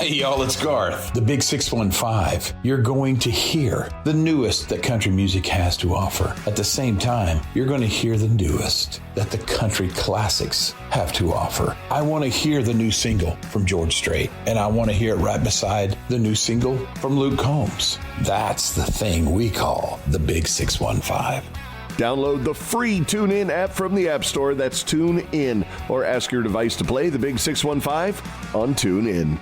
Hey y'all, it's Garth, the Big 615. You're going to hear the newest that country music has to offer. At the same time, you're going to hear the newest that the country classics have to offer. I want to hear the new single from George Strait, and I want to hear it right beside the new single from Luke Combs. That's the thing we call the Big 615. Download the free TuneIn app from the App Store. That's TuneIn. Or ask your device to play the Big 615 on TuneIn.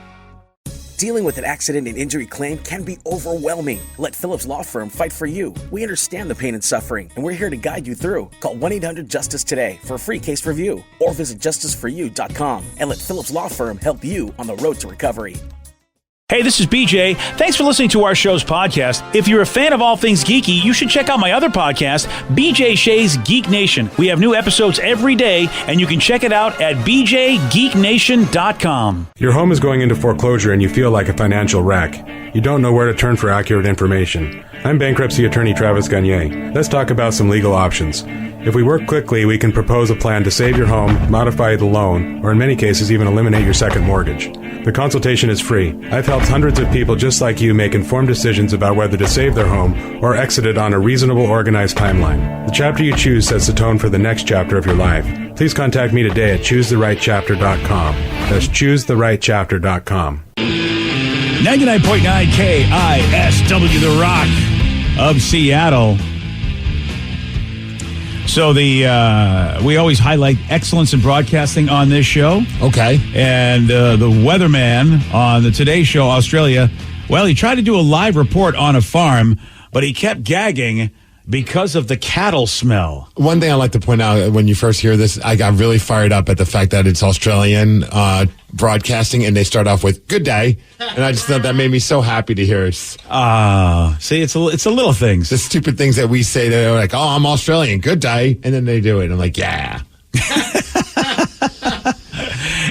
Dealing with an accident and injury claim can be overwhelming. Let Phillips Law Firm fight for you. We understand the pain and suffering, and we're here to guide you through. Call 1-800-JUSTICE today for a free case review, or visit justiceforyou.com and let Phillips Law Firm help you on the road to recovery. Hey, this is BJ. Thanks for listening to our show's podcast. If you're a fan of all things geeky, you should check out my other podcast, BJ Shea's Geek Nation. We have new episodes every day, and you can check it out at bjgeeknation.com. Your home is going into foreclosure and you feel like a financial wreck. You don't know where to turn for accurate information. I'm bankruptcy attorney Travis Gagne. Let's talk about some legal options. If we work quickly, we can propose a plan to save your home, modify the loan, or in many cases even eliminate your second mortgage. The consultation is free. I've helped hundreds of people just like you make informed decisions about whether to save their home or exit it on a reasonable, organized timeline. The chapter you choose sets the tone for the next chapter of your life. Please contact me today at choosetherightchapter.com. That's choosetherightchapter.com. 99.9 KISW, The Rock of Seattle. So we always highlight excellence in broadcasting on this show. Okay. And the weatherman on the Today Show, Australia, well, he tried to do a live report on a farm, but he kept gagging because of the cattle smell. One thing I like to point out when you first hear this, I got really fired up at the fact that it's Australian broadcasting, and they start off with "Good day," and I just thought that made me so happy to hear. See, it's a little things, the stupid things that we say. They're like, "Oh, I'm Australian, good day," and then they do it. I'm like, "Yeah."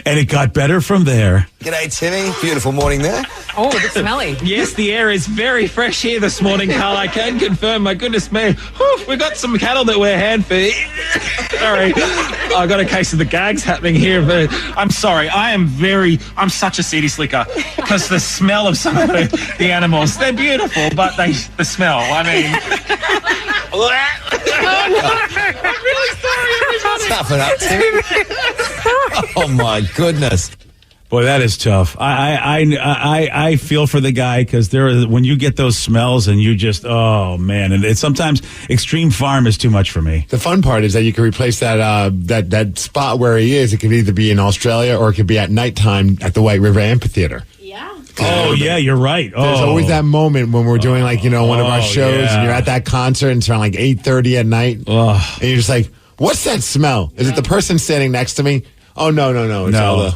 And it got better from there. G'day, Timmy. Beautiful morning there. Oh, it's smelly. Yes, the air is very fresh here this morning, Carl. I can confirm. My goodness me. Whew, we've got some cattle that we're hand feed. Sorry. I got a case of the gags happening here, but I'm sorry. I'm such a city slicker because the smell of some of the animals, they're beautiful, but the smell, I mean. I'm really sorry, everybody. Toughen up, Timmy. Oh, my goodness. Boy, that is tough. I feel for the guy because when you get those smells and you just, oh man, and it's sometimes extreme farm is too much for me. The fun part is that you can replace that spot where he is. It could either be in Australia or it could be at nighttime at the White River Amphitheater. Yeah. Oh yeah, you're right. There's always that moment when we're doing one of our shows and you're at that concert and it's around 8:30 at night, and you're just like, "What's that smell? Is it the person standing next to me?" Oh no!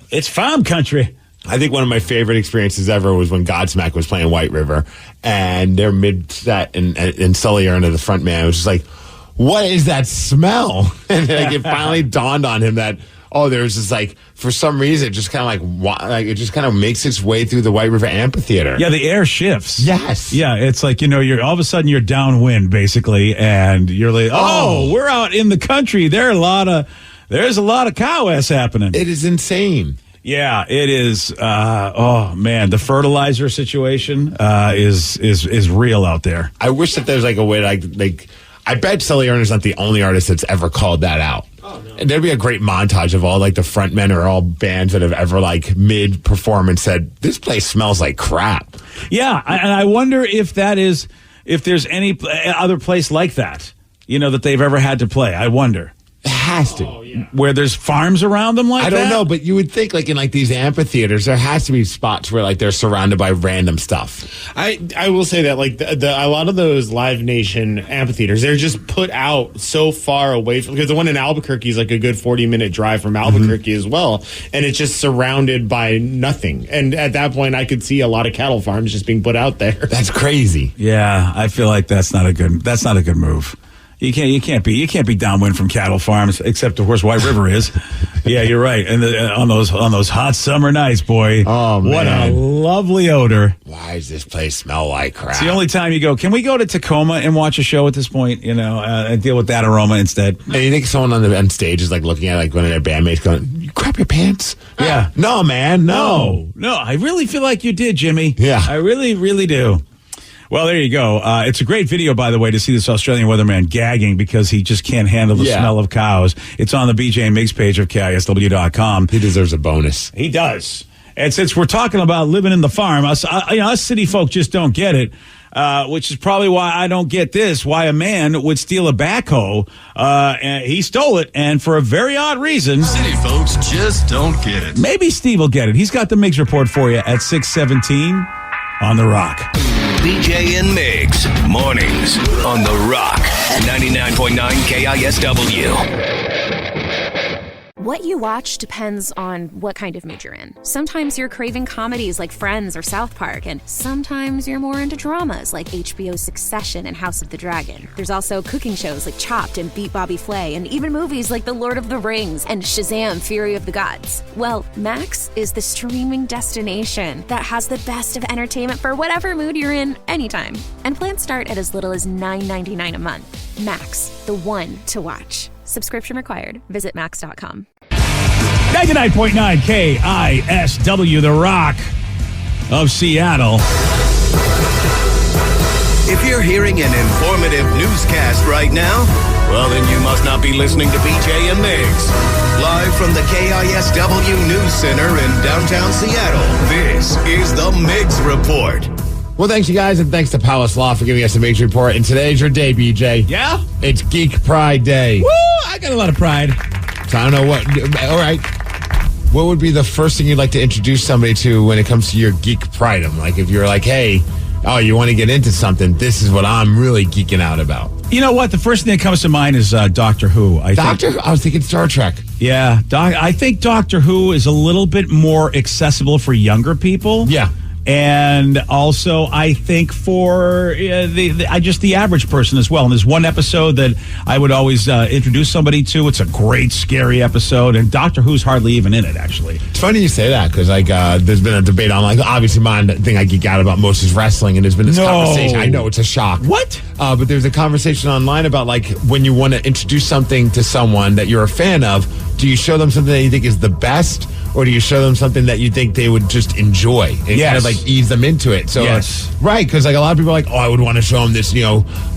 It's farm country. I think one of my favorite experiences ever was when Godsmack was playing White River, and they're mid-set, and Sully Erna, the front man, was just like, "What is that smell?" And it finally dawned on him that, there's this for some reason, it just kind of it just kind of makes its way through the White River Amphitheater. Yeah, the air shifts. Yes. Yeah, it's like, you're all of a sudden you're downwind basically, and you're like, we're out in the country. There's a lot of cow ass happening. It is insane. Yeah, it is. The fertilizer situation is real out there. I wish that there's a way I bet Sully Erna's not the only artist that's ever called that out. Oh, no. And there'd be a great montage of all the frontmen or all bands that have ever mid performance said, "This place smells like crap." Yeah, and I wonder if there's any other place like that, that they've ever had to play. I wonder. It has to. Where there's farms around them like that? I don't know, but you would think in these amphitheaters, there has to be spots where they're surrounded by random stuff. I will say that a lot of those Live Nation amphitheaters, they're just put out so far away from, because the one in Albuquerque is a good 40-minute drive from Albuquerque as well, and it's just surrounded by nothing. And at that point, I could see a lot of cattle farms just being put out there. That's crazy. Yeah, I feel like that's not a good move. You can't be downwind from cattle farms, except of course White River is. Yeah, you're right. And on those hot summer nights, boy, what a lovely odor. Why does this place smell like crap? It's the only time you go, can we go to Tacoma and watch a show at this point, and deal with that aroma instead? And you think someone on stage is looking at one of their bandmates going, crap your pants? Yeah. No, man, no. No, I really feel like you did, Jimmy. Yeah. I really, really do. Well, there you go. It's a great video, by the way, to see this Australian weatherman gagging because he just can't handle the smell of cows. It's on the BJ and Migs page of KISW.com. He deserves a bonus. He does. And since we're talking about living in the farm, us city folk just don't get it, which is probably why I don't get this, why a man would steal a backhoe. And he stole it, and for a very odd reason. City folks just don't get it. Maybe Steve will get it. He's got the Migs report for you at 6:17 on The Rock. BJ and Migs, mornings on The Rock, 99.9 KISW. What you watch depends on what kind of mood you're in. Sometimes you're craving comedies like Friends or South Park, and sometimes you're more into dramas like HBO's Succession and House of the Dragon. There's also cooking shows like Chopped and Beat Bobby Flay, and even movies like The Lord of the Rings and Shazam! Fury of the Gods. Well, Max is the streaming destination that has the best of entertainment for whatever mood you're in anytime. And plans start at as little as $9.99 a month. Max, the one to watch. Subscription required. Visit max.com. 99.9 KISW, The Rock of Seattle. If you're hearing an informative newscast right now, well, then you must not be listening to BJ and Migs. Live from the KISW News Center in downtown Seattle, this is the Migs Report. Well, thanks, you guys, and thanks to Palace Law for giving us a Migs report. And today's your day, BJ. Yeah? It's Geek Pride Day. Woo! I got a lot of pride. So I don't know what. All right. What would be the first thing you'd like to introduce somebody to when it comes to your geek pride-em? Like if you're like, hey, you want to get into something, this is what I'm really geeking out about. You know what? The first thing that comes to mind is Doctor Who. I was thinking Star Trek. Yeah. I think Doctor Who is a little bit more accessible for younger people. Yeah. And also, I think for the average person as well. And there's one episode that I would always introduce somebody to. It's a great, scary episode, and Doctor Who's hardly even in it, actually. It's funny you say that, because there's been a debate on, obviously my thing I geek out about most is wrestling, and there's been this conversation. I know, it's a shock. What? But there's a conversation online about, when you want to introduce something to someone that you're a fan of, do you show them something that you think is the best, or do you show them something that you think they would just enjoy and kind of ease them into it? So, right, because a lot of people are like, I would want to show them this,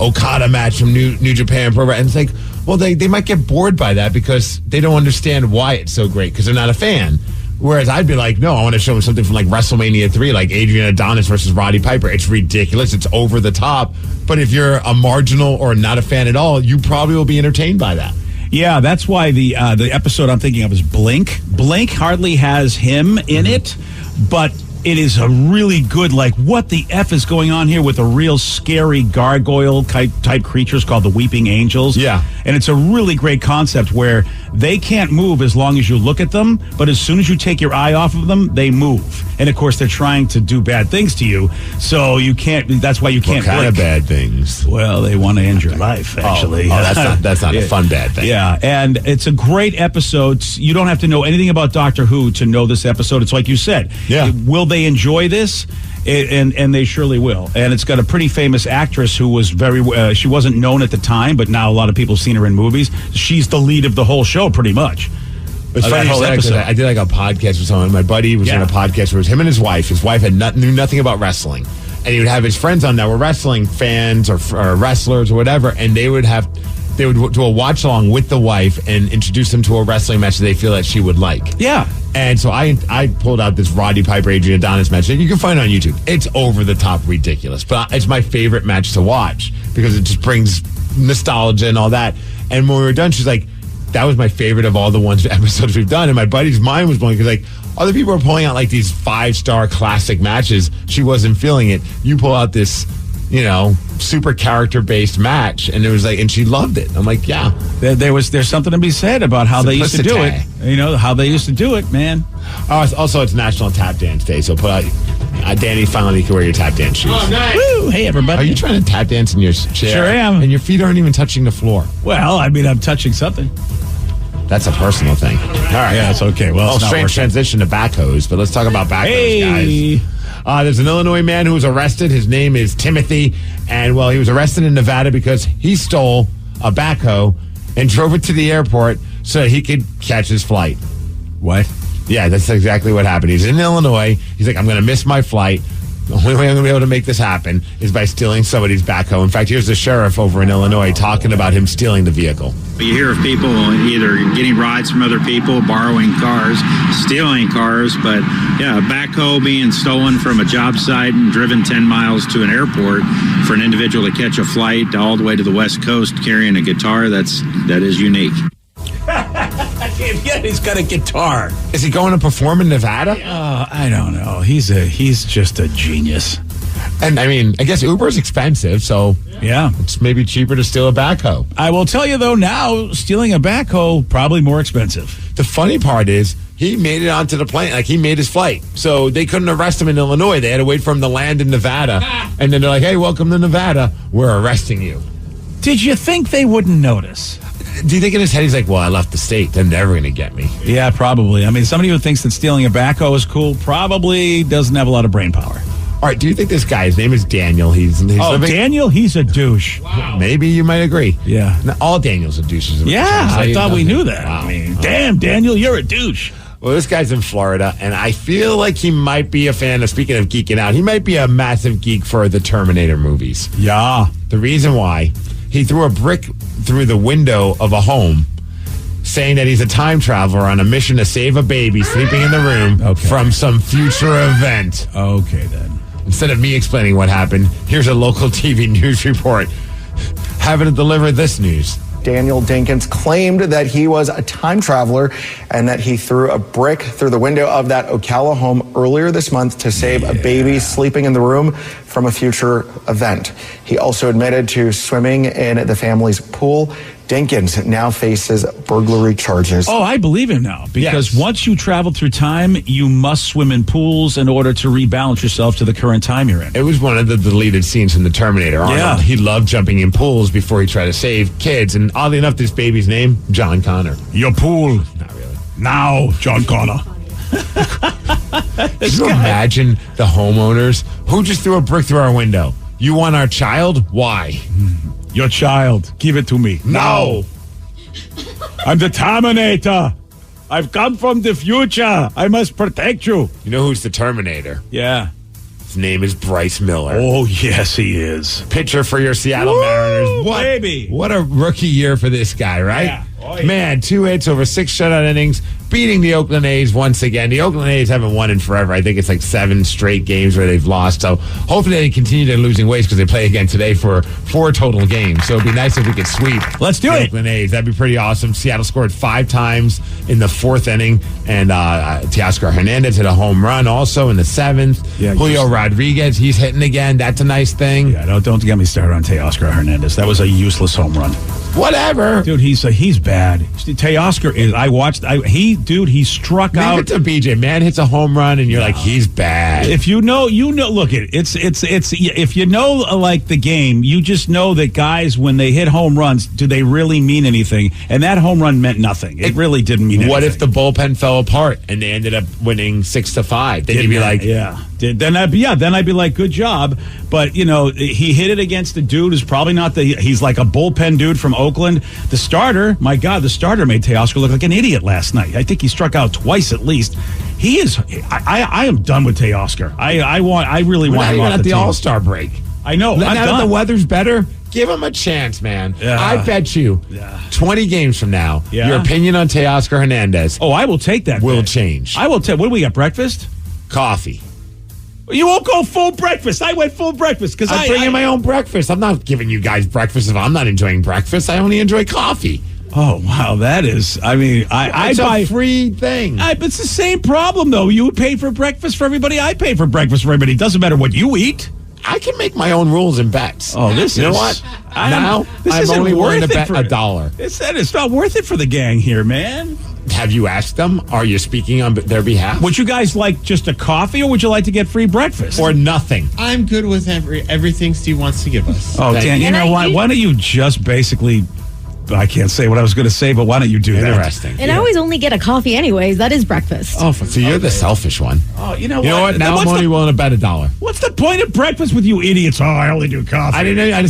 Okada match from New Japan Pro Wrestling. And it's like, well, they might get bored by that because they don't understand why it's so great because they're not a fan. Whereas I'd be like, no, I want to show them something from WrestleMania 3, like Adrian Adonis versus Roddy Piper. It's ridiculous. It's over the top. But if you're a marginal or not a fan at all, you probably will be entertained by that. Yeah, that's why the episode I'm thinking of is Blink. Blink hardly has him in it, but it is a really good, what the F is going on here with a real scary gargoyle type creatures called the Weeping Angels. Yeah. And it's a really great concept where they can't move as long as you look at them, but as soon as you take your eye off of them, they move. And of course, they're trying to do bad things to you, so you can't, that's why you can't blink. What kind of bad things? Well, they want to end your life, actually. That's not a fun bad thing. Yeah, and it's a great episode. You don't have to know anything about Doctor Who to know this episode. It's like you said. Yeah. Will they enjoy this? And they surely will. And it's got a pretty famous actress who was she wasn't known at the time, but now a lot of people have seen her in movies. She's the lead of the whole show, pretty much. It's funny you say that, I did a podcast with someone. My buddy was in a podcast where it was him and his wife. His wife knew nothing about wrestling. And he would have his friends on that were wrestling fans or wrestlers or whatever, and they would do a watch along with the wife and introduce them to a wrestling match that they feel that she would like. Yeah. And so I pulled out this Roddy Piper Adrian Adonis match that you can find on YouTube. It's over the top ridiculous, but it's my favorite match to watch because it just brings nostalgia and all that. And when we were done, she's like, that was my favorite of all the episodes we've done. And my buddy's mind was blowing because other people are pulling out these 5-star classic matches. She wasn't feeling it. You pull out this, super character-based match, and it was and she loved it. I'm like, yeah. There's something to be said about how they used to do it. How they used to do it, man. Also, it's National Tap Dance Day, so put out, Danny, finally you can wear your tap dance shoes. Oh, nice. Woo! Hey, everybody. Are you trying to tap dance in your chair? Sure am. And your feet aren't even touching the floor. Well, I'm touching something. That's a personal thing. All right. Yeah, it's okay. Well, strange transition to backhoes, but let's talk about backhoes, guys. There's an Illinois man who was arrested. His name is Timothy. And, he was arrested in Nevada because he stole a backhoe and drove it to the airport so that he could catch his flight. What? Yeah, that's exactly what happened. He's in Illinois. He's like, I'm going to miss my flight. The only way I'm going to be able to make this happen is by stealing somebody's backhoe. In fact, here's the sheriff over in Illinois talking about him stealing the vehicle. You hear of people either getting rides from other people, borrowing cars, stealing cars, but yeah, a backhoe being stolen from a job site and driven 10 miles to an airport for an individual to catch a flight all the way to the West Coast carrying a guitar, that is unique. Yeah, he's got a guitar. Is he going to perform in Nevada? I don't know. He's just a genius. And I mean, I guess Uber's expensive, so yeah, it's maybe cheaper to steal a backhoe. I will tell you though, now stealing a backhoe probably more expensive. The funny part is he made it onto the plane, like he made his flight. So they couldn't arrest him in Illinois. They had to wait for him to land in Nevada. And then they're like, "Hey, welcome to Nevada. We're arresting you." Did you think they wouldn't notice? Do you think in his head he's like, well, I left the state. They're never going to get me. Yeah, probably. I mean, somebody who thinks that stealing a backhoe is cool probably doesn't have a lot of brain power. All right, do you think this guy, his name is Daniel, he's living... Daniel? He's a douche. Wow. Maybe you might agree. Yeah. Now, all Daniels are douches. Yeah, I thought we knew that. Wow. I mean, damn, Daniel, you're a douche. Well, this guy's in Florida, and I feel like he might be a fan of, speaking of geeking out, he might be a massive geek for the Terminator movies. Yeah. The reason why, he threw a brick through the window of a home saying that he's a time traveler on a mission to save a baby sleeping in the room from some future event. Okay, then. Instead of me explaining what happened, here's a local TV news report having to deliver this news. Daniel Dinkins claimed that he was a time traveler and that he threw a brick through the window of that Ocala home earlier this month to save a baby sleeping in the room from a future event. He also admitted to swimming in the family's pool. Dinkins now faces burglary charges. Oh, I believe him now. Because once you travel through time, you must swim in pools in order to rebalance yourself to the current time you're in. It was one of the deleted scenes from the Terminator. Arnold, he loved jumping in pools before he tried to save kids. And oddly enough, this baby's name, John Connor. Your pool. Not really. Now, John Connor. Can you imagine the homeowners who just threw a brick through our window? You want our child? Why? Your child. Give it to me. No. I'm the Terminator. I've come from the future. I must protect you. You know who's the Terminator? Yeah. His name is Bryce Miller. Oh, yes, he is. Pitcher for your Seattle Mariners. What, baby. What a rookie year for this guy, right? Yeah. Oh, yeah. Man, 2 hits over 6 shutout innings, beating the Oakland A's once again. The Oakland A's haven't won in forever. I think it's like 7 straight games where they've lost. So hopefully they continue their losing ways because they play again today for 4 total games. So it'd be nice if we could sweep Let's do the it. Oakland A's. That'd be pretty awesome. Seattle scored 5 times in the 4th inning. And Teoscar Hernandez hit a home run also in the 7th. Yeah, Julio Rodriguez, he's hitting again. That's a nice thing. Yeah, don't get me started on Teoscar Hernandez. That was a useless home run. Whatever. Dude, he's bad. Teoscar is, he struck out. It's a BJ. Man hits a home run and you're like, he's bad. If you know, look, if you know, like the game, you just know that guys, when they hit home runs, do they really mean anything? And that home run meant nothing. It really didn't mean anything. What if the bullpen fell apart and they ended up winning 6-5? Then you'd be like, Then I'd be like, good job. But, he hit it against a dude who's probably not he's like a bullpen dude from Oakland. The starter, my God, the starter made Teoscar look like an idiot last night. I think he struck out twice at least. He is, I am done with Teoscar. I really want him off the team. All-Star break. I know. Now that the weather's better, give him a chance, man. Yeah. I bet you 20 games from now, your opinion on Teoscar Hernandez I will take that. Will change. I will take. What do we got, breakfast? Coffee. You won't go full breakfast. I went full breakfast because I'm bringing my own breakfast. I'm not giving you guys breakfast if I'm not enjoying breakfast. I only enjoy coffee. Oh, wow. That is, I buy a free thing. It's the same problem, though. You pay for breakfast for everybody. I pay for breakfast for everybody. It doesn't matter what you eat. I can make my own rules and bets. Oh, you know what? This I'm isn't only willing worth to it bet $1. It's not worth it for the gang here, man. Have you asked them? Are you speaking on their behalf? Would you guys like just a coffee, or would you like to get free breakfast? Or nothing? I'm good with everything Steve wants to give us. Oh, Dan, you know what? Why don't you just basically I can't say what I was going to say, but why don't you do that? Interesting. And I always only get a coffee anyways. That is breakfast. Oh, so you're the selfish one. Oh, you know what? You know what? Now I'm only willing to bet $1. What's the point of breakfast with you idiots? Oh, I only do coffee. I didn't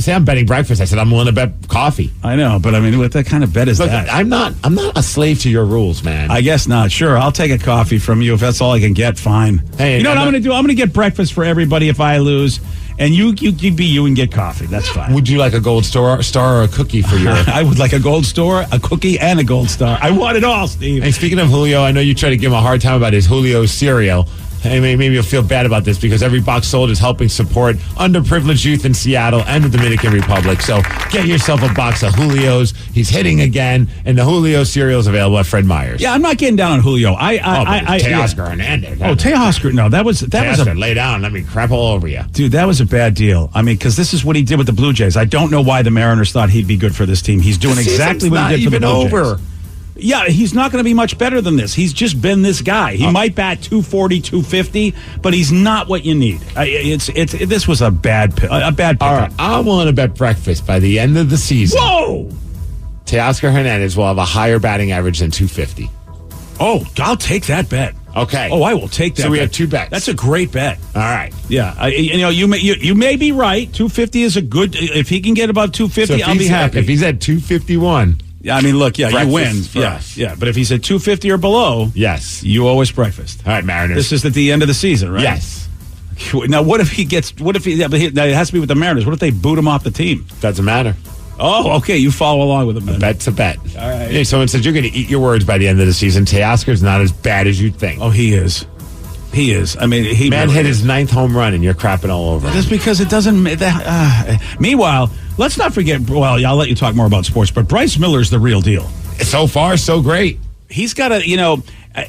say I'm betting breakfast. I said I'm willing to bet coffee. I know, but I mean, what that kind of bet is Look, that? I'm not a slave to your rules, man. I guess not. Sure, I'll take a coffee from you if that's all I can get. Fine. Hey, you know what I'm going to do? I'm going to get breakfast for everybody if I lose, and you be you and get coffee. That's fine. Would you like a gold star or a cookie for your? I would like a gold star, a cookie, and a gold star. I want it all, Steve. Hey, speaking of Julio, I know you try to give him a hard time about his Julio cereal. Hey, maybe you'll feel bad about this because every box sold is helping support underprivileged youth in Seattle and the Dominican Republic. So get yourself a box of Julio's. He's hitting again, and the Julio cereal is available at Fred Meyer's. Yeah, I'm not getting down on Julio. Teoscar Hernandez. Oh, Teoscar. No, that was Teoscar, lay down. Let me crap all over you. Dude, that was a bad deal. I mean, because this is what he did with the Blue Jays. I don't know why the Mariners thought he'd be good for this team. He's doing exactly what he did for the Blue Jays. Yeah, he's not going to be much better than this. He's just been this guy. He might bat 240, 250, but he's not what you need. This was a bad pick. All right, I'm willing to bet breakfast by the end of the season. Whoa! Teoscar Hernandez will have a higher batting average than 250. Oh, I'll take that bet. Okay. Oh, I will take that. So we bet. have 2 bets. That's a great bet. All right. Yeah. You may be right. 250 is a good. If he can get above 250, I'll be happy. If he's at 251. I mean, look, you win. Yeah, yeah. But if he's at 250 or below, yes, you owe us breakfast. All right, Mariners. This is at the end of the season, right? Yes. Now, what if he gets? What if he? Now, it has to be with the Mariners. What if they boot him off the team? Doesn't matter. Oh, okay. You follow along with him. Then. A bet's a bet. All right. Hey, someone said you're going to eat your words by the end of the season. Teoscar's not as bad as you think. Oh, he is. He is. I mean, he man hit his 9th home run, and you're crapping all over. Just because it doesn't. Meanwhile, let's not forget. Well, I'll let you talk more about sports, but Bryce Miller's the real deal. So far, so great. He's got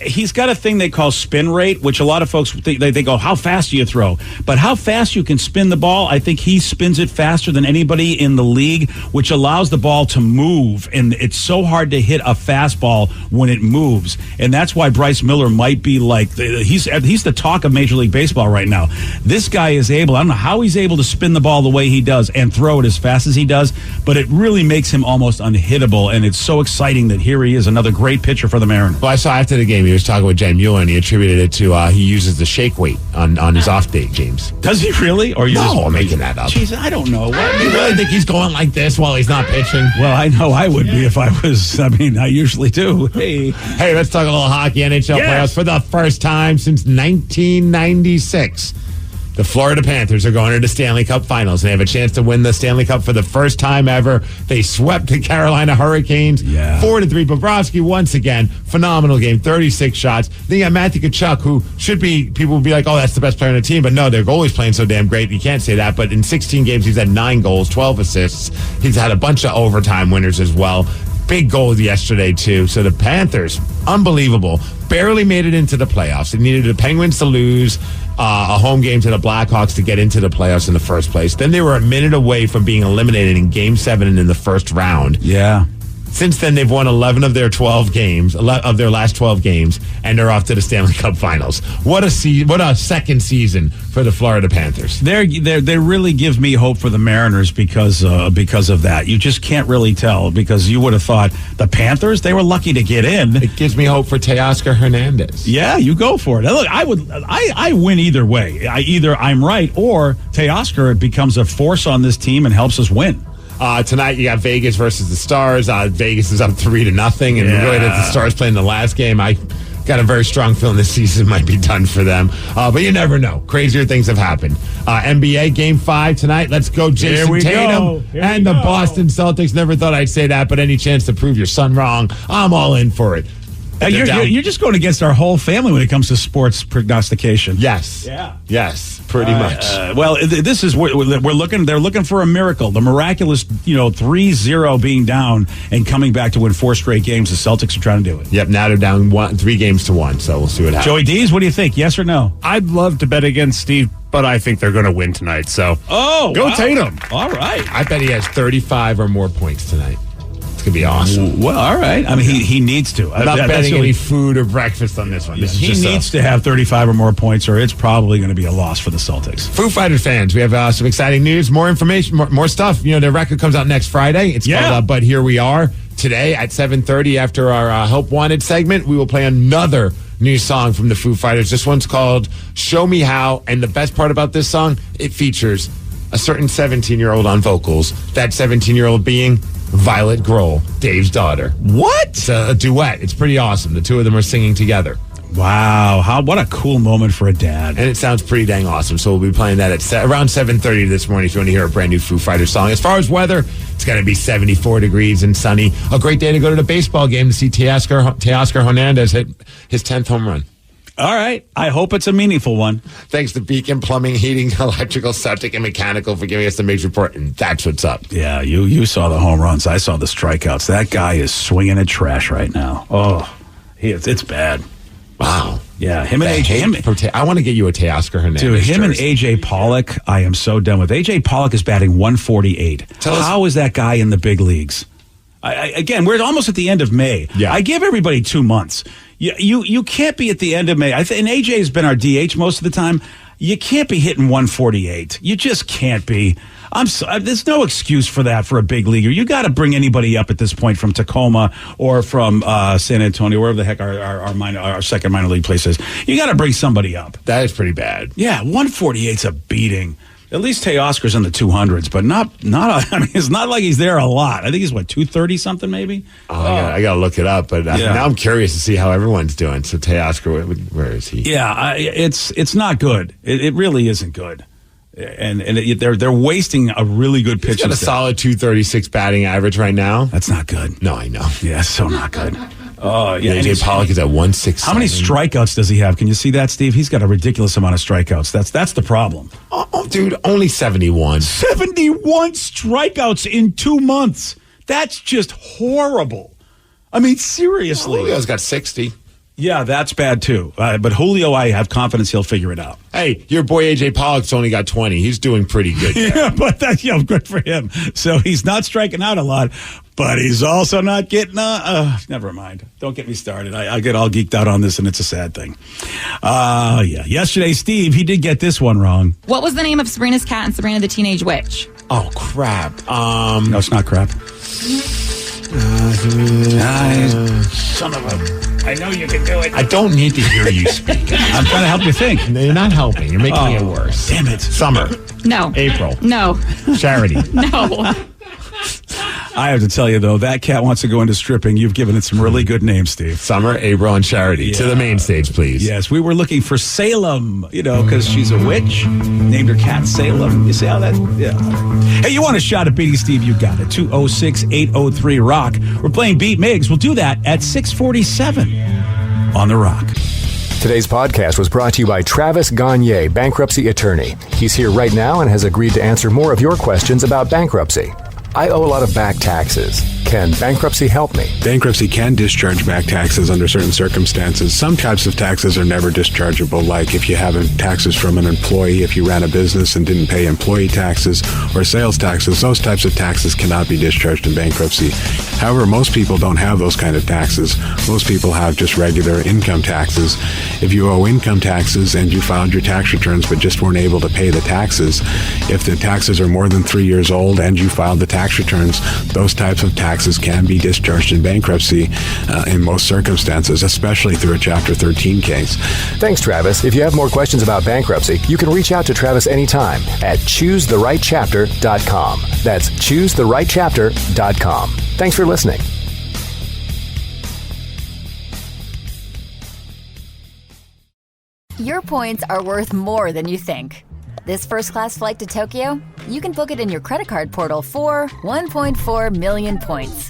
he's got a thing they call spin rate, which a lot of folks think they go, how fast do you throw? But how fast you can spin the ball, I think he spins it faster than anybody in the league, which allows the ball to move. And it's so hard to hit a fastball when it moves. And that's why Bryce Miller might be like, he's the talk of Major League Baseball right now. This guy is able, I don't know how he's able to spin the ball the way he does and throw it as fast as he does, but it really makes him almost unhittable. And it's so exciting that here he is, another great pitcher for the Mariners. Well, I saw after the game, he was talking with Jay Mueller, and he attributed it to he uses the shake weight on his off day, James. Does he really? Or you I'm making that up. Jeez, I don't know. What? You really think he's going like this while he's not pitching? Well, I know I would be if I was. I mean, I usually do. Hey, let's talk a little hockey. NHL playoffs for the first time since 1996. The Florida Panthers are going to the Stanley Cup Finals, and they have a chance to win the Stanley Cup for the first time ever. They swept the Carolina Hurricanes 4-3. Bobrovsky, once again, phenomenal game, 36 shots. Then you got Matthew Tkachuk, who should be, people would be like, oh, that's the best player on the team. But no, their goalie's playing so damn great. You can't say that. But in 16 games, he's had 9 goals, 12 assists. He's had a bunch of overtime winners as well. Big goal yesterday, too. So the Panthers, unbelievable, barely made it into the playoffs. They needed the Penguins to lose a home game to the Blackhawks to get into the playoffs in the first place. Then they were a minute away from being eliminated in Game 7 and in the first round. Yeah. Since then, they've won 11 of their 12 games, of their last 12 games, and they're off to the Stanley Cup Finals. What a second season for the Florida Panthers. They really give me hope for the Mariners because of that. You just can't really tell, because you would have thought the Panthers, they were lucky to get in. It gives me hope for Teoscar Hernandez. Yeah, you go for it. Look, I win either way. Either I'm right or Teoscar becomes a force on this team and helps us win. Tonight you got Vegas versus the Stars. Vegas is up 3-0, and really that the Stars playing the last game. I got a very strong feeling this season might be done for them. But you never know. Crazier things have happened. NBA Game 5 tonight. Let's go, Jason Tatum and the Boston Celtics. Never thought I'd say that, but any chance to prove your son wrong, I'm all in for it. You're just going against our whole family when it comes to sports prognostication. Yes. Yeah. Yes. Pretty much. Well, this is we're looking. They're looking for a miracle. The miraculous, 3-0 being down and coming back to win 4 straight games. The Celtics are trying to do it. Yep. Now they're down 3 games to 1. So we'll see what happens. Joey Dees, what do you think? Yes or no? I'd love to bet against Steve, but I think they're going to win tonight. So go Tatum. All right. I bet he has 35 or more points tonight. going to be awesome. Well, all right. I mean, he needs to. I'm not betting any food or breakfast on this one. This is he just needs to have 35 or more points, or it's probably going to be a loss for the Celtics. Foo Fighters fans, we have some exciting news, more information, more stuff. Their record comes out next Friday. It's called But Here We Are. Today at 7:30 after our Help Wanted segment, we will play another new song from the Foo Fighters. This one's called Show Me How, and the best part about this song, it features a certain 17-year-old on vocals. That 17-year-old being Violet Grohl, Dave's daughter. What? It's a duet. It's pretty awesome. The two of them are singing together. Wow, what a cool moment for a dad. And it sounds pretty dang awesome. So we'll be playing that at around 7:30 this morning if you want to hear a brand new Foo Fighters song. As far as weather, it's going to be 74 degrees and sunny. A great day to go to the baseball game to see Teoscar Hernandez hit his 10th home run. All right. I hope it's a meaningful one. Thanks to Beacon Plumbing, Heating, Electrical, Septic, and Mechanical for giving us the Migs report. And that's what's up. Yeah, you saw the home runs. I saw the strikeouts. That guy is swinging at trash right now. Oh, it's bad. Wow. Yeah, him and AJ. I want to get you a Teoscar Hernandez. Dude, him jersey. and AJ Pollock, I am so done with. AJ Pollock is batting 148. How is that guy in the big leagues? Again, we're almost at the end of May. Yeah. I give everybody 2 months. You can't be at the end of May. And AJ has been our DH most of the time. You can't be hitting 148. You just can't be. There's no excuse for that for a big leaguer. You got to bring anybody up at this point from Tacoma or from San Antonio, wherever the heck our second minor league place is. You got to bring somebody up. That is pretty bad. Yeah, 148's a beating. At least Teoscar's in the 200s, but not. I mean, it's not like he's there a lot. I think he's 230 something maybe. I got to look it up, but now I'm curious to see how everyone's doing. So Teoscar, where is he? Yeah, it's not good. It really isn't good. And they're wasting a really good pitcher. He's got a solid 236 batting average right now. That's not good. No, I know. Yeah, so not good. Oh, yeah. AJ Pollock is at 167. How many strikeouts does he have? Can you see that, Steve? He's got a ridiculous amount of strikeouts. That's the problem. Oh, dude, only 71. 71 strikeouts in 2 months. That's just horrible. I mean, seriously. Julio's got 60. Yeah, that's bad too. But Julio, I have confidence he'll figure it out. Hey, your boy AJ Pollock's only got 20. He's doing pretty good. Yeah, but that's good for him. So he's not striking out a lot, but he's also not getting. Never mind. Don't get me started. I get all geeked out on this, and it's a sad thing. Yeah. Yesterday, Steve, he did get this one wrong. What was the name of Sabrina's cat and Sabrina the Teenage Witch? Oh crap. No, it's not crap. Son of a. I know you can do it. I don't need to hear you speak. I'm trying to help you think. No, you're not helping. You're making it worse. Damn it. Summer. No. April. No. Charity. No. I have to tell you, though, that cat wants to go into stripping. You've given it some really good names, Steve. Summer, April, and Charity. To the main stage, please. Yes, we were looking for Salem, because she's a witch. Named her cat Salem. You see how that... Yeah. Hey, you want a shot at beating Steve? You got it. 206-803-ROCK. We're playing Beat Migs. We'll do that at 6:47 on The Rock. Today's podcast was brought to you by Travis Gagne, bankruptcy attorney. He's here right now and has agreed to answer more of your questions about bankruptcy. I owe a lot of back taxes. Can bankruptcy help me? Bankruptcy can discharge back taxes under certain circumstances. Some types of taxes are never dischargeable, like if you have taxes from an employee, if you ran a business and didn't pay employee taxes or sales taxes. Those types of taxes cannot be discharged in bankruptcy. However, most people don't have those kind of taxes. Most people have just regular income taxes. If you owe income taxes and you filed your tax returns but just weren't able to pay the taxes, if the taxes are more than 3 years old and you filed the tax returns, those types of taxes can be discharged in bankruptcy in most circumstances, especially through a Chapter 13 case. Thanks, Travis. If you have more questions about bankruptcy, you can reach out to Travis anytime at ChooseTheRightChapter.com. That's ChooseTheRightChapter.com. Thanks for listening. Your points are worth more than you think. This first-class flight to Tokyo, you can book it in your credit card portal for 1.4 million points.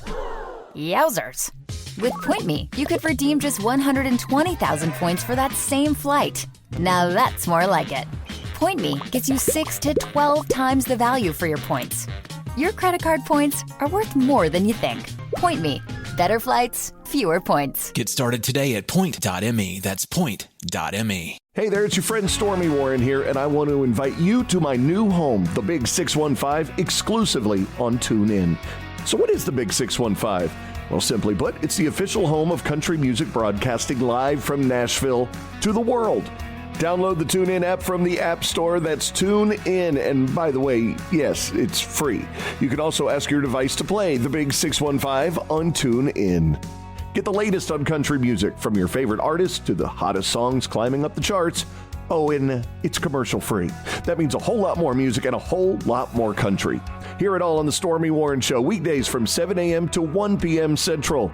Yowzers. With Point Me, you could redeem just 120,000 points for that same flight. Now that's more like it. Point Me gets you 6 to 12 times the value for your points. Your credit card points are worth more than you think. Point Me. Better flights, fewer points. Get started today at point.me. That's point.me. Hey there, it's your friend Stormy Warren here, and I want to invite you to my new home, the Big 615, exclusively on TuneIn. So what is the Big 615? Well, simply put, it's the official home of country music broadcasting live from Nashville to the world. Download the TuneIn app from the App Store. That's TuneIn. And by the way, yes, it's free. You can also ask your device to play the Big 615 on TuneIn. Get the latest on country music from your favorite artists to the hottest songs climbing up the charts. Oh, and it's commercial free. That means a whole lot more music and a whole lot more country. Hear it all on the Stormy Warren Show, weekdays from 7 a.m. to 1 p.m. Central.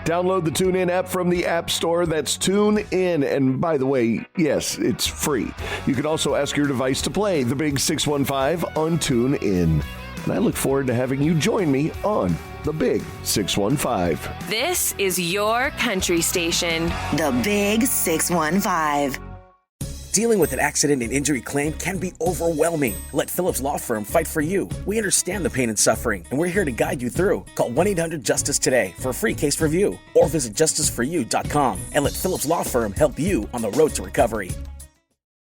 Download the TuneIn app from the App Store. That's TuneIn. And by the way, yes, it's free. You can also ask your device to play the Big 615 on TuneIn. And I look forward to having you join me on the Big 615. This is your country station. The Big 615. Dealing with an accident and injury claim can be overwhelming. Let Phillips Law Firm fight for you. We understand the pain and suffering, and we're here to guide you through. Call 1-800-JUSTICE today for a free case review, or visit justiceforyou.com and let Phillips Law Firm help you on the road to recovery.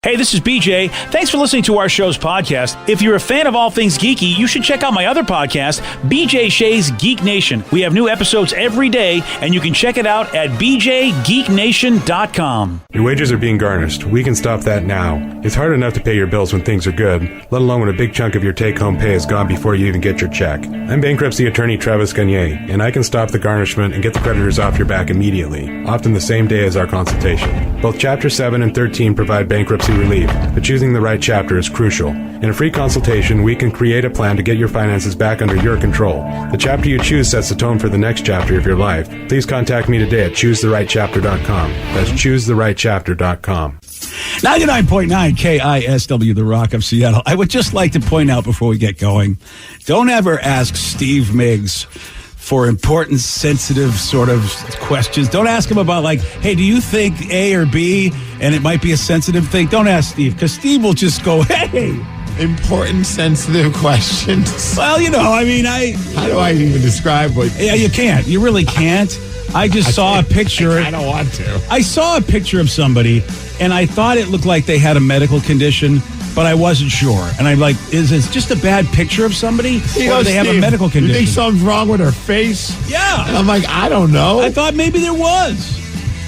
Hey, this is BJ. Thanks for listening to our show's podcast. If you're a fan of all things geeky, you should check out my other podcast, BJ Shea's Geek Nation. We have new episodes every day, and you can check it out at bjgeeknation.com. Your wages are being garnished. We can stop that now. It's hard enough to pay your bills when things are good, let alone when a big chunk of your take-home pay is gone before you even get your check. I'm bankruptcy attorney Travis Gagne, and I can stop the garnishment and get the creditors off your back immediately, often the same day as our consultation. Both Chapter 7 and 13 provide bankruptcy relief, but choosing the right chapter is crucial. In a free consultation, we can create a plan to get your finances back under your control. The chapter you choose sets the tone for the next chapter of your life. Please contact me today at choosetherightchapter.com. That's choosetherightchapter.com. 99.9 KISW, The Rock of Seattle. I would just like to point out before we get going, don't ever ask Steve Migs for important, sensitive sort of questions. Don't ask him about like, hey, do you think A or B? And it might be a sensitive thing. Don't ask Steve, because Steve will just go, hey. Important, sensitive questions. Well, you know, I mean, how do I even describe what? Yeah, you can't. You really can't. I just saw a picture. I don't want to. I saw a picture of somebody, and I thought it looked like they had a medical condition, but I wasn't sure. And I'm like, is it just a bad picture of somebody? Or do they have a medical condition? You think something's wrong with her face? Yeah. And I'm like, I don't know. I thought maybe there was.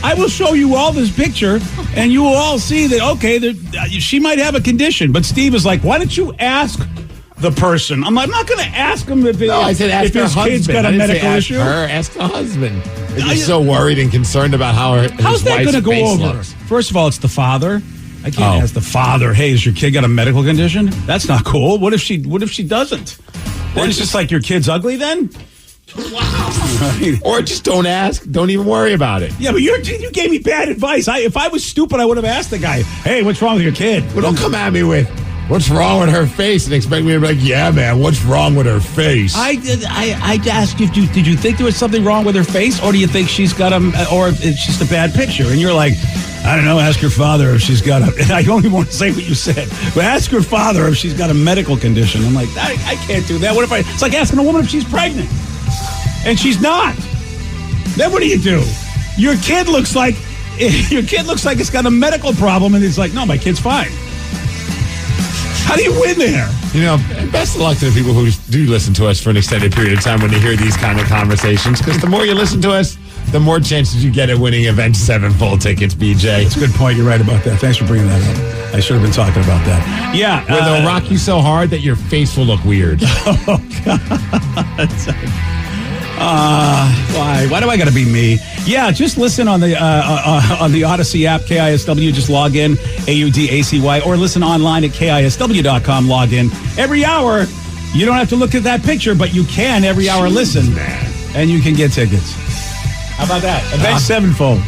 I will show you all this picture, and you will all see that, okay, she might have a condition. But Steve is like, why don't you ask the person? I'm like, I'm not going to ask him if his kid's got a medical issue. Ask the husband. You're so worried and concerned about how how's that going to go over? Looks. First of all, it's the father. I can't ask the father, hey, has your kid got a medical condition? That's not cool. What if she doesn't? Then it's just like your kid's ugly then? Wow. Or just don't ask. Don't even worry about it. Yeah, but you gave me bad advice. If I was stupid, I would have asked the guy, hey, what's wrong with your kid? Well, don't come at me with, what's wrong with her face? And expect me to be like, yeah, man, what's wrong with her face? I asked you, did you think there was something wrong with her face? Or do you think she's got or it's just a bad picture? And you're like, I don't know, ask her father if she's got and I don't even want to say what you said, but ask her father if she's got a medical condition. I'm like, I can't do that. What if it's like asking a woman if she's pregnant and she's not? Then what do you do? Your kid looks like it's got a medical problem, and it's like, no, my kid's fine. How do you win there? You know, best of luck to the people who do listen to us for an extended period of time when they hear these kind of conversations, because the more you listen to us, the more chances you get at winning Event 7 full tickets, BJ. That's a good point. You're right about that. Thanks for bringing that up. I should have been talking about that. Yeah. Where they'll rock you so hard that your face will look weird. Oh, God. Why do I got to be me? Yeah, just listen on the Odyssey app, KISW. Just log in, AUDACY, or listen online at KISW.com. Log in every hour. You don't have to look at that picture, but you can every hour listen, and you can get tickets. How about that? Event 7-fold.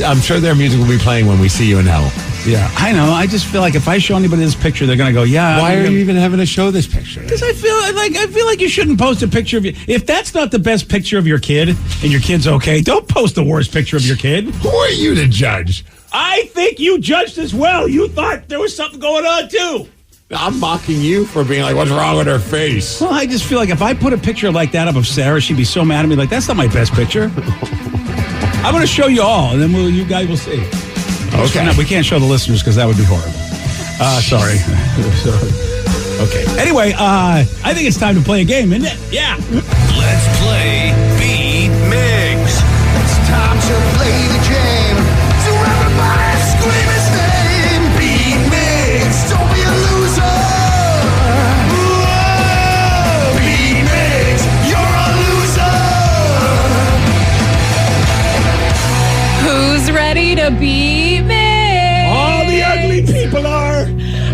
I'm sure their music will be playing when we see you in hell. Yeah, I know. I just feel like if I show anybody this picture, they're going to go, yeah. Why are you even having to show this picture? Because I feel like you shouldn't post a picture of you. If that's not the best picture of your kid and your kid's okay, don't post the worst picture of your kid. Who are you to judge? I think you judged as well. You thought there was something going on, too. I'm mocking you for being like, what's wrong with her face? Well, I just feel like if I put a picture like that up of Sarah, she'd be so mad at me. Like, that's not my best picture. I'm going to show you all, and then you guys will see. Okay. We can't show the listeners because that would be horrible. Sorry. Okay. Anyway, I think it's time to play a game, isn't it? Yeah. Let's play Beat Migs. It's time to play the game. So everybody scream his name. Beat Migs. Don't be a loser. Whoa. Beat Migs. You're a loser. Who's ready to beat me? All the ugly people are.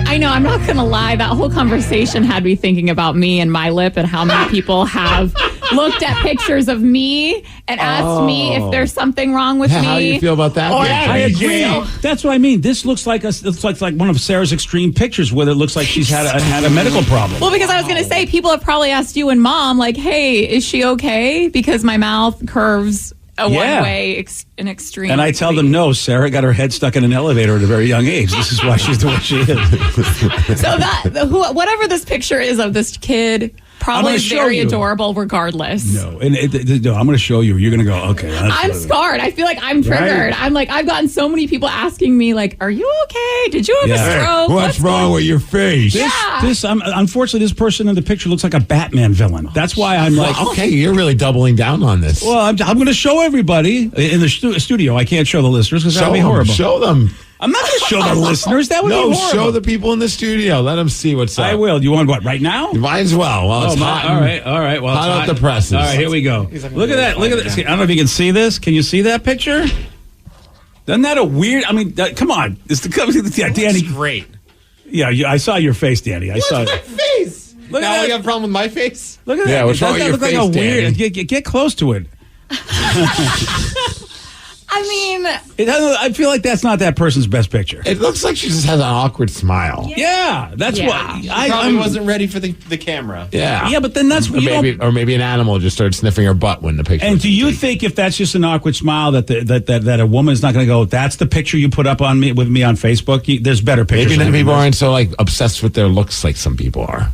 I know, I'm not going to lie. That whole conversation had me thinking about me and my lip and how many people have looked at pictures of me and asked me if there's something wrong with me. How do you feel about that? Oh, yeah, I agree. That's what I mean. This looks like one of Sarah's extreme pictures where it looks like she's had a medical problem. Well, because I was going to say, people have probably asked you and Mom, like, hey, is she okay? Because my mouth curves a one-way, an extreme. And I tell them, no, Sarah got her head stuck in an elevator at a very young age. This is why she's the way she is. So whatever this picture is of this kid, probably very adorable regardless. No, and no, I'm going to show you. You're going to go, okay. I'm scarred. I feel like I'm triggered. Right? I'm like, I've gotten so many people asking me, like, are you okay? Did you have a stroke? What's wrong with your face? Unfortunately, this person in the picture looks like a Batman villain. That's why I'm like, okay, you're really doubling down on this. Well, I'm going to show everybody in the studio. I can't show the listeners because that would be horrible. Show them. I'm not going to show the listeners. That would be horrible. No, show the people in the studio. Let them see what's up. I will. You want what, right now? Might as well. Well, it's hot. All right. Well, hot off the presses. All right, here we go. Look at that. Look at this. I don't know if you can see this. Can you see that picture? Isn't that a weird? I mean, come on. Danny. Great. Yeah, I saw your face, Danny. I saw my face. Look now at that. you have a problem with my face? Look at that. Yeah, what's wrong with your face, like a weird? Get close to it. I mean, I feel like that's not that person's best picture. It looks like she just has an awkward smile. Yeah, that's what I probably wasn't ready for the camera. Yeah, but then that's or maybe an animal just started sniffing her butt when the picture. And do you think if that's just an awkward smile that a woman's not going to go? That's the picture you put up on me with me on Facebook. There's better pictures. Maybe people aren't so like obsessed with their looks like some people are.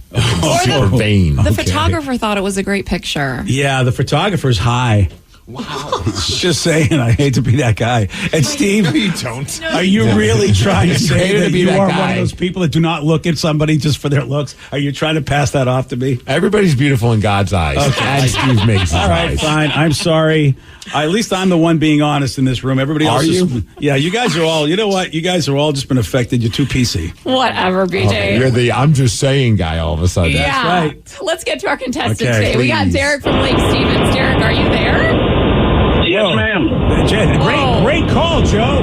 Super vain. The photographer thought it was a great picture. Yeah, the photographer's high. Wow. Just saying, I hate to be that guy. And Steve, no, you don't. Are you really trying to say that you are guy. one of those people that do not look at somebody just for their looks? Are you trying to pass that off to me? Everybody's beautiful in God's eyes. Okay. And Steve Migs' All right, eyes. fine. I'm sorry. At least I'm the one being honest in this room. Everybody else Yeah, you guys are all, you know what? You guys are all just been affected. You're too PC. Whatever, BJ. Okay, you're the I'm just saying guy all of a sudden. Yeah. That's right. Let's get to our contestants today. Please. We got Derek from Lake Stevens. Derek, are you there? Yes, ma'am. Great call, Joe.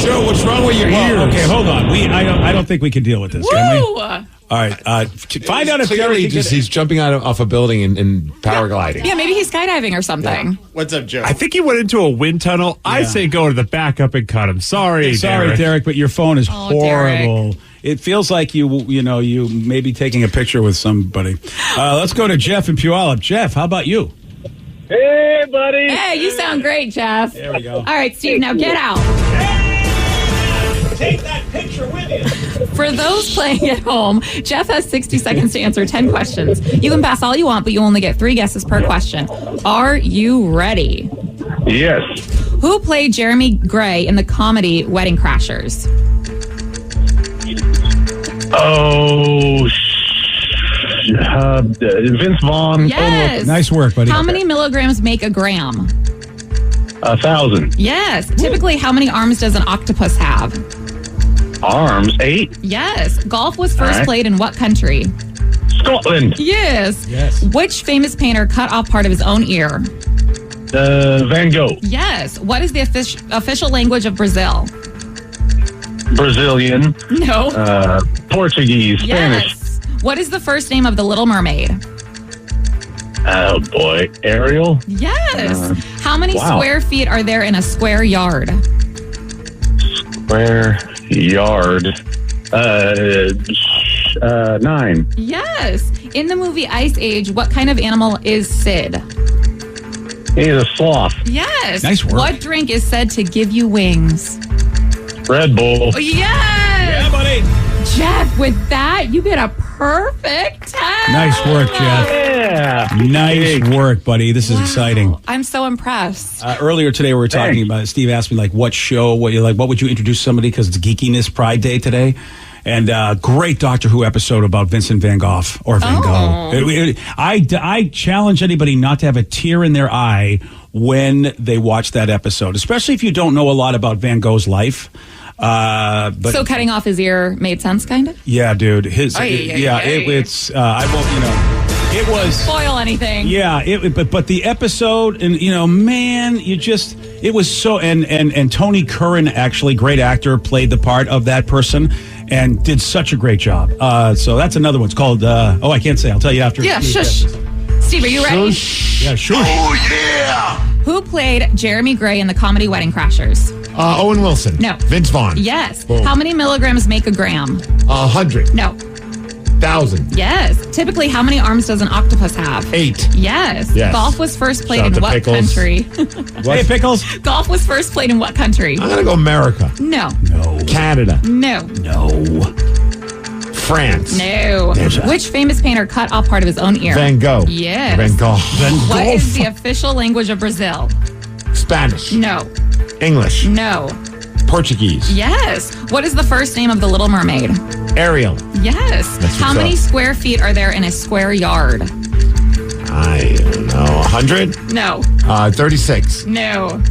Joe, what's wrong with your ears? Okay, hold on. I don't think we can deal with this. Can we? All right. Find out if clearly he's jumping off a building and paragliding. Yeah, maybe he's skydiving or something. Yeah. What's up, Joe? I think he went into a wind tunnel. Yeah. I say go to the backup and cut him. Sorry, Derek, but your phone is horrible. Derek. It feels like you may be taking a picture with somebody. Let's go to Jeff in Puyallup. Jeff, how about you? Hey, buddy. Hey, you sound great, Jeff. There we go. All right, Steve, now get out. Take that picture with you. For those playing at home, Jeff has 60 seconds to answer 10 questions. You can pass all you want, but you only get 3 guesses per question. Are you ready? Yes. Who played Jeremy Gray in the comedy Wedding Crashers? Oh, Vince Vaughn. Yes. Nice work, buddy. How many milligrams make a gram? 1,000. Yes. Typically, how many arms does an octopus have? Arms, 8. Yes. Golf was first played in what country? Scotland. Yes. Yes. Which famous painter cut off part of his own ear? Van Gogh. Yes. What is the official language of Brazil? Brazilian. No. Portuguese. Spanish. Yes. What is the first name of the Little Mermaid? Oh, boy. Ariel? Yes. How many square feet are there in a square yard? Square yard. 9. Yes. In the movie Ice Age, what kind of animal is Sid? He's a sloth. Yes. Nice work. What drink is said to give you wings? Red Bull. Yes. Yeah, buddy. Jeff, with that, you get a perfect 10. Nice work, Jeff. Yeah. Nice work, buddy. This is exciting. I'm so impressed. Earlier today, we were talking about. Steve asked me what show, what would you introduce somebody because it's Geekiness Pride Day today, And great Doctor Who episode about Vincent Van Gogh or Van Gogh. I challenge anybody not to have a tear in their eye when they watch that episode, especially if you don't know a lot about Van Gogh's life. But So cutting off his ear made sense, kind of? yeah, dude, it's I won't, it was spoil anything. Yeah, but the episode, and man, it was so, and Tony Curran, actually great actor, played the part of that person and did such a great job. So that's another one. It's called I can't say. I'll tell you after. Yeah, shush. Steve, are you ready? Yeah, sure. Oh, yeah! Who played Jeremy Gray in the comedy Wedding Crashers? Owen Wilson. No. Vince Vaughn. Yes. Boom. How many milligrams make a gram? 100. No. 1,000. Yes. Typically, how many arms does an octopus have? 8. Yes. Yes. Golf was first played Shout out in to what Pickles. country? Hey, Pickles. Golf was first played in what country? I'm going to go America. No. Canada. No. France. No. Which famous painter cut off part of his own ear? Van Gogh. Yes. Van Gogh. What is the official language of Brazil? Spanish. No. English. No. Portuguese. Yes. What is the first name of the Little Mermaid? Ariel. Yes. That's How what's many up. square feet are there in a square yard? I don't know. 100? No. 36. No.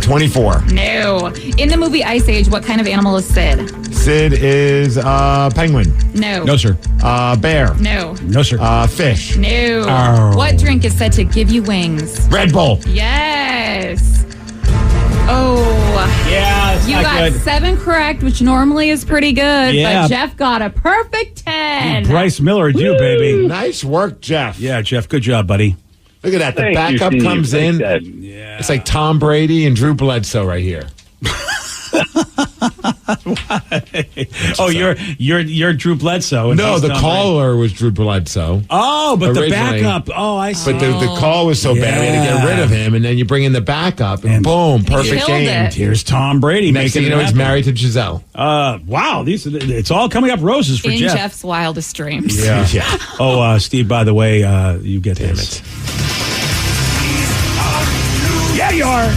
24. No. In the movie Ice Age, what kind of animal is Sid? Sid is penguin. No. No, sir. Bear. No. No, sir. Fish. No. Oh. What drink is said to give you wings? Red Bull. Yes. Oh. Yeah, it's You not got good. 7 correct, which normally is pretty good, Yeah. but Jeff got a perfect 10. Bryce Miller, you baby. Nice work, Jeff. Yeah, Jeff, good job, buddy. Look at that. The Thank you, backup Steve. comes Thanks, in. Dad. Yeah. It's like Tom Brady and Drew Bledsoe right here. Oh, you're Drew Bledsoe. and No, he's the Tom caller was Drew Bledsoe. Oh, but the Originally. backup. Oh, I see. But the call was so bad, we had to get rid of him, and then you bring in the backup, and boom, perfect killed game. it. Here's Tom Brady. Next thing making you know, it he's happen. married to Giselle. Wow, it's all coming up roses for In Jeff. Jeff's wildest dreams. Yeah. Yeah. Oh, Steve, by the way, you get Damn this. it. Yeah, you are.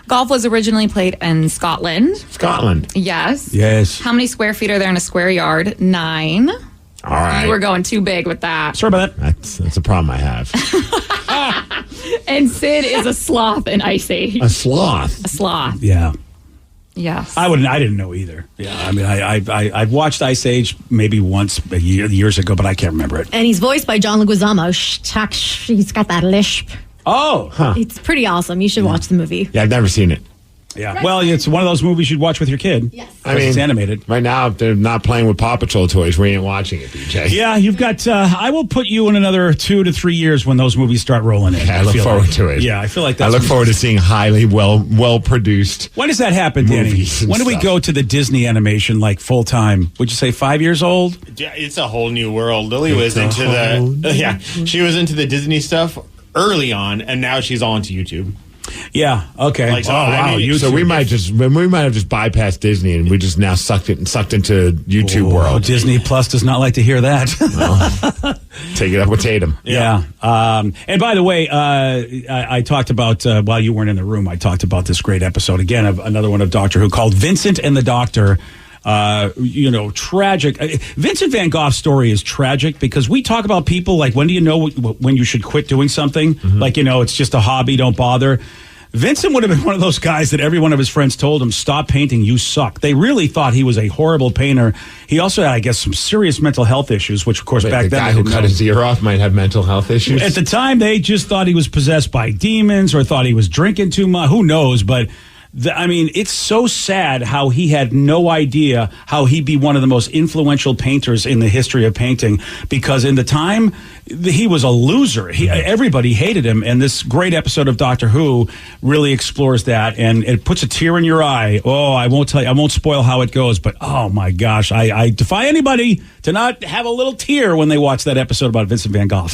Golf was originally played in Scotland. Scotland. Yes. Yes. How many square feet are there in a square yard? 9. All right. You were going too big with that. Sorry about that. That's a problem I have. And Sid is a sloth in Ice Age. A sloth. A sloth. Yeah. Yes. I didn't know either. Yeah. I mean, I've watched Ice Age maybe once years ago, but I can't remember it. And he's voiced by John Leguizamo. He's got that lisp. Oh. Huh. It's pretty awesome. You should watch the movie. Yeah, I've never seen it. Yeah. Well, it's one of those movies you'd watch with your kid. Yes. I mean, it's animated. Right now, if they're not playing with Paw Patrol toys, we ain't watching it, BJ. Yeah, you've got. I will put you in another 2 to 3 years when those movies start rolling in. I look feel forward like. to it. Yeah, I feel like I that's. look forward to seeing highly well produced. When does that happen, Danny? movies and When do we stuff. go to the Disney animation like full time? Would you say 5 years old? Yeah, it's a whole new world. Lily was It's a into whole the she was into the Disney stuff early on, and now she's on to YouTube. Yeah. Okay. Like, so, oh I wow. mean, YouTube. So we might have just bypassed Disney, and we just now sucked into YouTube Oh, world. Disney Plus does not like to hear that. Take it up with Tatum. Yeah. And by the way, I talked about, while you weren't in the room, I talked about this great episode again of another one of Doctor Who called Vincent and the Doctor. Tragic. Vincent Van Gogh's story is tragic because we talk about people like, when do you know when you should quit doing something? Mm-hmm. Like, it's just a hobby, don't bother. Vincent would have been one of those guys that every one of his friends told him, stop painting, you suck. They really thought he was a horrible painter. He also had, I guess, some serious mental health issues, which, of course, But back the then... guy they who didn't cut know. his ear off might have mental health issues. At the time, they just thought he was possessed by demons or thought he was drinking too much. Who knows? But, it's so sad how he had no idea how he'd be one of the most influential painters in the history of painting, because in the time, he was a loser. Everybody hated him. And this great episode of Doctor Who really explores that, and it puts a tear in your eye. Oh, I won't tell you. I won't spoil how it goes, but oh my gosh, I defy anybody to not have a little tear when they watch that episode about Vincent Van Gogh.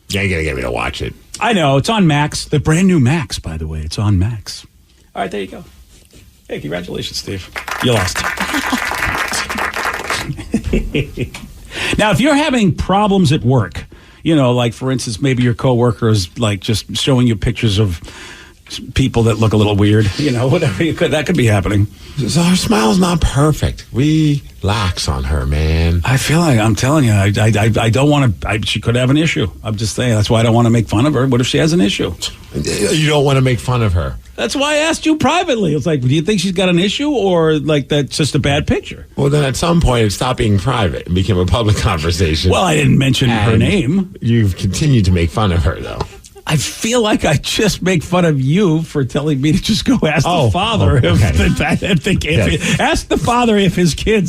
Yeah, you gotta get me to watch it. I know. It's on Max. The brand new Max, by the way. It's on Max. All right, there you go. Hey, congratulations, Steve. You lost. Now, if you're having problems at work, like for instance, maybe your coworker is like just showing you pictures of people that look a little weird, whatever that could be happening. So her smile's not perfect. Relax on her, man. I feel like I'm telling you, I don't want to. She could have an issue. I'm just saying that's why I don't want to make fun of her. What if she has an issue? You don't want to make fun of her. That's why I asked you privately. It's like, do you think she's got an issue, or like that's just a bad picture? Well, then at some point it stopped being private and became a public conversation. Well, I didn't mention her name. You've continued to make fun of her, though. I feel like I just make fun of you for telling me to just go ask the father ask the father if his kid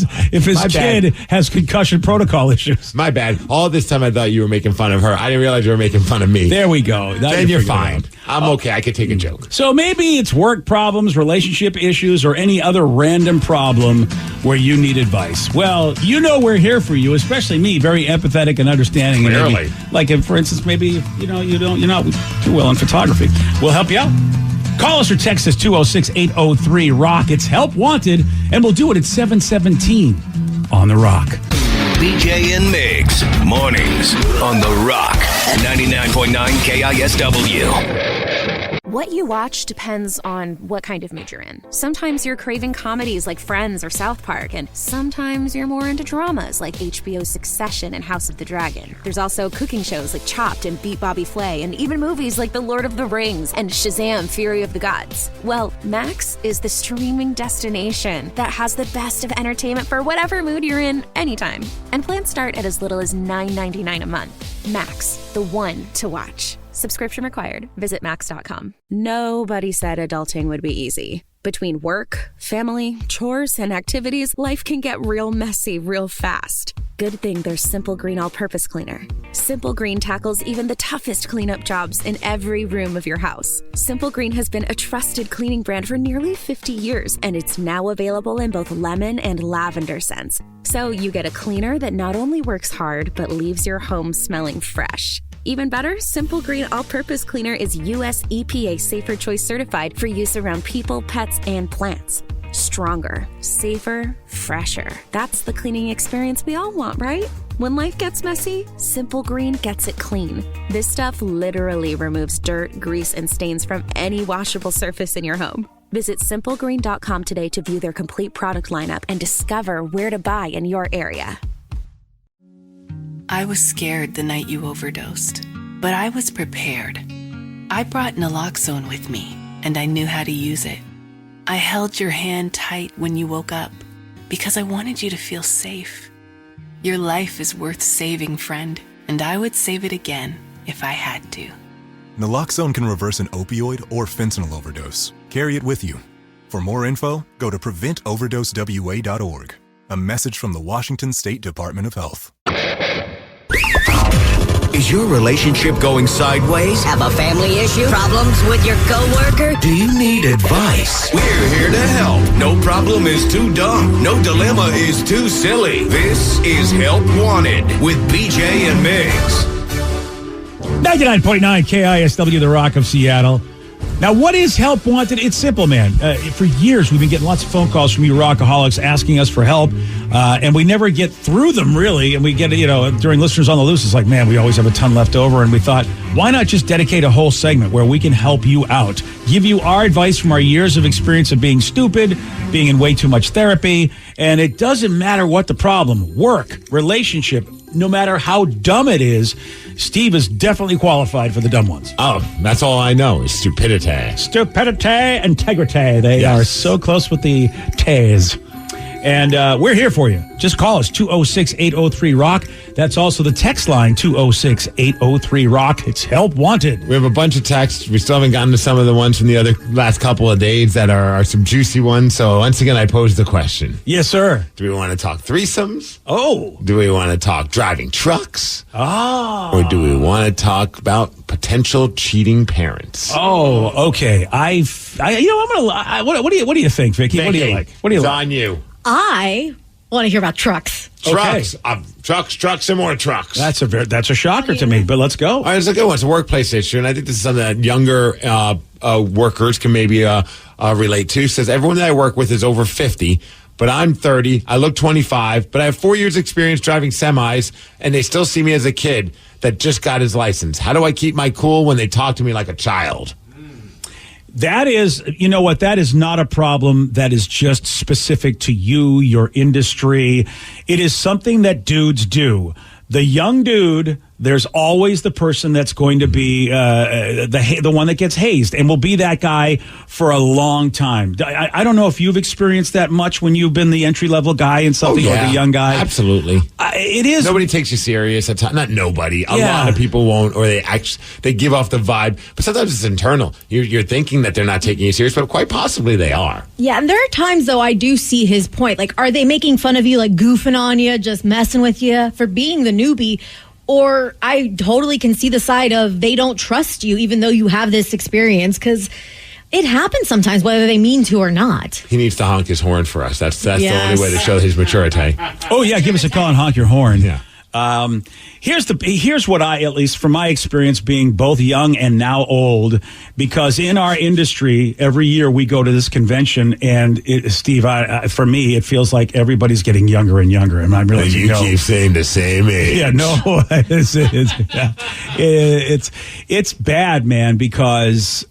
has concussion protocol issues. My bad. All this time I thought you were making fun of her. I didn't realize you were making fun of me. There we go. Then you're fine. I'm okay. I could take a joke. So maybe it's work problems, relationship issues, or any other random problem where you need advice. Well, we're here for you, especially me, very empathetic and understanding. Clearly. Like if, for instance, maybe you're not too well in photography. We'll help you out. Call us or text us 206-803-ROCK. It's Help Wanted, and we'll do it at 7:17 on The Rock. BJ and Migs, mornings on The Rock, 99.9 KISW. What you watch depends on what kind of mood you're in. Sometimes you're craving comedies like Friends or South Park, and sometimes you're more into dramas like HBO's Succession and House of the Dragon. There's also cooking shows like Chopped and Beat Bobby Flay, and even movies like The Lord of the Rings and Shazam! Fury of the Gods. Well, Max is the streaming destination that has the best of entertainment for whatever mood you're in anytime. And plans start at as little as $9.99 a month. Max, the one to watch. Subscription required. Visit Max.com. Nobody said adulting would be easy. Between work, family, chores, and activities, life can get real messy real fast. Good thing there's Simple Green All-Purpose Cleaner. Simple Green tackles even the toughest cleanup jobs in every room of your house. Simple Green has been a trusted cleaning brand for nearly 50 years, and it's now available in both lemon and lavender scents. So you get a cleaner that not only works hard, but leaves your home smelling fresh. Even better, Simple Green All-Purpose Cleaner is U.S. EPA Safer Choice certified for use around people, pets, and plants. Stronger, safer, fresher. That's the cleaning experience we all want, right? When life gets messy, Simple Green gets it clean. This stuff literally removes dirt, grease, and stains from any washable surface in your home. Visit simplegreen.com today to view their complete product lineup and discover where to buy in your area. I was scared the night you overdosed, but I was prepared. I brought naloxone with me, and I knew how to use it. I held your hand tight when you woke up because I wanted you to feel safe. Your life is worth saving, friend, and I would save it again if I had to. Naloxone can reverse an opioid or fentanyl overdose. Carry it with you. For more info, go to preventoverdosewa.org. A message from the Washington State Department of Health. Is your relationship going sideways? Have a family issue? Problems with your coworker? Do you need advice? We're here to help. No problem is too dumb. No dilemma is too silly. This is Help Wanted with BJ and Migs. 99.9 KISW, The Rock of Seattle. Now, what is Help Wanted? It's simple, man. For years, we've been getting lots of phone calls from you rockaholics asking us for help, and we never get through them, really. And we get, during Listeners on the Loose, it's like, man, we always have a ton left over. And we thought, why not just dedicate a whole segment where we can help you out, give you our advice from our years of experience of being stupid, being in way too much therapy. And it doesn't matter what the problem, work, relationship, no matter how dumb it is, Steve is definitely qualified for the dumb ones. Oh, that's all I know is stupidity. Stupidity, integrity. They are so close with the T's. And we're here for you. Just call us, 206-803-ROCK. That's also the text line, 206-803-ROCK. It's Help Wanted. We have a bunch of texts. We still haven't gotten to some of the ones from the other last couple of days that are some juicy ones. So once again, I pose the question. Yes, sir. Do we want to talk threesomes? Oh. Do we want to talk driving trucks? Oh. Or do we want to talk about potential cheating parents? Oh, okay. What do you think, Vicky? What do you like? What do you it's like? on you. I want to hear about trucks. Trucks. Okay. Trucks, and more trucks. That's a shocker to me, but let's go. All right, it's a good one. It's a workplace issue, and I think this is something that younger workers can maybe relate to. It says, everyone that I work with is over 50, but I'm 30. I look 25, but I have 4 years experience driving semis, and they still see me as a kid that just got his license. How do I keep my cool when they talk to me like a child? That is, you know what, that is not a problem that is just specific to you, your industry. It is something that dudes do. The young dude, there's always the person that's going to be the one that gets hazed and will be that guy for a long time. I don't know if you've experienced that much when you've been the entry-level guy in something, or the young guy. Absolutely. It is. Nobody takes you serious. Not nobody. A lot of people won't, or they give off the vibe. But sometimes it's internal. You're thinking that they're not taking you serious, but quite possibly they are. Yeah, and there are times, though, I do see his point. Like, are they making fun of you, like goofing on you, just messing with you for being the newbie? Or I totally can see the side of they don't trust you, even though you have this experience, because it happens sometimes, whether they mean to or not. He needs to honk his horn for us. That's the only way to show his maturity. Oh, yeah, give us a call and honk your horn. Yeah. Here's what I, at least from my experience being both young and now old, because in our industry, every year we go to this convention, and Steve, for me, it feels like everybody's getting younger and younger. And I really keep saying the same age. Yeah, no, it's bad, man, because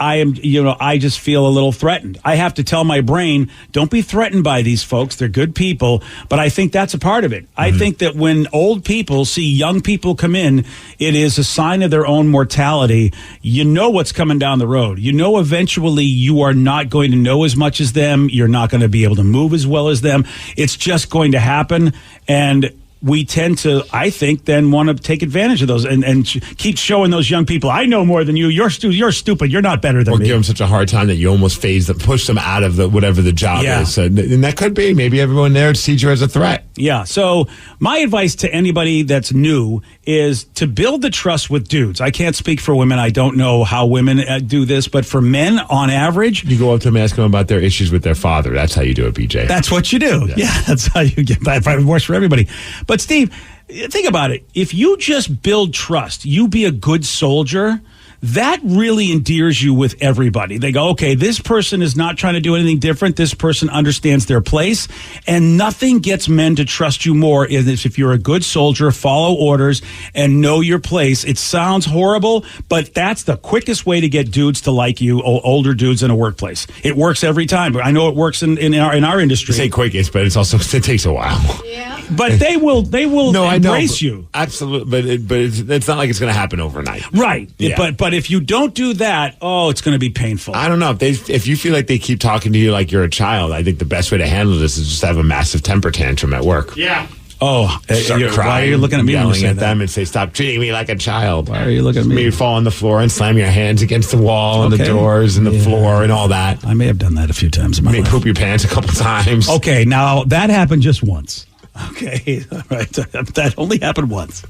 I just feel a little threatened. I have to tell my brain, don't be threatened by these folks. They're good people. But I think that's a part of it. Mm-hmm. I think that when old people see young people come in, it is a sign of their own mortality. You know what's coming down the road. You know eventually you are not going to know as much as them. You're not going to be able to move as well as them. It's just going to happen. And we tend to, I think, then want to take advantage of those and keep showing those young people, I know more than you. You're stupid. You're not better than me. Or give them such a hard time that you almost push them out of whatever the job is. So, and that could be. Maybe everyone there sees you as a threat. Yeah. So my advice to anybody that's new is to build the trust with dudes. I can't speak for women. I don't know how women do this. But for men, on average, you go up to them and ask them about their issues with their father. That's how you do it, BJ. That's what you do. Yeah, that's how you get that. Probably works for everybody. But Steve, think about it. If you just build trust, you be a good soldier, that really endears you with everybody. They go, okay, this person is not trying to do anything different. This person understands their place. And nothing gets men to trust you more is if you're a good soldier, follow orders, and know your place. It sounds horrible, but that's the quickest way to get dudes to like you, older dudes in a workplace. It works every time. But I know it works in our industry. You say quickest, but it takes a while. Yeah. But they will embrace you. Absolutely. But it's not like it's going to happen overnight. Right. Yeah. But if you don't do that, it's going to be painful. I don't know. If you feel like they keep talking to you like you're a child, I think the best way to handle this is just have a massive temper tantrum at work. Yeah. Oh, crying, why are you looking at me? Yelling at them and say, "Stop treating me like a child." Why are you looking at me? Maybe fall on the floor and slam your hands against the wall and the doors and the floor and all that. I may have done that a few times in my life. Poop your pants a couple times. Okay, now that happened just once. Okay, all right. That only happened once.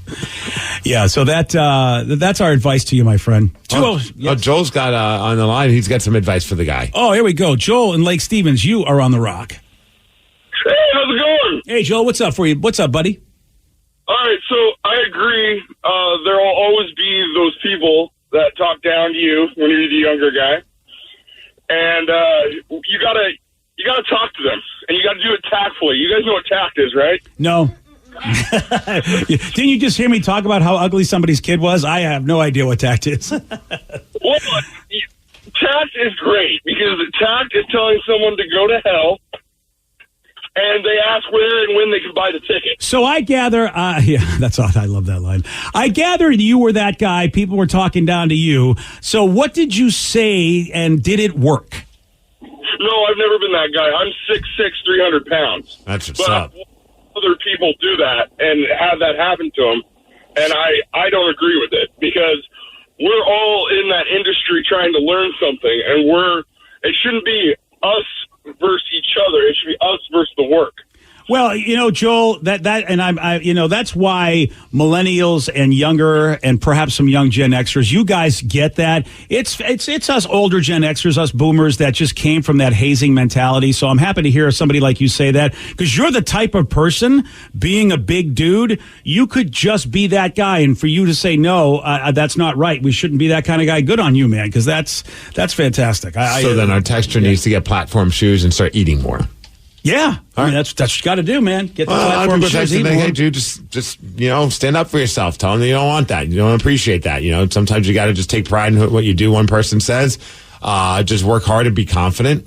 Yeah, so that's our advice to you, my friend. Joel's got on the line. He's got some advice for the guy. Oh, here we go. Joel in Lake Stevens, you are on the rock. Hey, how's it going? Hey, Joel, what's up for you? What's up, buddy? All right, so I agree. There will always be those people that talk down to you when you're the younger guy, and you gotta talk to them, and you gotta do it tactfully. You guys know what tact is, right? No. Didn't you just hear me talk about how ugly somebody's kid was? I have no idea what tact is. Well, tact is great because tact is telling someone to go to hell, and they ask where and when they can buy the ticket. So I gather, that's all. I love that line. I gather you were that guy. People were talking down to you. So what did you say, and did it work? No, I've never been that guy. I'm 6'6", 300 pounds. That's what's up. Other people do that and have that happen to them, and I don't agree with it because we're all in that industry trying to learn something, and it shouldn't be us versus each other. It should be us versus the work. Well, Joel, that's why millennials and younger and perhaps some young Gen Xers, you guys get that. It's us older Gen Xers, us boomers that just came from that hazing mentality. So I'm happy to hear somebody like you say that because you're the type of person, being a big dude, you could just be that guy. And for you to say, no, that's not right. We shouldn't be that kind of guy. Good on you, man, because that's fantastic. So then our texter needs to get platform shoes and start eating more. Yeah, I mean, that's what you got to do, man. Get the platform shares. Hey, dude, just stand up for yourself. Tell them that you don't want that. You don't appreciate that. Sometimes you got to just take pride in what you do. One person says, just work hard and be confident.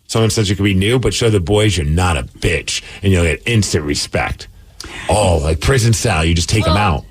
Someone says you can be new, but show the boys you're not a bitch, and you'll get instant respect. Oh, like prison cell, you just take them out.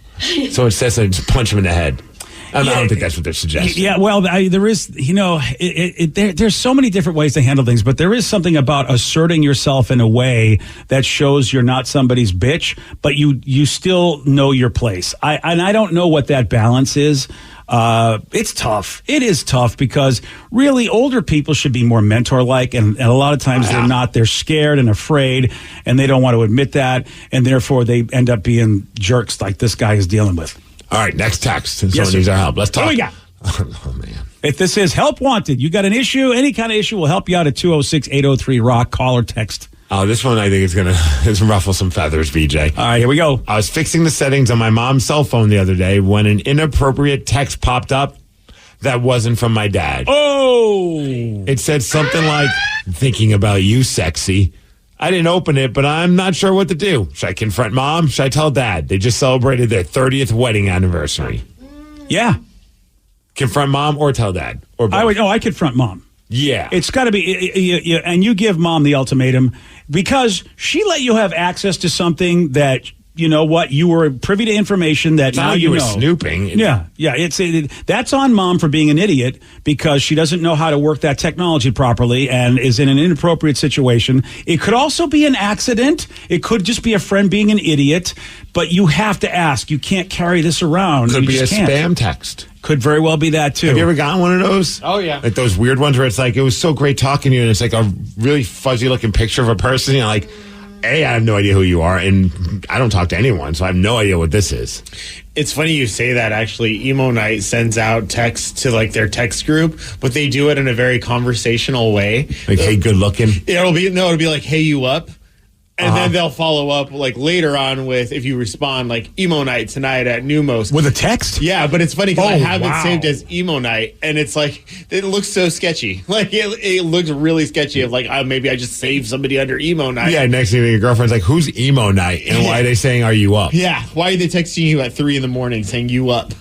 Someone says something, just punch them in the head. I don't think that's what they're suggesting. Yeah, well, there is, there's so many different ways to handle things, but there is something about asserting yourself in a way that shows you're not somebody's bitch, but you still know your place. I don't know what that balance is. It's tough. It is tough because really older people should be more mentor-like, and a lot of times they're not. They're scared and afraid, and they don't want to admit that, and therefore they end up being jerks like this guy is dealing with. All right, next text. Someone needs our help. Let's talk. What do we got? Oh, man. If this is help wanted, you got an issue, any kind of issue, we'll help you out at 206-803-ROCK. Call or text. Oh, this one I think is going to ruffle some feathers, BJ. All right, here we go. I was fixing the settings on my mom's cell phone the other day when an inappropriate text popped up that wasn't from my dad. Oh! It said something like, thinking about you, sexy. I didn't open it, but I'm not sure what to do. Should I confront mom? Should I tell dad? They just celebrated their 30th wedding anniversary. Yeah. Confront mom or tell dad? Or both? I confront mom. Yeah. It's got to be, and you give mom the ultimatum because she let you have access to something that, you know what, you were privy to information that now you were know. Snooping. Yeah. That's on mom for being an idiot because she doesn't know how to work that technology properly and is in an inappropriate situation. It could also be an accident. It could just be a friend being an idiot, but you have to ask. You can't carry this around. Could you be a just can't. spam text. Could very well be that, too. Have you ever gotten one of those? Oh, yeah. Like those weird ones where it's like, it was so great talking to you, and it's like a really fuzzy-looking picture of a person. You're like, A, I have no idea who you are, and I don't talk to anyone, so I have no idea what this is. It's funny you say that, actually. Emo Night sends out texts to, like, their text group, but they do it in a very conversational way. Like, hey, good looking? It'll be like, hey, you up? And then they'll follow up like later on with, if you respond, like Emo Night tonight at Numos. With a text? Yeah, but it's funny because I have it saved as Emo Night, and it's like, it looks so sketchy. Like, it looks really sketchy of like, maybe I just saved somebody under Emo Night. Yeah, next thing your girlfriend's like, who's Emo Night? And why are they saying, are you up? Yeah, why are they texting you at 3 a.m. saying you up?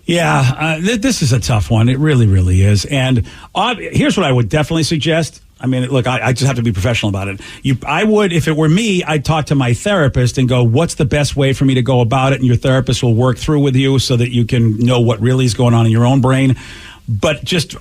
Yeah, this is a tough one. It really, really is. And here's what I would definitely suggest. I mean, look, I just have to be professional about it. I would, if it were me, I'd talk to my therapist and go, what's the best way for me to go about it? And your therapist will work through with you so that you can know what really is going on in your own brain. But just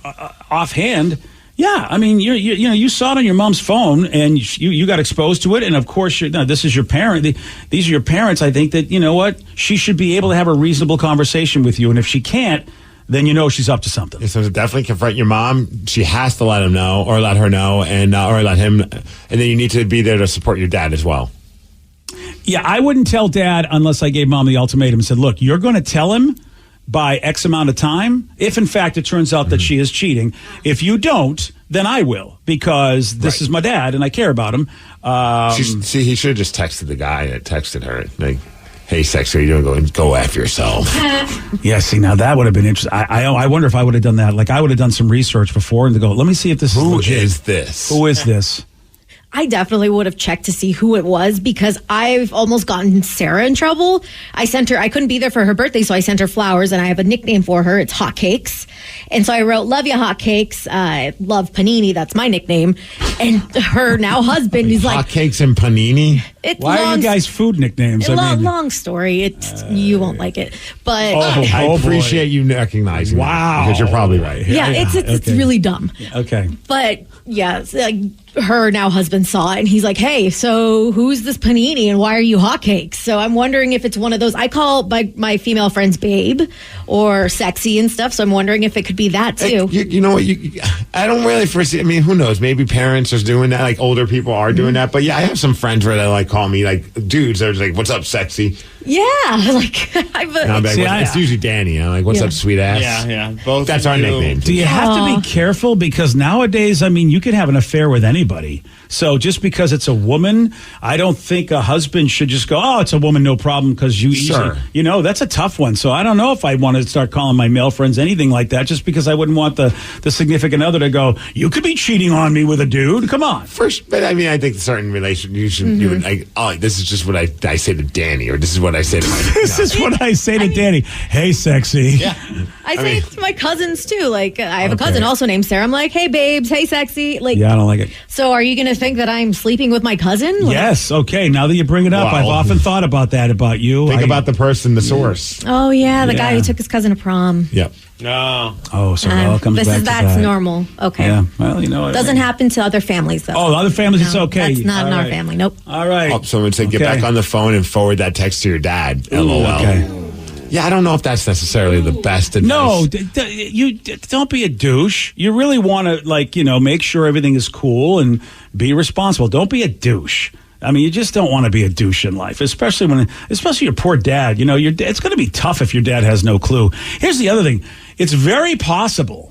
offhand, yeah, I mean, you saw it on your mom's phone and you got exposed to it. And of course, this is your parent. These are your parents. I think that, you know what, she should be able to have a reasonable conversation with you. And if she can't, then you know she's up to something. So definitely confront your mom. She has to let him know, or let her know, and or let him. And then you need to be there to support your dad as well. Yeah, I wouldn't tell dad unless I gave mom the ultimatum and said, look, you're going to tell him by X amount of time if, in fact, it turns out that she is cheating. If you don't, then I will, because this is my dad and I care about him. He should have just texted the guy that texted her. Like, hey, sexy, are you doing? Go after yourself. Yeah, see, now that would have been interesting. I wonder if I would have done that. Like, I would have done some research before and to go, let me see if this is legit. Who is this? Who is this? I definitely would have checked to see who it was because I've almost gotten Sarah in trouble. I couldn't be there for her birthday, so I sent her flowers, and I have a nickname for her. It's Hotcakes. And so I wrote, love you, Hotcakes. Love Panini. That's my nickname. And her now husband is like... Hotcakes and Panini? Why are you guys food nicknames? Long story. You won't like it. But I appreciate you recognizing that, because you're probably right. Yeah, it's really dumb. Okay. But yeah, like her now husband saw it and he's like, hey, so who's this Panini and why are you Hotcakes? So I'm wondering if it's one of those. I call my female friends babe or sexy and stuff. So I'm wondering if it could be that too. You know what? I don't really foresee. I mean, who knows? Maybe parents are doing that. Like older people are doing that. But yeah, I have some friends where they like call me like dudes. They're just like, what's up, sexy? Yeah, like And I'm like, it's usually Danny. I'm like, what's up, sweet ass? Yeah. Both. That's our nickname. Do you have to be careful? Because nowadays, I mean, you could have an affair with anybody. So just because it's a woman, I don't think a husband should just go, oh, it's a woman, no problem, because that's a tough one. So I don't know if I want to start calling my male friends anything like that, just because I wouldn't want the significant other to go, you could be cheating on me with a dude. Come on. But I mean, I think certain relations, you would like, oh, this is just what I say to Danny, or this is what I say to my This is what I say to Danny. Hey, sexy. Yeah. I say it to my cousins too. Like I have a cousin also named Sarah. I'm like, hey babes, hey sexy. Like, yeah, I don't like it. So are you going to think that I'm sleeping with my cousin? Like, yes. Okay. Now that you bring it up, I've often thought about that about you. Think about the person, the source. Oh yeah, the guy who took his cousin to prom. Yep. No. Oh, so it all comes back to that's that. normal. Okay. Yeah. Well, you know. Doesn't happen to other families though. Oh, other families, it's okay. That's not in our family. Nope. All right. Oh, someone said, get back on the phone and forward that text to your dad. Ooh, LOL. okay. Yeah, I don't know if that's necessarily the best advice. No, you don't be a douche. You really want to, make sure everything is cool and be responsible. Don't be a douche. I mean, you just don't want to be a douche in life, especially your poor dad. You know, it's going to be tough if your dad has no clue. Here's the other thing. It's very possible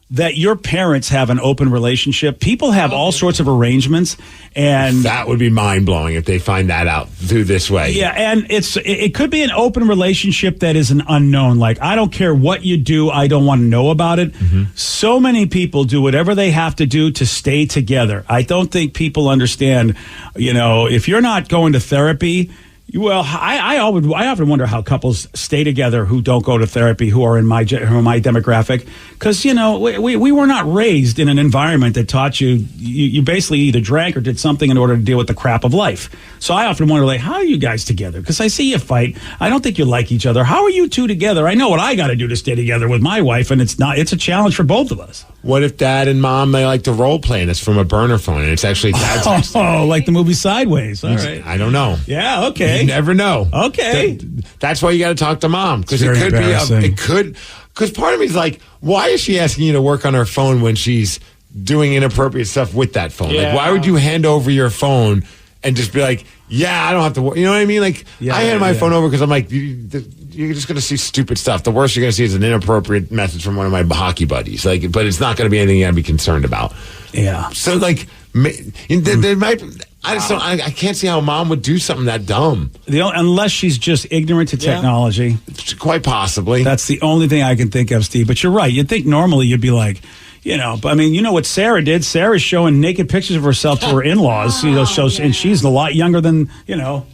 that your parents have an open relationship. People have all sorts of arrangements, and that would be mind-blowing if they find that out through this way. Yeah, and it could be an open relationship that is an unknown. Like, I don't care what you do, I don't want to know about it. Mm-hmm. So many people do whatever they have to do to stay together. I don't think people understand, if you're not going to therapy. Well, I often wonder how couples stay together who don't go to therapy, who are in my demographic, because we were not raised in an environment that taught you basically either drank or did something in order to deal with the crap of life. So I often wonder, like, how are you guys together? Because I see you fight. I don't think you like each other. How are you two together? I know what I got to do to stay together with my wife, and it's a challenge for both of us. What if dad and mom, they like to role play and it's from a burner phone and it's actually dad's? Oh, like the movie Sideways. All right. I don't know. Yeah, okay. You never know. Okay. That's why you got to talk to mom, because it could because part of me is like, why is she asking you to work on her phone when she's doing inappropriate stuff with that phone? Yeah. Like, why would you hand over your phone and just be like, yeah, I don't have to work. You know what I mean? Like, I hand my phone over because I'm like, you're just going to see stupid stuff. The worst you're going to see is an inappropriate message from one of my hockey buddies. Like, but it's not going to be anything you got to be concerned about. Yeah. So, like, there might. I can't see how mom would do something that dumb. Unless she's just ignorant to technology. Quite possibly. That's the only thing I can think of, Steve. But you're right. You'd think normally you'd be like, but I mean, you know what Sarah did? Sarah's showing naked pictures of herself to her in-laws. And she's a lot younger than, Well,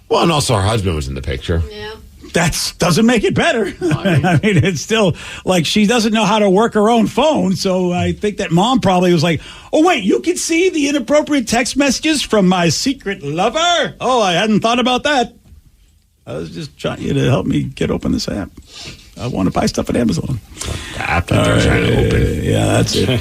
and also her husband was in the picture. Yeah. That doesn't make it better. I mean, it's still like she doesn't know how to work her own phone. So I think that mom probably was like, oh, wait, you can see the inappropriate text messages from my secret lover? Oh, I hadn't thought about that. I was just trying you to help me get open this app. I want to buy stuff at Amazon. The app that they're trying to open. Yeah, that's it.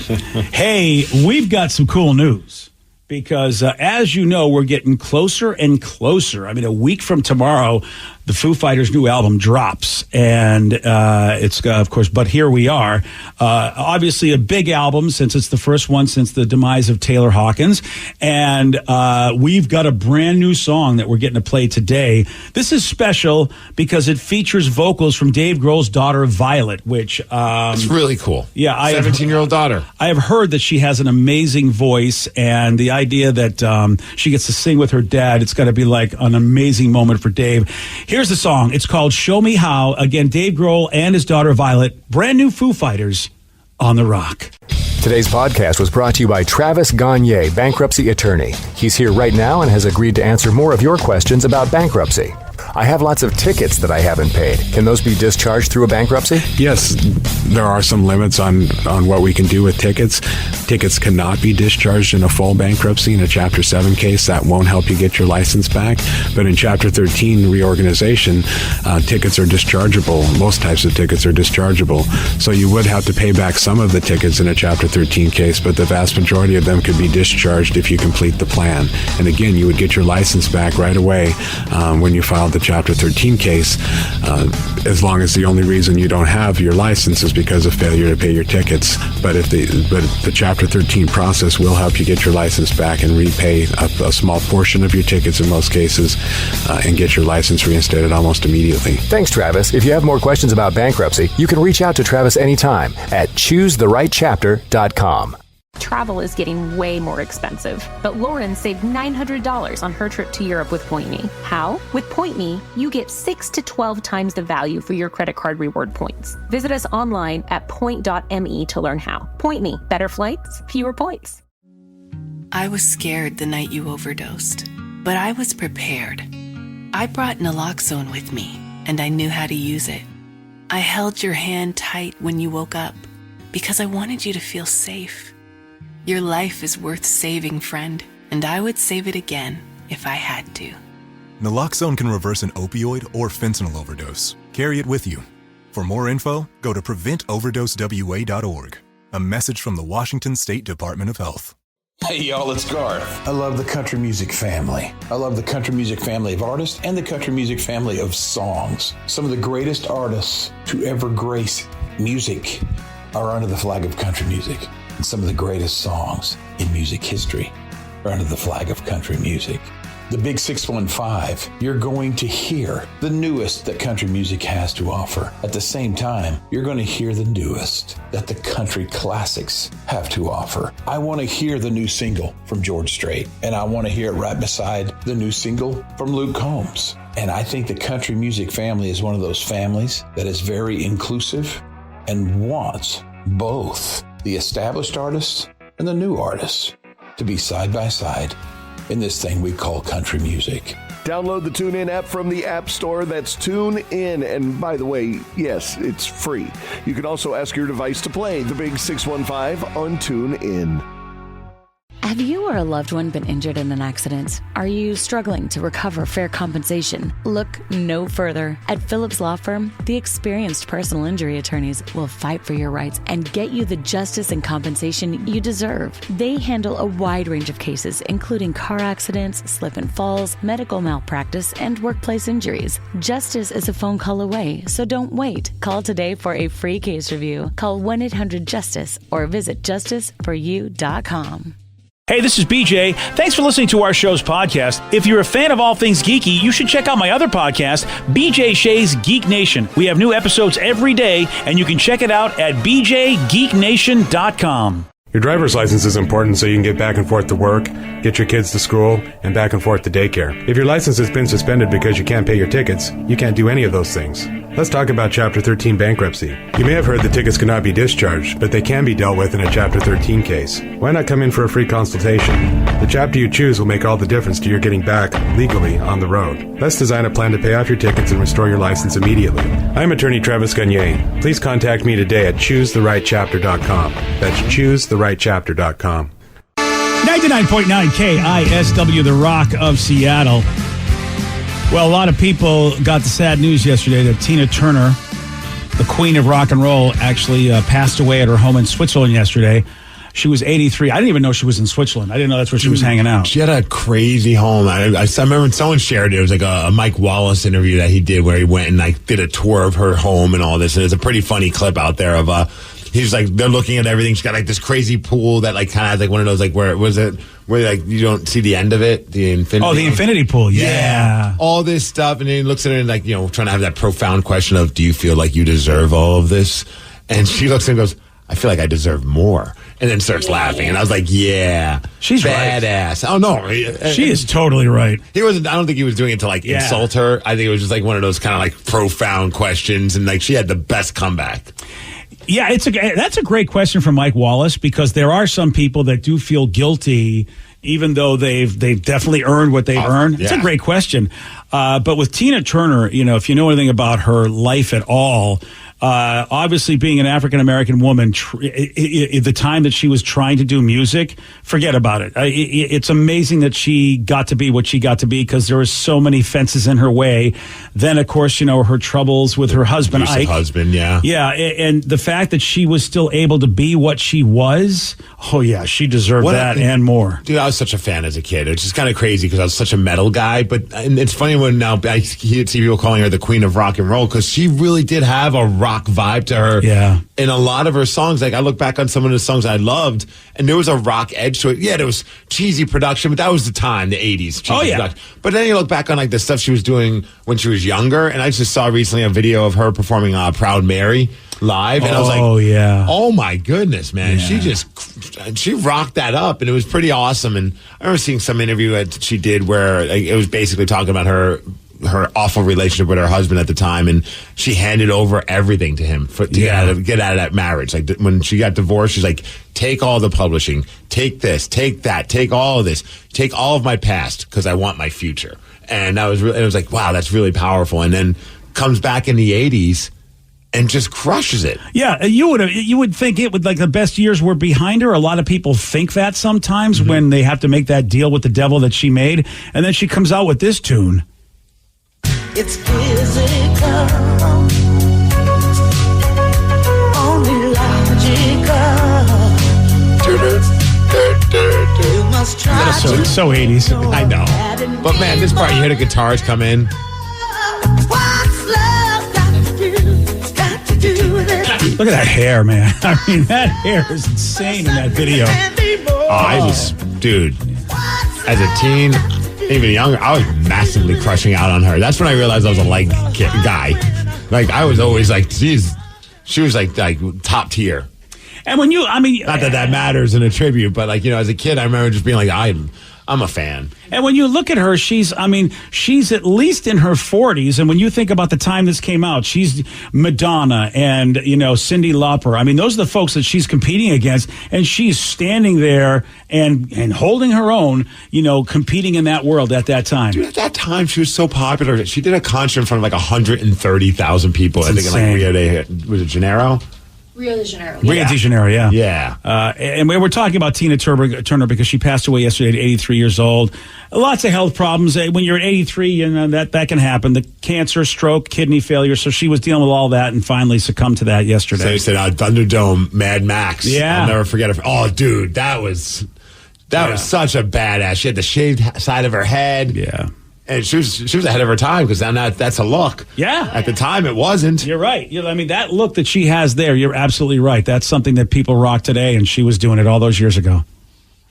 Hey, we've got some cool news. Because as you know, we're getting closer and closer. I mean, a week from tomorrow, the Foo Fighters' new album drops. And it's, of course, But Here We Are. Obviously a big album since it's the first one since the demise of Taylor Hawkins. And we've got a brand new song that we're getting to play today. This is special because it features vocals from Dave Grohl's daughter, Violet, which... it's really cool. Yeah, 17-year-old daughter. I have heard that she has an amazing voice, and the idea that she gets to sing with her dad, it's got to be like an amazing moment for Dave. Here's the song. It's called Show Me How. Again, Dave Grohl and his daughter Violet, brand new Foo Fighters on the Rock. Today's podcast was brought to you by Travis Gagne, bankruptcy attorney. He's here right now and has agreed to answer more of your questions about bankruptcy. I have lots of tickets that I haven't paid. Can those be discharged through a bankruptcy? Yes, there are some limits on what we can do with tickets. Tickets cannot be discharged in a full bankruptcy. In a Chapter 7 case, that won't help you get your license back. But in Chapter 13 reorganization, tickets are dischargeable. Most types of tickets are dischargeable. So you would have to pay back some of the tickets in a Chapter 13 case, but the vast majority of them could be discharged if you complete the plan. And again, you would get your license back right away when you filed the a Chapter 13 case, as long as the only reason you don't have your license is because of failure to pay your tickets. But the Chapter 13 process will help you get your license back and repay a small portion of your tickets in most cases, and get your license reinstated almost immediately. Thanks, Travis. If you have more questions about bankruptcy, you can reach out to Travis anytime at ChooseTheRightChapter.com. Travel is getting way more expensive, but Lauren saved $900 on her trip to Europe with Point Me. How? With Point Me, you get 6 to 12 times the value for your credit card reward points. Visit us online at point.me to learn how. Point Me. Better flights, fewer points. I was scared the night you overdosed, but I was prepared. I brought naloxone with me, and I knew how to use it. I held your hand tight when you woke up because I wanted you to feel safe. Your life is worth saving, friend, and I would save it again if I had to. Naloxone can reverse an opioid or fentanyl overdose. Carry it with you. For more info, go to PreventOverdoseWA.org. A message from the Washington State Department of Health. Hey y'all, it's Garth. I love the country music family. I love the country music family of artists and the country music family of songs. Some of the greatest artists to ever grace music are under the flag of country music. And some of the greatest songs in music history are under the flag of country music. The Big 615, you're going to hear the newest that country music has to offer. At the same time, you're going to hear the newest that the country classics have to offer. I want to hear the new single from George Strait, and I want to hear it right beside the new single from Luke Combs. And I think the country music family is one of those families that is very inclusive and wants both the established artists and the new artists to be side by side in this thing we call country music. Download the TuneIn app from the App Store. That's TuneIn. And by the way, yes, it's free. You can also ask your device to play the Big 615 on TuneIn. Have you or a loved one been injured in an accident? Are you struggling to recover fair compensation? Look no further. At Phillips Law Firm, the experienced personal injury attorneys will fight for your rights and get you the justice and compensation you deserve. They handle a wide range of cases, including car accidents, slip and falls, medical malpractice, and workplace injuries. Justice is a phone call away, so don't wait. Call today for a free case review. Call 1-800-JUSTICE or visit justiceforyou.com. Hey, this is BJ. Thanks for listening to our show's podcast. If you're a fan of all things geeky, you should check out my other podcast, BJ Shea's Geek Nation. We have new episodes every day, and you can check it out at bjgeeknation.com. Your driver's license is important so you can get back and forth to work, get your kids to school, and back and forth to daycare. If your license has been suspended because you can't pay your tickets, you can't do any of those things. Let's talk about Chapter 13 bankruptcy. You may have heard that tickets cannot be discharged, but they can be dealt with in a Chapter 13 case. Why not come in for a free consultation? The chapter you choose will make all the difference to your getting back legally on the road. Let's design a plan to pay off your tickets and restore your license immediately. I'm attorney Travis Gagne. Please contact me today at ChooseTheRightChapter.com. That's ChooseTheRightChapter.com. 99.9 KISW, the Rock of Seattle. Well, a lot of people got the sad news yesterday that Tina Turner, the queen of rock and roll, actually passed away at her home in Switzerland yesterday. She was 83. I didn't even know she was in Switzerland. I didn't know that's where she was hanging out. She had a crazy home. I remember when someone shared it. It was like a Mike Wallace interview that he did where he went and like did a tour of her home and all this. And there's a pretty funny clip out there of he's like, they're looking at everything. She's got like this crazy pool that like kind of has like one of those like where like you don't see the end of it, the infinity. Oh, the infinity pool. Yeah. All this stuff. And then he looks at her and like, trying to have that profound question of, do you feel like you deserve all of this? And she looks at him and goes, I feel like I deserve more. And then starts laughing. And I was like, yeah. She's badass. Right. Oh, no. She is totally right. I don't think he was doing it to like insult her. I think it was just like one of those kind of like profound questions. And like she had the best comeback. Yeah, that's a great question from Mike Wallace, because there are some people that do feel guilty even though they've definitely earned what they've earned. It's a great question. But with Tina Turner, if you know anything about her life at all, Obviously, being an African-American woman, the time that she was trying to do music, forget about it. It's amazing that she got to be what she got to be because there were so many fences in her way. Then, of course, her troubles with her husband, Ike. husband, yeah. Yeah, and the fact that she was still able to be what she was, oh, yeah, she deserved that and more. Dude, I was such a fan as a kid. It's just kind of crazy because I was such a metal guy. And it's funny when now I see people calling her the queen of rock and roll because she really did have a rock vibe to her. Yeah. In a lot of her songs, like I look back on some of the songs I loved, and there was a rock edge to it. Yeah, there was cheesy production, but that was the time, the 80s. Oh, yeah. Production. But then you look back on like the stuff she was doing when she was younger, and I just saw recently a video of her performing Proud Mary live, and I was like, oh, yeah. Oh, my goodness, man. Yeah. She rocked that up, and it was pretty awesome. And I remember seeing some interview that she did where it was basically talking about her awful relationship with her husband at the time, and she handed over everything to him to get out of that marriage. Like when she got divorced, she's like, take all the publishing, take this, take that, take all of this, take all of my past because I want my future. And it was like, wow, that's really powerful. And then comes back in the 80s and just crushes it. Yeah, you would think it would, like, the best years were behind her. A lot of people think that sometimes when they have to make that deal with the devil that she made, and then she comes out with this tune. It's physical, only logical. You must try So 80s. I know. But man, this part, you hear the guitars come in. What's love got to do with it? Look at that hair, man. I mean, that hair is insane in that video. Dude, as a teen, even younger, I was massively crushing out on her. That's when I realized I was a guy. Like, I was always like, geez, she was like top tier. And when not that matters in a tribute, but as a kid, I remember just being like, I'm a fan. And when you look at her, she's at least in her 40s. And when you think about the time this came out, she's Madonna and, Cyndi Lauper. I mean, those are the folks that she's competing against. And she's standing there and holding her own, competing in that world at that time. Dude, at that time, she was so popular. She did a concert in front of like 130,000 people. It's I think insane. in Rio de Janeiro. Rio de Janeiro. Rio de Janeiro, yeah. Yeah. And we were talking about Tina Turner because she passed away yesterday at 83 years old. Lots of health problems. When you're at 83, that can happen. The cancer, stroke, kidney failure. So she was dealing with all that and finally succumbed to that yesterday. So you said Thunderdome, Mad Max. Yeah. I'll never forget her. Oh, dude, that was such a badass. She had the shaved side of her head. Yeah. And she was ahead of her time because now that's a look. Yeah. At the time, it wasn't. You're right. I mean, that look that she has there, you're absolutely right. That's something that people rock today, and she was doing it all those years ago.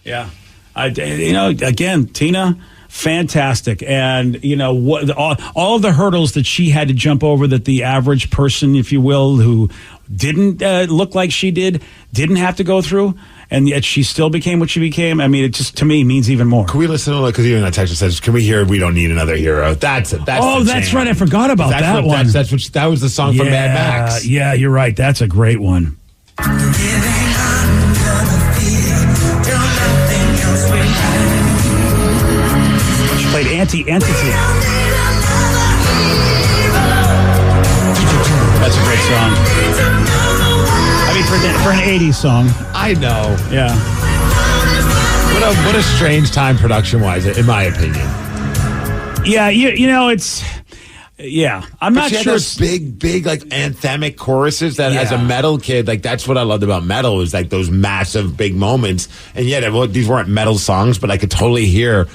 Yeah. Again, Tina, fantastic. And, all of the hurdles that she had to jump over that the average person, if you will, who didn't look like she didn't have to go through. And yet she still became what she became. I mean, it just, to me, means even more. Can we listen to it? Because even that text says, can we hear We Don't Need Another Hero? That's right. I forgot about that one. That was the song from Mad Max. Yeah, you're right. That's a great one. She played Anti-Entity. That's a great song. I mean, for an 80s song. I know. Yeah. What a strange time production-wise, in my opinion. Yeah, it's... Yeah, I'm not sure. Those big, like anthemic choruses that, as a metal kid, like that's what I loved about metal is like those massive, big moments. And yet, these weren't metal songs, but I could totally hear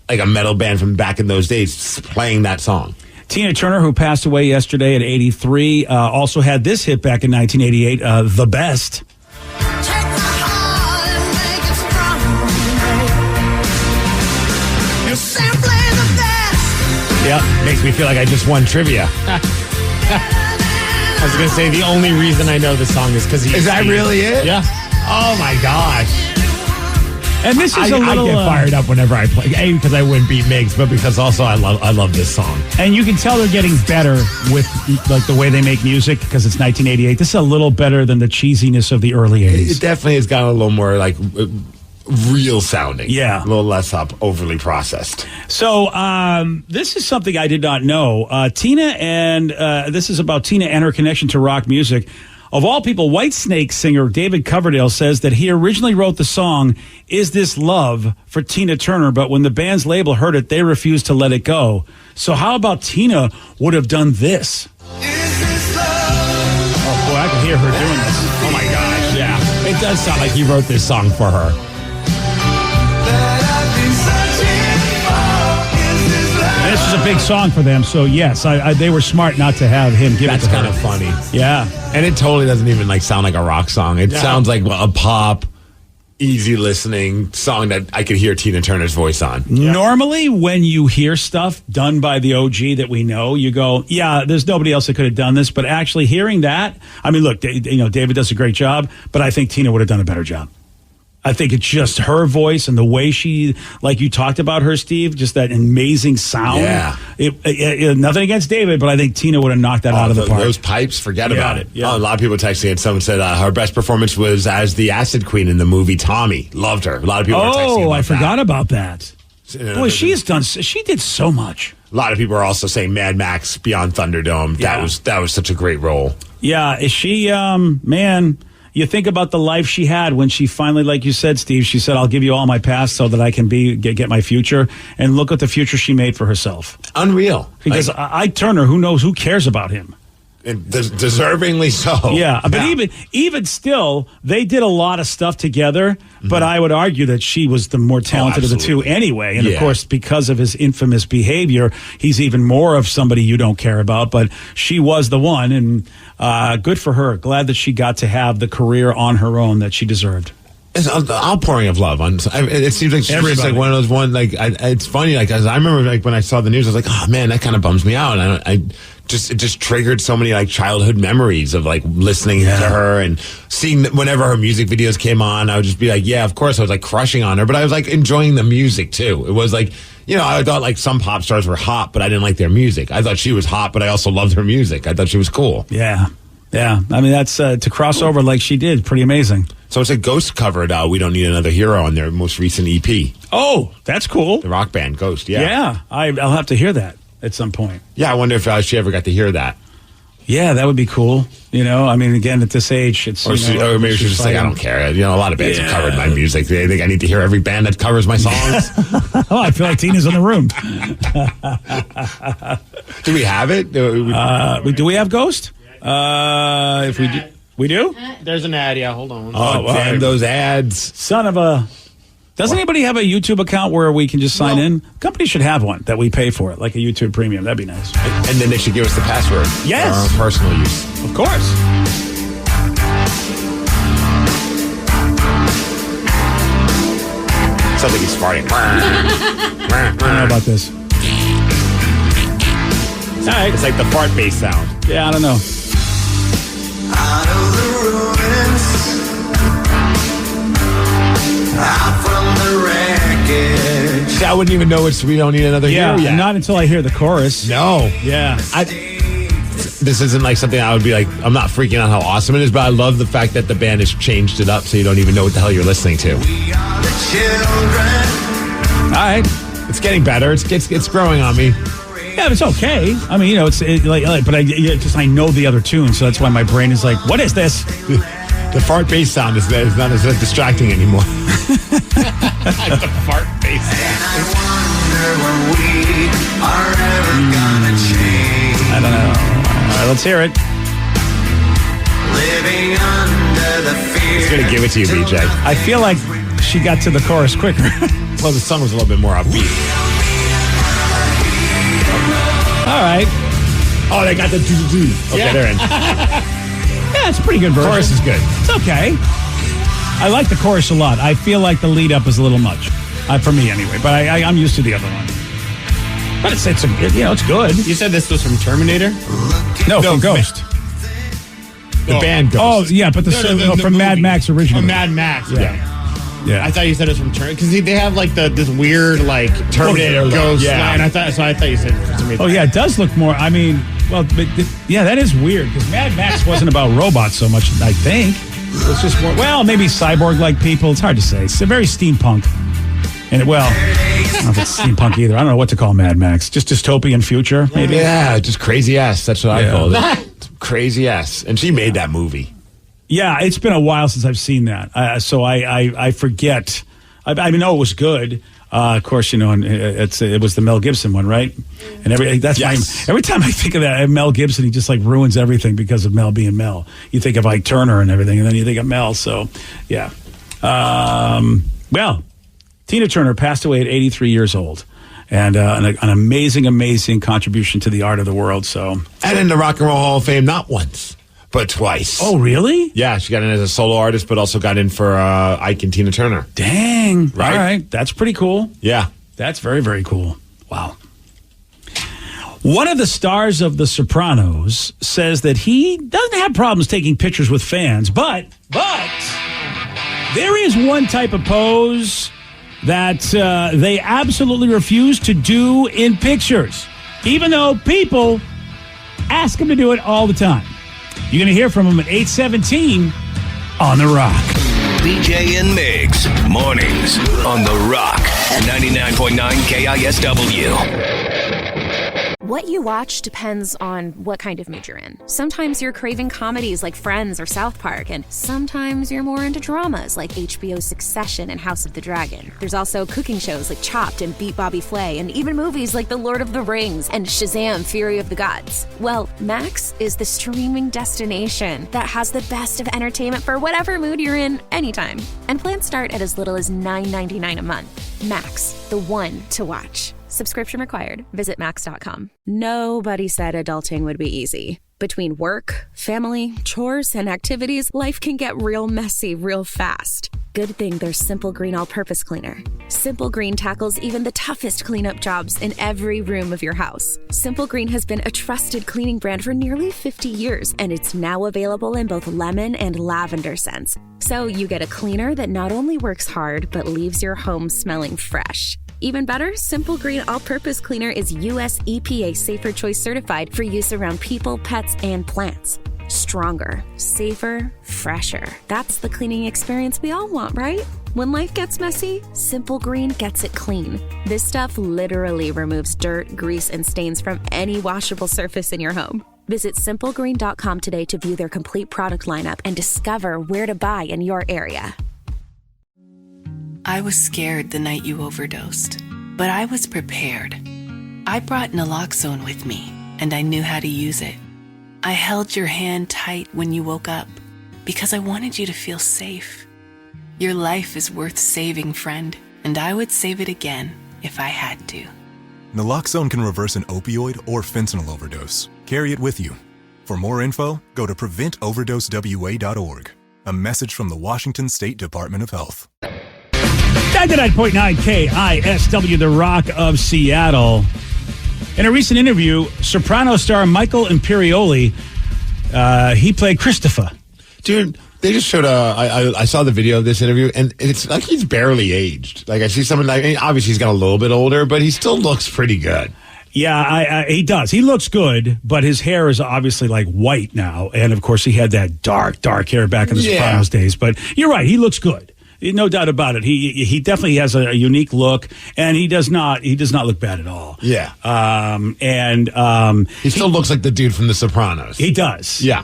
like a metal band from back in those days playing that song. Tina Turner, who passed away yesterday at 83, also had this hit back in 1988, "The Best." Yeah, makes me feel like I just won trivia. I was going to say the only reason I know this song is because Is that really it? Yeah. Oh my gosh. And this is I get fired up whenever I play. A, because I wouldn't beat Migs, but because also I love this song. And you can tell they're getting better with like the way they make music because it's 1988. This is a little better than the cheesiness of the early 80s. It definitely has gotten a little more like real sounding. Yeah. A little less overly processed. So this is something I did not know. Tina and this is about Tina and her connection to rock music. Of all people, Whitesnake singer David Coverdale says that he originally wrote the song "Is This Love" for Tina Turner, but when the band's label heard it, they refused to let it go. So how about Tina would have done this? Oh, boy, I can hear her doing this. Oh, my gosh, yeah. It does sound like he wrote this song for her. This is a big song for them, so yes, they were smart not to have him give it to her. That's kind of funny. Yeah. And it totally doesn't even sound like a rock song. It sounds like a pop, easy listening song that I could hear Tina Turner's voice on. Normally, when you hear stuff done by the OG that we know, you go, yeah, there's nobody else that could have done this. But actually hearing that, I mean, look, David does a great job, but I think Tina would have done a better job. I think it's just her voice and the way she, like you talked about her, Steve, just that amazing sound. Yeah. Nothing against David, but I think Tina would have knocked that out of the park. Those pipes, forget about it. Yeah. Oh, a lot of people texting it. Someone said her best performance was as the Acid Queen in the movie Tommy. Loved her. A lot of people are texting about I forgot that. about that. Boy, she did so much. A lot of people are also saying Mad Max Beyond Thunderdome. Yeah. That was such a great role. Yeah, is she, man... You think about the life she had when she finally, like you said, Steve, she said, I'll give you all my past so that I can get my future. And look at the future she made for herself. Unreal. Because Ike Turner, who cares about him? And deservingly so. Yeah, but even still, they did a lot of stuff together. But I would argue that she was the more talented of the two anyway. And of course, because of his infamous behavior, he's even more of somebody you don't care about. But she was the one, and good for her. Glad that she got to have the career on her own that she deserved. It's an outpouring of love. It seems like she's just like one of those it's funny. As I remember, when I saw the news, I was like, oh man, that kind of bums me out. And it just triggered so many childhood memories of listening to her and seeing whenever her music videos came on. I would just be like, yeah, of course. I was crushing on her, but I was enjoying the music too. It was I thought some pop stars were hot, but I didn't like their music. I thought she was hot, but I also loved her music. I thought she was cool. Yeah. Yeah. I mean, that's to cross over like she did. Pretty amazing. So it's a Ghost covered We Don't Need Another Hero on their most recent EP. Oh, that's cool. The rock band Ghost, yeah. Yeah. I'll have to hear that at some point. Yeah, I wonder if she ever got to hear that. Yeah, that would be cool. I mean, again, at this age, it's... Or maybe she's just I don't care. A lot of bands have covered my music. They think I need to hear every band that covers my songs. I feel like Tina's in the room. Do we have it? Do we have Ghost? If we do... We do? There's an ad, yeah. Hold on. Oh, damn those ads. Son of a... Doesn't anybody have a YouTube account where we can just sign in? Companies should have one that we pay for it, like a YouTube Premium. That'd be nice. And then they should give us the password. Yes. For our own personal use. Of course. Sounds like he's farting. I don't know about this. All right. It's like the fart bass sound. Yeah, I don't know. Out of the ruins, out from the wreckage. I wouldn't even know We Don't Need Another Hero yet. Not until I hear the chorus. No. Yeah. This isn't something I would be I'm not freaking out how awesome it is, but I love the fact that the band has changed it up so you don't even know what the hell you're listening to. We are the children. All right. It's getting better. It's growing on me. Yeah, it's okay. I mean, but I know the other tune, so that's why my brain is like, what is this? The fart bass sound is not as distracting anymore. The fart bass sound. And I wonder when we are ever gonna change. I don't know. All right, let's hear it. Living under the fear. It's gonna give it to you, BJ. I feel like she got to the chorus quicker. Well, the song was a little bit more upbeat. All right. Oh, they got the do. Okay, they're in. Yeah, it's a pretty good version. Chorus is good. It's okay. I like the chorus a lot. I feel like the lead up is a little much, for me anyway. But I'm used to the other one. But it's good. You said this was from Terminator? No, from Ghost. The band Ghost. Oh yeah, but from Mad Max originally. From Mad Max. Yeah. Yeah. I thought you said it was from Terminator because they have this weird Terminator Ghost line. Yeah. I thought you said Terminator. Oh yeah, it does look more. I mean, well, yeah, that is weird because Mad Max wasn't about robots so much. I think It's just more, well, maybe cyborg-like people. It's hard to say. It's a very steampunk. And, well, I don't know if it's steampunk either. I don't know what to call Mad Max. Just dystopian future, maybe? Yeah, just crazy ass. That's what I call it. Crazy ass. And she made that movie. Yeah, it's been a while since I've seen that. So I forget. I know it was good. Of course, you know, and it was the Mel Gibson one, right? And every time I think of that, Mel Gibson, he just like ruins everything because of Mel being Mel. You think of Ike Turner and everything, and then you think of Mel. So, yeah. Well, Tina Turner passed away at 83 years old. And an amazing, amazing contribution to the art of the world. So, and in the Rock and Roll Hall of Fame, not once, but twice. Oh, really? Yeah, she got in as a solo artist, but also got in for Ike and Tina Turner. Dang. Right? All right. That's pretty cool. Yeah. That's very, very cool. Wow. One of the stars of The Sopranos says that he doesn't have problems taking pictures with fans, but there is one type of pose that they absolutely refuse to do in pictures, even though people ask them to do it all the time. You're going to hear from them at 8:17 on The Rock. BJ and Migs, mornings on The Rock, 99.9 KISW. What you watch depends on what kind of mood you're in. Sometimes you're craving comedies like Friends or South Park, and sometimes you're more into dramas like HBO's Succession and House of the Dragon. There's also cooking shows like Chopped and Beat Bobby Flay, and even movies like The Lord of the Rings and Shazam! Fury of the Gods. Well, Max is the streaming destination that has the best of entertainment for whatever mood you're in anytime. And plans start at as little as $9.99 a month. Max, the one to watch. Subscription required. Visit Max.com. Nobody said adulting would be easy. Between work, family, chores, and activities, life can get real messy real fast. Good thing there's Simple Green All-Purpose Cleaner. Simple Green tackles even the toughest cleanup jobs in every room of your house. Simple Green has been a trusted cleaning brand for nearly 50 years, and it's now available in both lemon and lavender scents. So you get a cleaner that not only works hard, but leaves your home smelling fresh. Even better, Simple Green All-Purpose Cleaner is U.S. EPA Safer Choice certified for use around people, pets, and plants. Stronger, safer, fresher. That's the cleaning experience we all want, right? When life gets messy, Simple Green gets it clean. This stuff literally removes dirt, grease, and stains from any washable surface in your home. Visit simplegreen.com today to view their complete product lineup and discover where to buy in your area. I was scared the night you overdosed, but I was prepared. I brought naloxone with me, and I knew how to use it. I held your hand tight when you woke up because I wanted you to feel safe. Your life is worth saving, friend, and I would save it again if I had to. Naloxone can reverse an opioid or fentanyl overdose. Carry it with you. For more info, go to preventoverdosewa.org. A message from the Washington State Department of Health. 99.9 KISW, The Rock of Seattle. In a recent interview, Soprano star Michael Imperioli, he played Christopher. Dude, they just showed I saw the video of this interview, and it's like he's barely aged. Like, I see someone, like, obviously he's got a little bit older, but he still looks pretty good. Yeah, he does. He looks good, but his hair is obviously like white now. And of course, he had that dark hair back in the Sopranos days. But you're right, he looks good. No doubt about it. He definitely has a unique look, and he does not look bad at all. Yeah. He still looks like the dude from The Sopranos. He does. Yeah.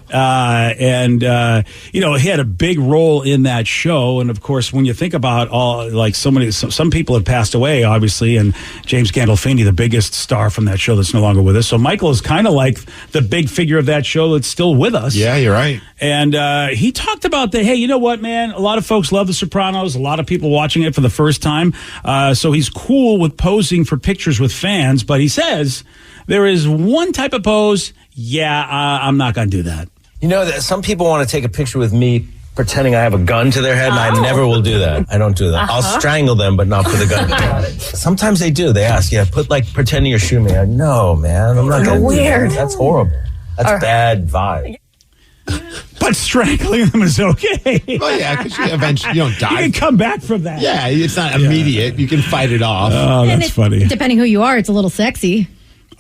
He had a big role in that show. And of course, when you think about all, like, some people have passed away, obviously, and James Gandolfini, the biggest star from that show, that's no longer with us. So Michael is kind of like the big figure of that show that's still with us. Yeah, you're right. And he talked about that. Hey, you know what, man? A lot of folks love The Sopranos. A lot of people watching it for the first time. So he's cool with posing for pictures with fans. But he says there is one type of pose. I'm not going to do that. You know, that some people want to take a picture with me pretending I have a gun to their head, and I never will do that. I don't do that. I'll strangle them, but not put a gun to their head. Sometimes they do. They ask, pretending you're shooting me. No, man, I'm not going to do that. That's horrible. That's bad vibe. But strangling them is okay. Well, yeah, because eventually you don't die. You can come back from that. Yeah, it's not immediate. You can fight it off. Oh, that's funny. Depending who you are, it's a little sexy.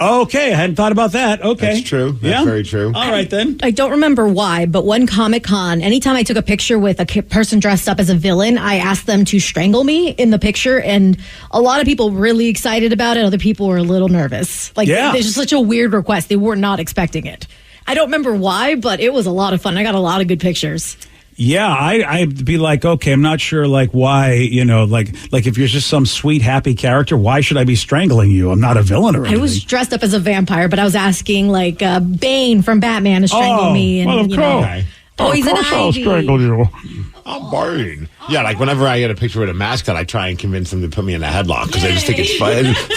Okay, I hadn't thought about that. Okay. That's true. That's very true. All right, then. I don't remember why, but one Comic-Con, anytime I took a picture with a person dressed up as a villain, I asked them to strangle me in the picture, and a lot of people really excited about it. Other people were a little nervous. Like, there's just such a weird request. They were not expecting it. I don't remember why, but it was a lot of fun. I got a lot of good pictures. Yeah, I'd be like, okay, I'm not sure, like, why, like if you're just some sweet, happy character, why should I be strangling you? I'm not a villain or anything. I was dressed up as a vampire, but I was asking, like, Bane from Batman to strangle me. And, well, of course. Poison I'll Ivy. strangle you. I'm Bane. Yeah, like whenever I get a picture with a mascot, I try and convince them to put me in a headlock because I just think it's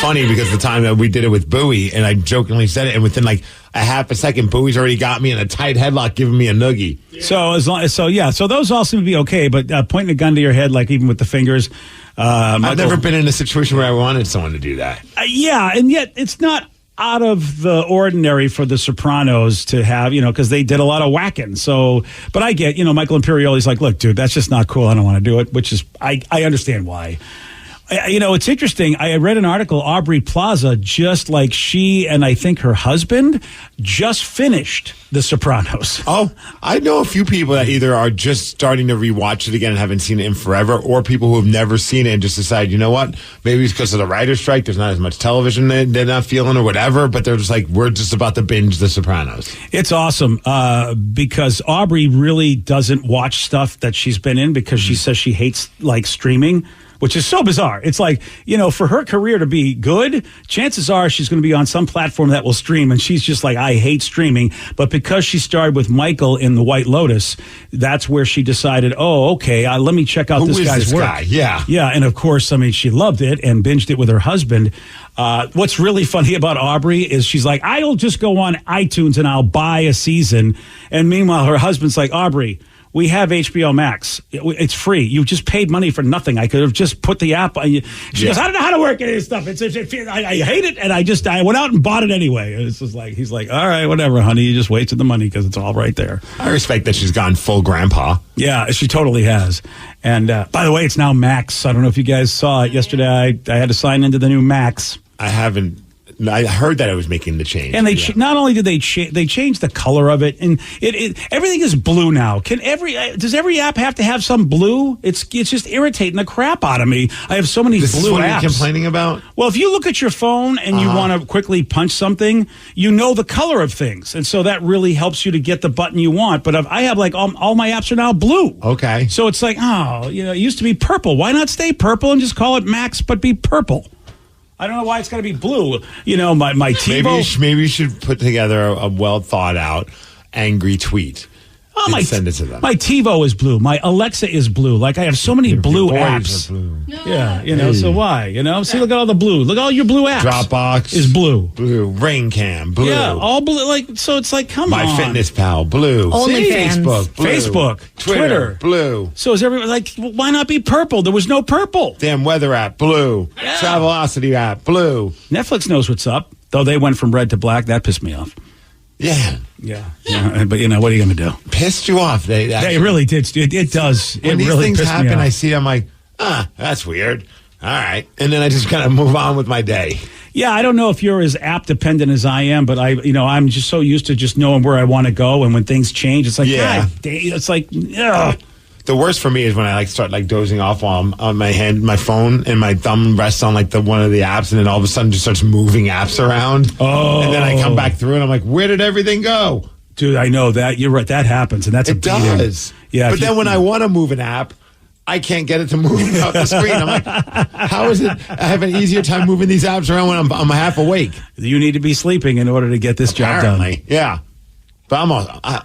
funny because the time that we did it with Bowie, and I jokingly said it, and within like a half a second, Bowie's already got me in a tight headlock, giving me a noogie. So so those all seem to be okay, but pointing a gun to your head, like even with the fingers. I've never been in a situation where I wanted someone to do that. Yeah, and yet it's not out of the ordinary for the Sopranos to have, because they did a lot of whacking. So, but I get, Michael Imperioli's like, look, dude, that's just not cool. I don't want to do it, which is, I understand why. It's interesting. I read an article, Aubrey Plaza, just like she and I think her husband just finished The Sopranos. Oh, I know a few people that either are just starting to rewatch it again and haven't seen it in forever, or people who have never seen it and just decide, you know what, maybe it's because of the writer's strike, there's not as much television they're not feeling or whatever, but they're just like, we're just about to binge The Sopranos. It's awesome because Aubrey really doesn't watch stuff that she's been in because she says she hates like streaming, which is so bizarre. It's like, for her career to be good, chances are she's going to be on some platform that will stream. And she's just like, I hate streaming. But because she started with Michael in The White Lotus, that's where she decided, oh, okay, let me check out this guy's work. Guy? Yeah. Yeah. And of course, she loved it and binged it with her husband. What's really funny about Aubrey is she's like, I'll just go on iTunes and I'll buy a season. And meanwhile, her husband's like, Aubrey, we have HBO Max. It's free. You just paid money for nothing. I could have just put the app on you. She goes, I don't know how to work any of this stuff. I hate it, and I went out and bought it anyway. It's just like, he's like, all right, whatever, honey. You just wasted the money because it's all right there. I respect that she's gone full grandpa. Yeah, she totally has. And by the way, it's now Max. I don't know if you guys saw it yesterday. I had to sign into the new Max. I haven't. I heard that I was making the change. And not only did they change the color of it, and everything is blue now. Does every app have to have some blue? It's just irritating the crap out of me. I have so many blue blue apps. apps. You're complaining about? Well, if you look at your phone and you want to quickly punch something, you know the color of things, and so that really helps you to get the button you want. But I have like all my apps are now blue. Okay. So it's like, it used to be purple. Why not stay purple and just call it Max, but be purple? I don't know why it's got to be blue. My TiVo. Maybe you should put together a well thought out angry tweet. and send it to them. My TiVo is blue. My Alexa is blue. Like I have so many blue apps. Blue. Yeah, so why? See, look at all the blue. Look at all your blue apps. Dropbox is blue. Blue. Rain blue. Yeah, all blue. So it's like, come on. My Fitness Pal, blue. Facebook, blue. Facebook, Twitter, blue. So is everyone like, why not be purple? There was no purple. Damn weather app, blue. Yeah. Travelocity app, blue. Netflix knows what's up, though they went from red to black. That pissed me off. Yeah. But what are you going to do? Pissed you off. They really did. It does. When these things happen, I see it, I'm like, that's weird. All right. And then I just kind of move on with my day. Yeah, I don't know if you're as app dependent as I am, but I'm just so used to just knowing where I want to go, and when things change, it's like, God, it's like, ugh. The worst for me is when I start dozing off while I'm on my phone, and my thumb rests on one of the apps, and then all of a sudden just starts moving apps around. Oh, and then I come back through, and I'm like, where did everything go? Dude, I know that. You're right. That happens, and that's it does. Yeah, but then when I want to move an app, I can't get it to move out the screen. I'm like, how is it? I have an easier time moving these apps around when I'm half awake. You need to be sleeping in order to get this job done. Yeah, but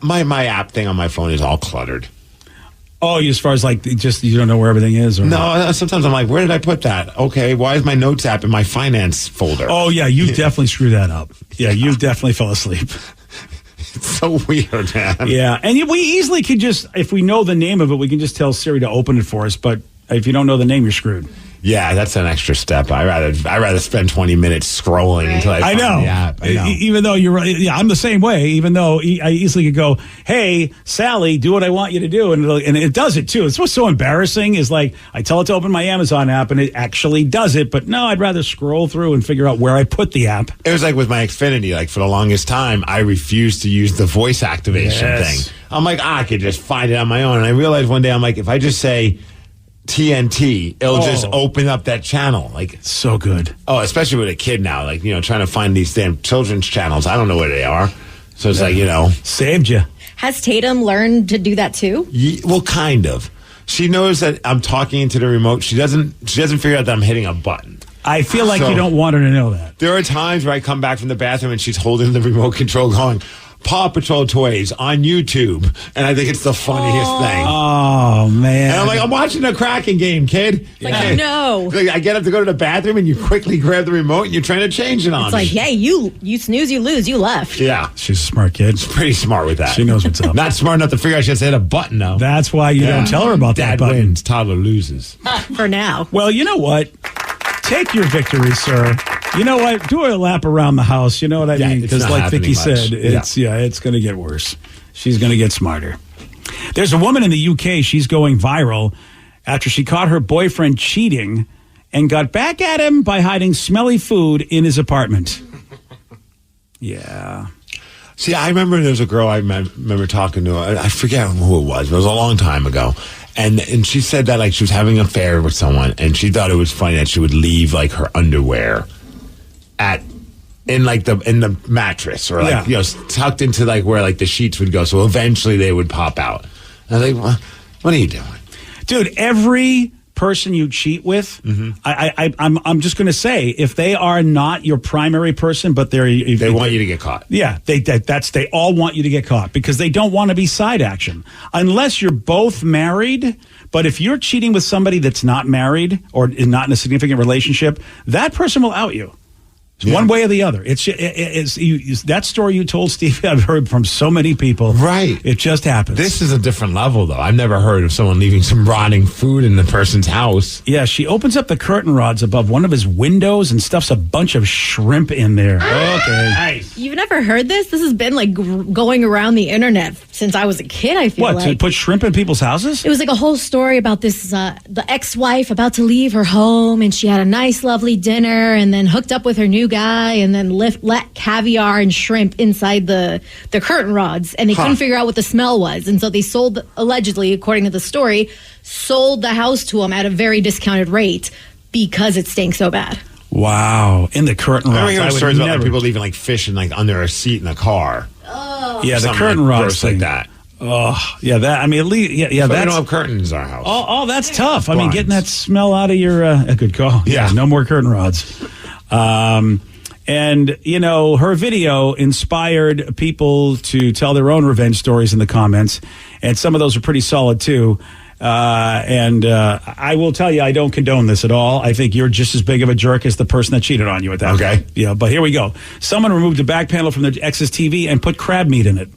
my app thing on my phone is all cluttered. Oh, as far as you don't know where everything is? Or no, sometimes I'm like, where did I put that? Okay, why is my notes app in my finance folder? Oh, yeah, you definitely screwed that up. Yeah, you definitely fell asleep. It's so weird, man. Yeah, and we easily could just, if we know the name of it, we can just tell Siri to open it for us. But if you don't know the name, you're screwed. Yeah, that's an extra step. I rather spend 20 minutes scrolling until I find know. the app. I know. Even though you're right. Yeah, I'm the same way. Even though I easily could go, hey, Sally, do what I want you to do. And it does it too. It's what's so embarrassing is like I tell it to open my Amazon app and it actually does it. But no, I'd rather scroll through and figure out where I put the app. It was like with my Xfinity. Like for the longest time, I refused to use the voice activation thing. I'm like, I could just find it on my own. And I realized one day, I'm like, if I just say TNT, it'll just open up that channel. Like, so good. Oh, especially with a kid now, like, trying to find these damn children's channels. I don't know where they are. So it's like, saved you. Has Tatum learned to do that too? Well, kind of. She knows that I'm talking into the remote. She doesn't figure out that I'm hitting a button. I feel like you don't want her to know that. There are times where I come back from the bathroom and she's holding the remote control going, Paw Patrol toys on YouTube, and I think it's the funniest thing. Oh, man. And I'm like, I'm watching a Kraken game, kid. Like, no. I get up to go to the bathroom, and you quickly grab the remote, and you're trying to change it on It's like, hey, you snooze, you lose, you left. Yeah. She's a smart kid. She's pretty smart with that. She knows what's up. Not smart enough to figure out she has to hit a button, though. That's why you don't tell her about that Dad button. wins, toddler loses. For now. Well, you know what? Take your victory, sir. You know what? Do a lap around the house. You know what I mean? Because like Vicky said, it's going to get worse. She's going to get smarter. There's a woman in the UK. She's going viral after she caught her boyfriend cheating and got back at him by hiding smelly food in his apartment. Yeah. See, I remember there was a girl I remember talking to. I forget who it was. But it was a long time ago. And she said that like she was having an affair with someone, and she thought it was funny that she would leave like her underwear in the mattress or like tucked into like where like the sheets would go. So eventually they would pop out. And I was like, what are you doing, dude? Every person you cheat with, I'm just going to say, if they are not your primary person, but they want you to get caught. Yeah, they all want you to get caught because they don't want to be side action unless you're both married. But if you're cheating with somebody that's not married or is not in a significant relationship, that person will out you. One way or the other. It's that story you told, Steve, I've heard from so many people. Right. It just happens. This is a different level, though. I've never heard of someone leaving some rotting food in the person's house. Yeah, she opens up the curtain rods above one of his windows and stuffs a bunch of shrimp in there. Okay. Nice. You've never heard this? This has been like going around the internet since I was a kid, I feel like. What, to put shrimp in people's houses? It was like a whole story about this, the ex-wife about to leave her home, and she had a nice, lovely dinner and then hooked up with her new guy and then let caviar and shrimp inside the curtain rods, and they couldn't figure out what the smell was, and so they allegedly, according to the story, sold the house to him at a very discounted rate because it stank so bad. Wow. In the curtain rods. I remember hearing stories about like, people leaving like fish in like under a seat in a car. Oh. Yeah, the curtain rods like that. Oh, yeah, that, I mean, at least, yeah, but that's... we don't have curtains in our house. Oh, that's tough. I mean, getting that smell out of your... a good call. Yeah. No more curtain rods. And, you know, her video inspired people to tell their own revenge stories in the comments. And some of those are pretty solid, too. I will tell you, I don't condone this at all. I think you're just as big of a jerk as the person that cheated on you at that point. Yeah, but here we go. Someone removed the back panel from their ex's TV and put crab meat in it.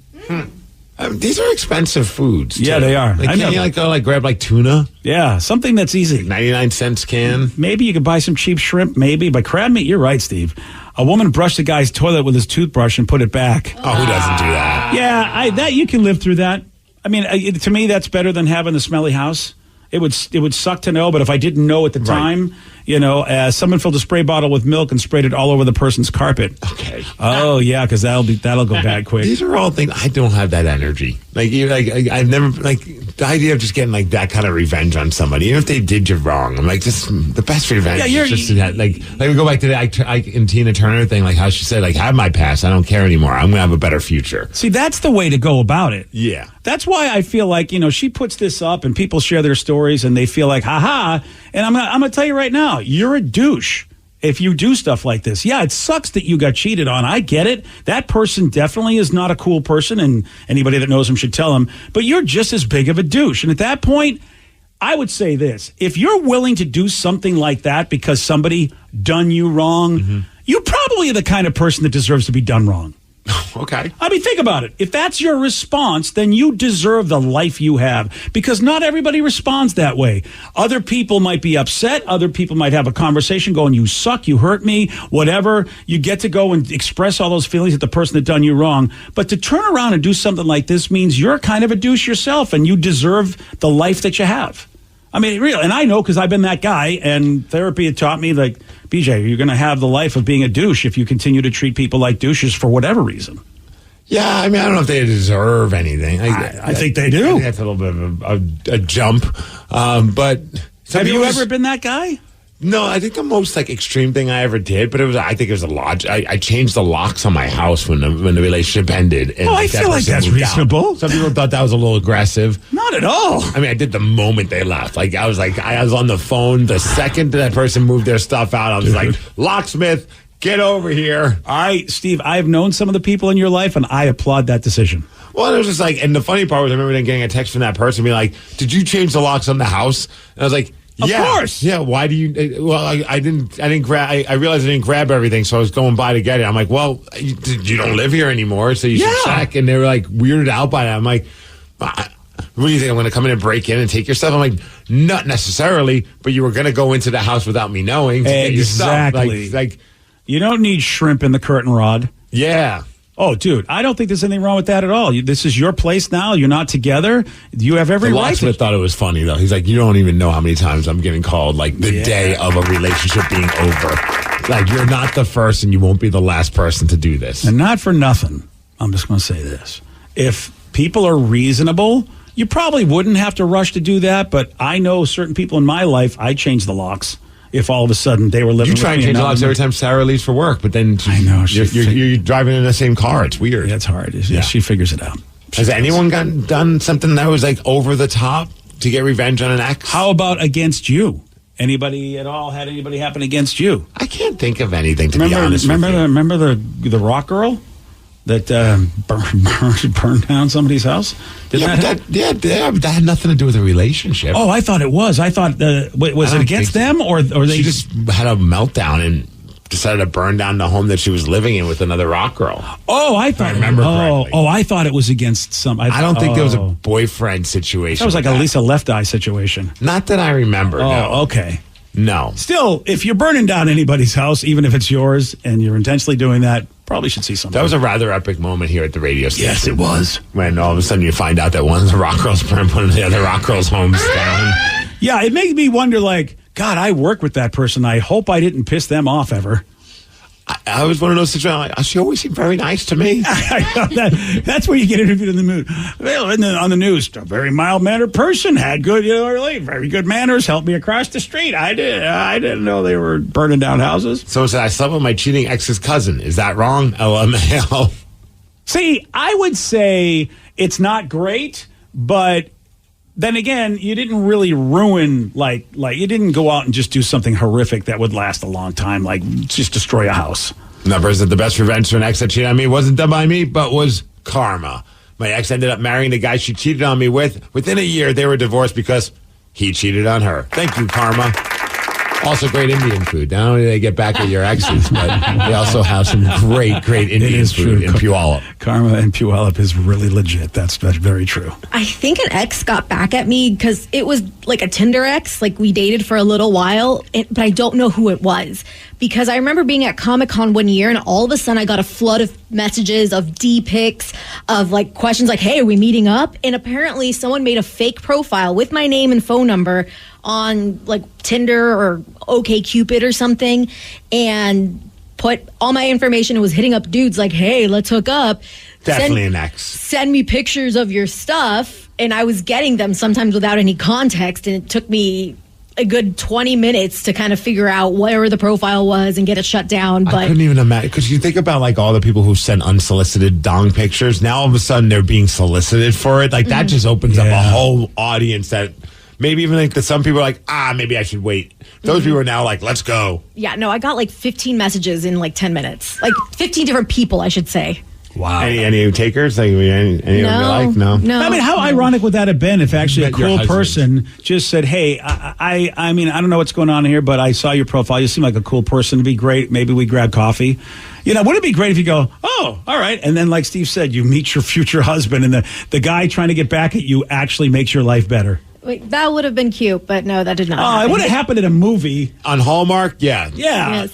These are expensive foods. Yeah, they are. Like, can't you like go like grab like tuna? Yeah, something that's easy. 99-cent can. Maybe you could buy some cheap shrimp. Maybe, but crab meat. You're right, Steve. A woman brushed a guy's toilet with his toothbrush and put it back. Oh, who doesn't do that? Yeah, that you can live through that. I mean, to me, that's better than having the smelly house. It would suck to know, but if I didn't know at the time, you know, someone filled a spray bottle with milk and sprayed it all over the person's carpet. Okay. Oh yeah, because that'll go bad quick. These are all things I don't have that energy. I've never the idea of just getting like that kind of revenge on somebody, even if they did you wrong. I'm like, just the best revenge. Yeah, is just that. Like we go back to the Ike and Tina Turner thing, like how she said, like, have my past, I don't care anymore. I'm gonna have a better future. See, that's the way to go about it. Yeah. That's why I feel like, you know, she puts this up and people share their stories and they feel like, ha. And I'm gonna tell you right now, you're a douche if you do stuff like this. Yeah, it sucks that you got cheated on. I get it. That person definitely is not a cool person, and anybody that knows him should tell him. But you're just as big of a douche. And at that point, I would say this. If you're willing to do something like that because somebody done you wrong, you probably are the kind of person that deserves to be done wrong. Okay. I mean, think about it. If that's your response, then you deserve the life you have, because not everybody responds that way. Other people might be upset. Other people might have a conversation going, you suck, you hurt me, whatever. You get to go and express all those feelings at the person that done you wrong. But to turn around and do something like this means you're kind of a douche yourself, and you deserve the life that you have. I mean, really, and I know because I've been that guy, and therapy had taught me, like, BJ, you're going to have the life of being a douche if you continue to treat people like douches for whatever reason. Yeah, I mean, I don't know if they deserve anything. I think they do. I think that's a little bit of a jump. But have you ever been that guy? No, I think the most extreme thing I ever did, but I think it was a lot. I changed the locks on my house when the relationship ended. And I feel like that's reasonable. Some people thought that was a little aggressive. Not at all. I mean, I did the moment they left. I was on the phone the second that person moved their stuff out. I was like, locksmith, get over here. All right, Steve, I've known some of the people in your life, and I applaud that decision. Well, it was just and the funny part was I remember then getting a text from that person being like, did you change the locks on the house? And I was like, of course. Yeah. Why do you? Well, I didn't grab. I realized I didn't grab everything, so I was going by to get it. I'm like, well, you don't live here anymore, so you should check. And they were weirded out by that. I'm like, what do you think? I'm going to come in and break in and take your stuff? I'm like, not necessarily, but you were going to go into the house without me knowing to get your stuff. Exactly. You don't need shrimp in the curtain rod. Yeah. Oh, dude, I don't think there's anything wrong with that at all. This is your place now. You're not together. You have every right. The locksmith thought it was funny, though. He's like, you don't even know how many times I'm getting called, the day of a relationship being over. You're not the first, and you won't be the last person to do this. And not for nothing, I'm just going to say this. If people are reasonable, you probably wouldn't have to rush to do that, but I know certain people in my life, I change the locks. If all of a sudden they were living with me. You try and change the locks every time Sarah leaves for work, but then I know you're driving in the same car. It's weird. Yeah, it's hard. Yeah, she figures it out. Has anyone done something that was over the top to get revenge on an ex? How about against you? Anybody at all had anybody happen against you? I can't think of anything, to be honest. Remember the rock girl that burned down somebody's house? That had nothing to do with a relationship. Oh, I thought it was. I thought was it against them or they she just had a meltdown and decided to burn down the home that she was living in with another rock girl. Oh, I thought. I remember correctly. Oh, I thought it was against some. I don't think there was a boyfriend situation. That was like a Lisa Left Eye situation. Not that I remember. Oh, no. Okay. No. Still, if you're burning down anybody's house, even if it's yours, and you're intentionally doing that, probably should see something. That was a rather epic moment here at the radio station. Yes, it was. When all of a sudden you find out that one of the rock girls burned one of the other rock girls' homes down. Yeah, it made me wonder, God, I work with that person. I hope I didn't piss them off ever. I was one of those situations. She always seemed very nice to me. That's where you get interviewed in the mood. Well, on the news, a very mild-mannered person had good, very good manners. Helped me across the street. I didn't know they were burning down houses. Someone said I slept with my cheating ex's cousin. Is that wrong? LMAO. See, I would say it's not great, but then again, you didn't really ruin, you didn't go out and just do something horrific that would last a long time, like just destroy a house. Numbers that the best revenge for an ex that cheated on me wasn't done by me, but was karma. My ex ended up marrying the guy she cheated on me with. Within a year, they were divorced because he cheated on her. Thank you, karma. Also, great Indian food. Not only do they get back at your exes, but they also have some great Indian food in Puyallup. Karma in Puyallup is really legit. That's very true. I think an ex got back at me because it was like a Tinder ex. We dated for a little while, but I don't know who it was. Because I remember being at Comic-Con one year, and all of a sudden I got a flood of messages of D-pics, of questions like, hey, are we meeting up? And apparently someone made a fake profile with my name and phone number on Tinder or OkCupid or something, and put all my information and was hitting up dudes like, hey, let's hook up. Definitely an ex. Send me pictures of your stuff. And I was getting them sometimes without any context, and it took me a good 20 minutes to kind of figure out where the profile was and get it shut down. But I couldn't even imagine, because you think about all the people who send unsolicited dong pictures. Now all of a sudden they're being solicited for it. That just opens up a whole audience that maybe even that some people are like, maybe I should wait. Those people are now let's go. Yeah, no, I got 15 messages in 10 minutes. 15 different people, I should say. Wow. Any takers? Like any of you like? No. I mean, how ironic would that have been if actually a Met your cool husband. person just said, "Hey, I mean, I don't know what's going on here, but I saw your profile. You seem like a cool person. It'd be great. Maybe we grab coffee." Wouldn't it be great if you go, "Oh, all right," and then, like Steve said, you meet your future husband, and the guy trying to get back at you actually makes your life better. Wait, that would have been cute, but no, that did not. Oh, it would have happened in a movie on Hallmark. Yeah. Yes.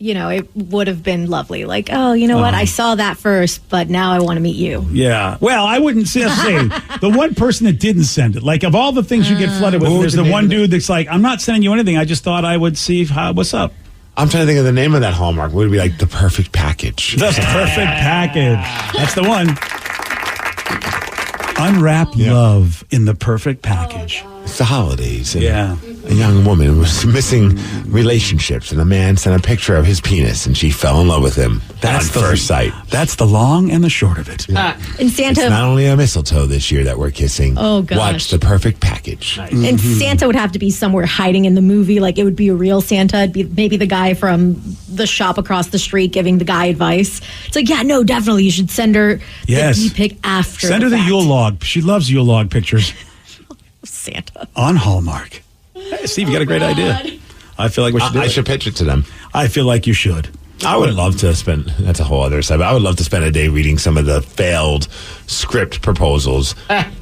It would have been lovely. Like, oh, you know what? I saw that first, but now I want to meet you. Yeah. Well, I wouldn't say the one person that didn't send it. Like, of all the things you get flooded with, there's the one dude that's like, I'm not sending you anything. I just thought I would see what's up. I'm trying to think of the name of that Hallmark. Would it be like The Perfect Package? That's the perfect package. That's the one. Unwrap love in the perfect package. It's the holidays. And Yeah. A young woman was missing relationships, and a man sent a picture of his penis, and she fell in love with him on first sight. That's the long and the short of it. And It's Santa, not only a mistletoe this year that we're kissing. Oh, gosh. Watch The Perfect Package. and Santa would have to be somewhere hiding in the movie. Like, it would be a real Santa. It'd be maybe the guy from the shop across the street giving the guy advice. It's like, yeah, no, definitely. You should send her Yes. the pic after. Send her the fact. Yule log. She loves Yule log pictures. Santa. On Hallmark. Hey, Steve, you got a great idea. I feel like we should do I it. should pitch it to them. I feel like you should. I would love to spend, that's a whole other side, but I would love to spend a day reading some of the failed script proposals,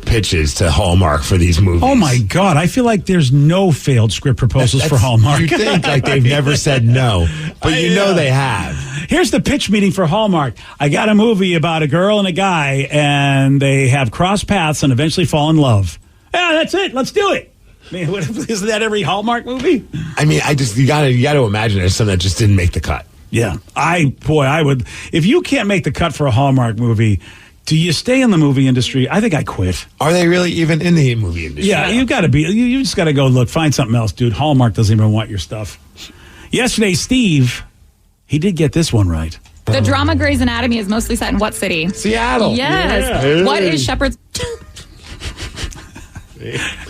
pitches to Hallmark for these movies. Oh, my God. I feel like there's no failed script proposals for Hallmark. You think like they've never said no, but you know they have. Here's the pitch meeting for Hallmark. I got a movie about a girl and a guy, and they have crossed paths and eventually fall in love. Yeah, that's it. Let's do it. I mean, isn't that every Hallmark movie? I mean, you gotta imagine there's some that just didn't make the cut. Yeah. I would. If you can't make the cut for a Hallmark movie, do you stay in the movie industry? I think I quit. Are they really even in the movie industry? Yeah, you got to be. You just got to go, look, find something else, dude. Hallmark doesn't even want your stuff. Yesterday, Steve, he did get this one right. The drama Grey's Anatomy is mostly set in what city? Seattle. Yes. Yeah. What is Shepherd's...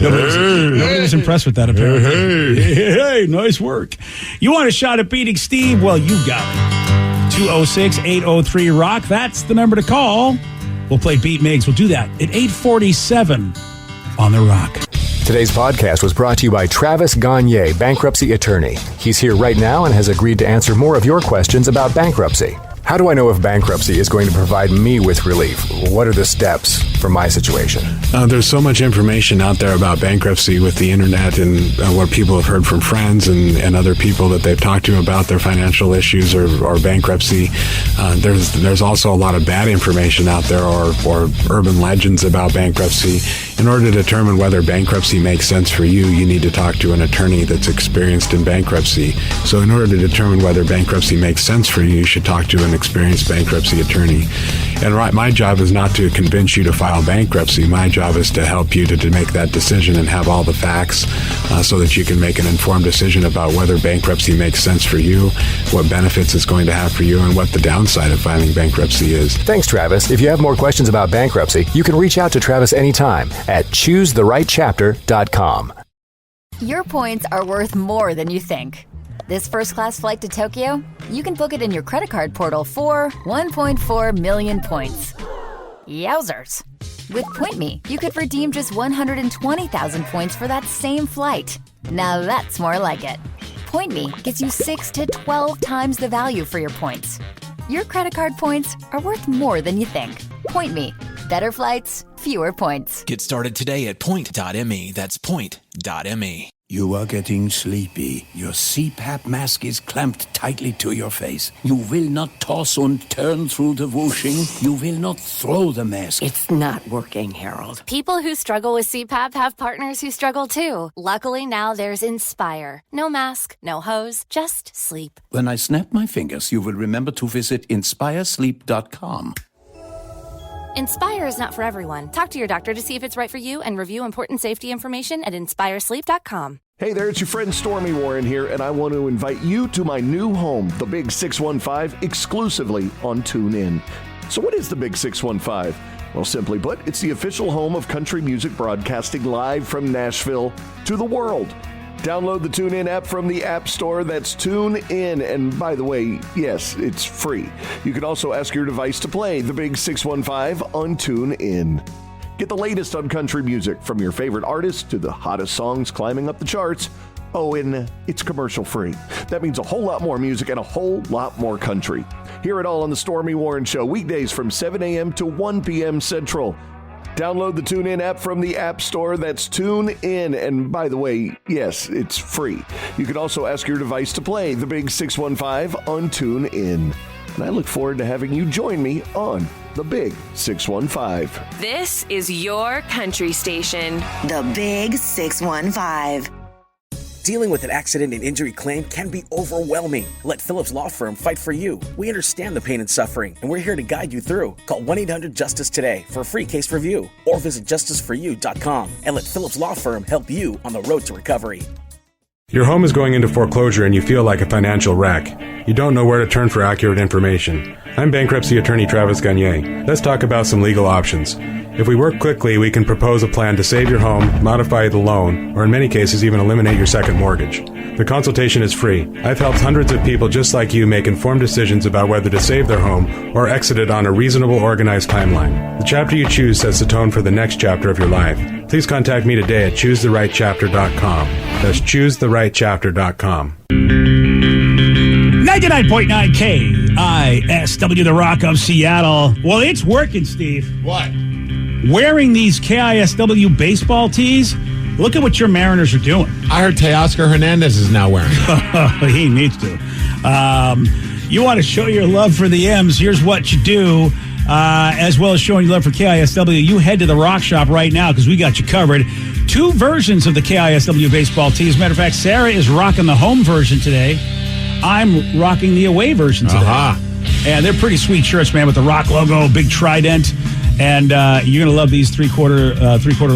Nobody was impressed with that, apparently. Hey, nice work. You want a shot at beating Steve? Well, you got it. 206-803-ROCK. That's the number to call. We'll play Beat Migs. We'll do that at 8:47 on The Rock. Today's podcast was brought to you by Travis Gagne, bankruptcy attorney. He's here right now and has agreed to answer more of your questions about bankruptcy. How do I know if bankruptcy is going to provide me with relief? What are the steps for my situation? There's so much information out there about bankruptcy with the internet and what people have heard from friends and other people that they've talked to about their financial issues or bankruptcy. There's also a lot of bad information out there or urban legends about bankruptcy. In order to determine whether bankruptcy makes sense for you, you need to talk to an attorney that's experienced in bankruptcy. So in order to determine whether bankruptcy makes sense for you, you should talk to an experienced bankruptcy attorney. And my job is not to convince you to file bankruptcy. My job is to help you to make that decision and have all the facts so that you can make an informed decision about whether bankruptcy makes sense for you, what benefits it's going to have for you, and what the downside of filing bankruptcy is. Thanks, Travis. If you have more questions about bankruptcy, you can reach out to Travis anytime at choosetherightchapter.com. Your points are worth more than you think. This first-class flight to Tokyo, you can book it in your credit card portal for 1.4 million points. Yowzers. With PointMe, you could redeem just 120,000 points for that same flight. Now that's more like it. PointMe gets you 6 to 12 times the value for your points. Your credit card points are worth more than you think. PointMe. Better flights, fewer points. Get started today at point.me. That's point.me. You are getting sleepy. Your CPAP mask is clamped tightly to your face. You will not toss and turn through the whooshing. You will not throw the mask. It's not working, Harold. People who struggle with CPAP have partners who struggle too. Luckily, now there's Inspire. No mask, no hose, just sleep. When I snap my fingers, you will remember to visit inspiresleep.com. Inspire is not for everyone. Talk to your doctor to see if it's right for you and review important safety information at inspiresleep.com. Hey there, it's your friend Stormy Warren here, and I want to invite you to my new home, the Big 615, exclusively on TuneIn. So what is the Big 615? Well, simply put, it's the official home of country music broadcasting live from Nashville to the world. Download the TuneIn app from the App Store. That's TuneIn. And by the way, yes, it's free. You can also ask your device to play the Big 615 on TuneIn. Get the latest on country music from your favorite artists to the hottest songs climbing up the charts. Oh, and it's commercial free. That means a whole lot more music and a whole lot more country. Hear it all on the Stormy Warren Show, weekdays from 7 a.m. to 1 p.m. Central. Download the TuneIn app from the App Store. That's TuneIn. And by the way, yes, it's free. You can also ask your device to play the Big 615 on TuneIn. And I look forward to having you join me on the Big 615. This is your country station, the Big 615. Dealing with an accident and injury claim can be overwhelming. Let Phillips Law Firm fight for you. We understand the pain and suffering, and we're here to guide you through. Call 1-800-JUSTICE today for a free case review, or visit justiceforyou.com and let Phillips Law Firm help you on the road to recovery. Your home is going into foreclosure and you feel like a financial wreck. You don't know where to turn for accurate information. I'm bankruptcy attorney Travis Gagne. Let's talk about some legal options. If we work quickly, we can propose a plan to save your home, modify the loan, or in many cases even eliminate your second mortgage. The consultation is free. I've helped hundreds of people just like you make informed decisions about whether to save their home or exit it on a reasonable, organized timeline. The chapter you choose sets the tone for the next chapter of your life. Please contact me today at choosetherightchapter.com. That's choosetherightchapter.com. 99.9 KISW, the Rock of Seattle. Well, it's working, Steve. What? Wearing these KISW baseball tees. Look at what your Mariners are doing. I heard Teoscar Hernandez is now wearing it. He needs to. You want to show your love for the M's. Here's what you do. As well as showing your love for KISW, you head to the Rock Shop right now because we got you covered. 2 versions of the KISW baseball tees. Matter of fact, Sarah is rocking the home version today. I'm rocking the away version today. And they're pretty sweet shirts, man, with the Rock logo, big trident. And you're going to love these three-quarter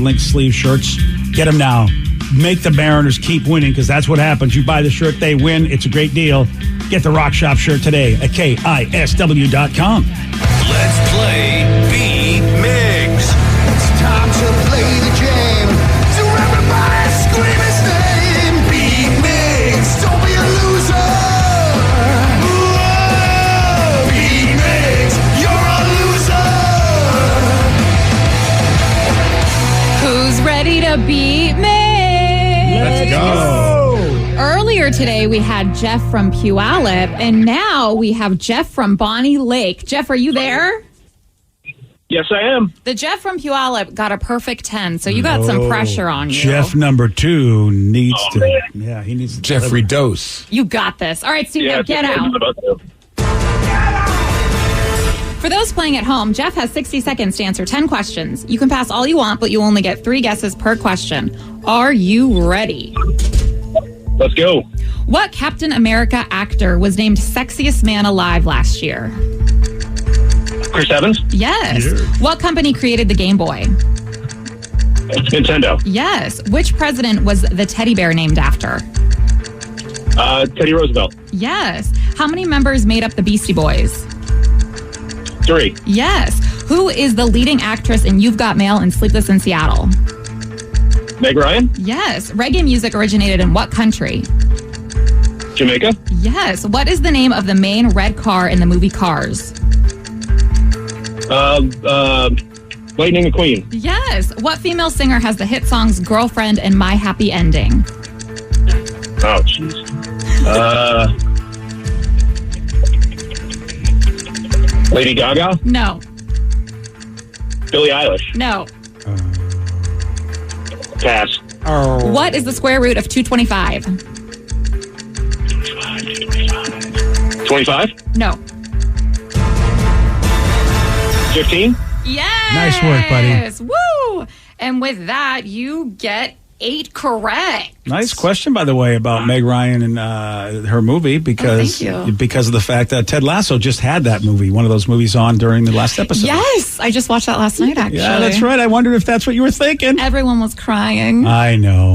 length sleeve shirts. Get them now. Make the Mariners keep winning because that's what happens. You buy the shirt, they win. It's a great deal. Get the Rock Shop shirt today at KISW.com. Let's play Beat Migs. It's time to play the game. So everybody scream his name. Beat Migs. Don't be a loser. Whoa. Beat Migs. You're a loser. Who's ready to beat me? Let's go. Earlier today, we had Jeff from Puyallup, and now we have Jeff from Bonnie Lake. Jeff, are you there? Yes, I am. The Jeff from Puyallup got a perfect 10, so you got some pressure on you. Jeff number 2 needs to. Man. Yeah, he needs to. Jeffrey Dose. You got this. All right, Steve, now get out. For those playing at home, Jeff has 60 seconds to answer 10 questions. You can pass all you want, but you only get 3 guesses per question. Are you ready? Let's go. What Captain America actor was named Sexiest Man Alive last year? Chris Evans? Yes. Yeah. What company created the Game Boy? Nintendo. Yes. Which president was the teddy bear named after? Teddy Roosevelt. Yes. How many members made up the Beastie Boys? 3. Yes. Who is the leading actress in You've Got Mail and Sleepless in Seattle? Meg Ryan? Yes. Reggae music originated in what country? Jamaica? Yes. What is the name of the main red car in the movie Cars? Lightning McQueen. Yes. What female singer has the hit songs Girlfriend and My Happy Ending? Oh, jeez. Lady Gaga? No. Billie Eilish? No. Pass. Oh. What is the square root of 225? 25? No. 15? Yes. Nice work, buddy. Woo! And with that, you get 8 correct. Nice question, by the way, about Meg Ryan and her movie because of the fact that Ted Lasso just had that movie, one of those movies on during the last episode. Yes, I just watched that last night, actually. Yeah, that's right. I wondered if that's what you were thinking. Everyone was crying. I know.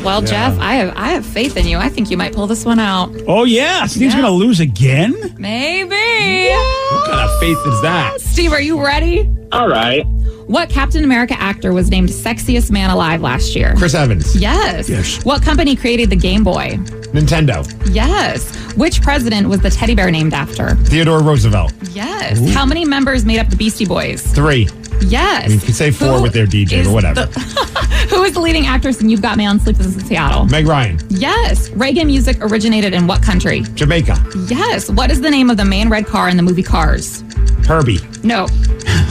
Well, yeah. Jeff, I have faith in you. I think you might pull this one out. Oh, yeah? Steve's going to lose again? Maybe. What kind of faith is that? Steve, are you ready? All right. What Captain America actor was named Sexiest Man Alive last year? Chris Evans. Yes. What company created the Game Boy? Nintendo. Yes. Which president was the teddy bear named after? Theodore Roosevelt. Yes. Ooh. How many members made up the Beastie Boys? 3. Yes. I mean, you could say 4 with their DJ, but whatever. Who is the leading actress in You've Got Mail and Sleepless in Seattle? Meg Ryan. Yes. Reggae music originated in what country? Jamaica. Yes. What is the name of the main red car in the movie Cars? Herbie. No.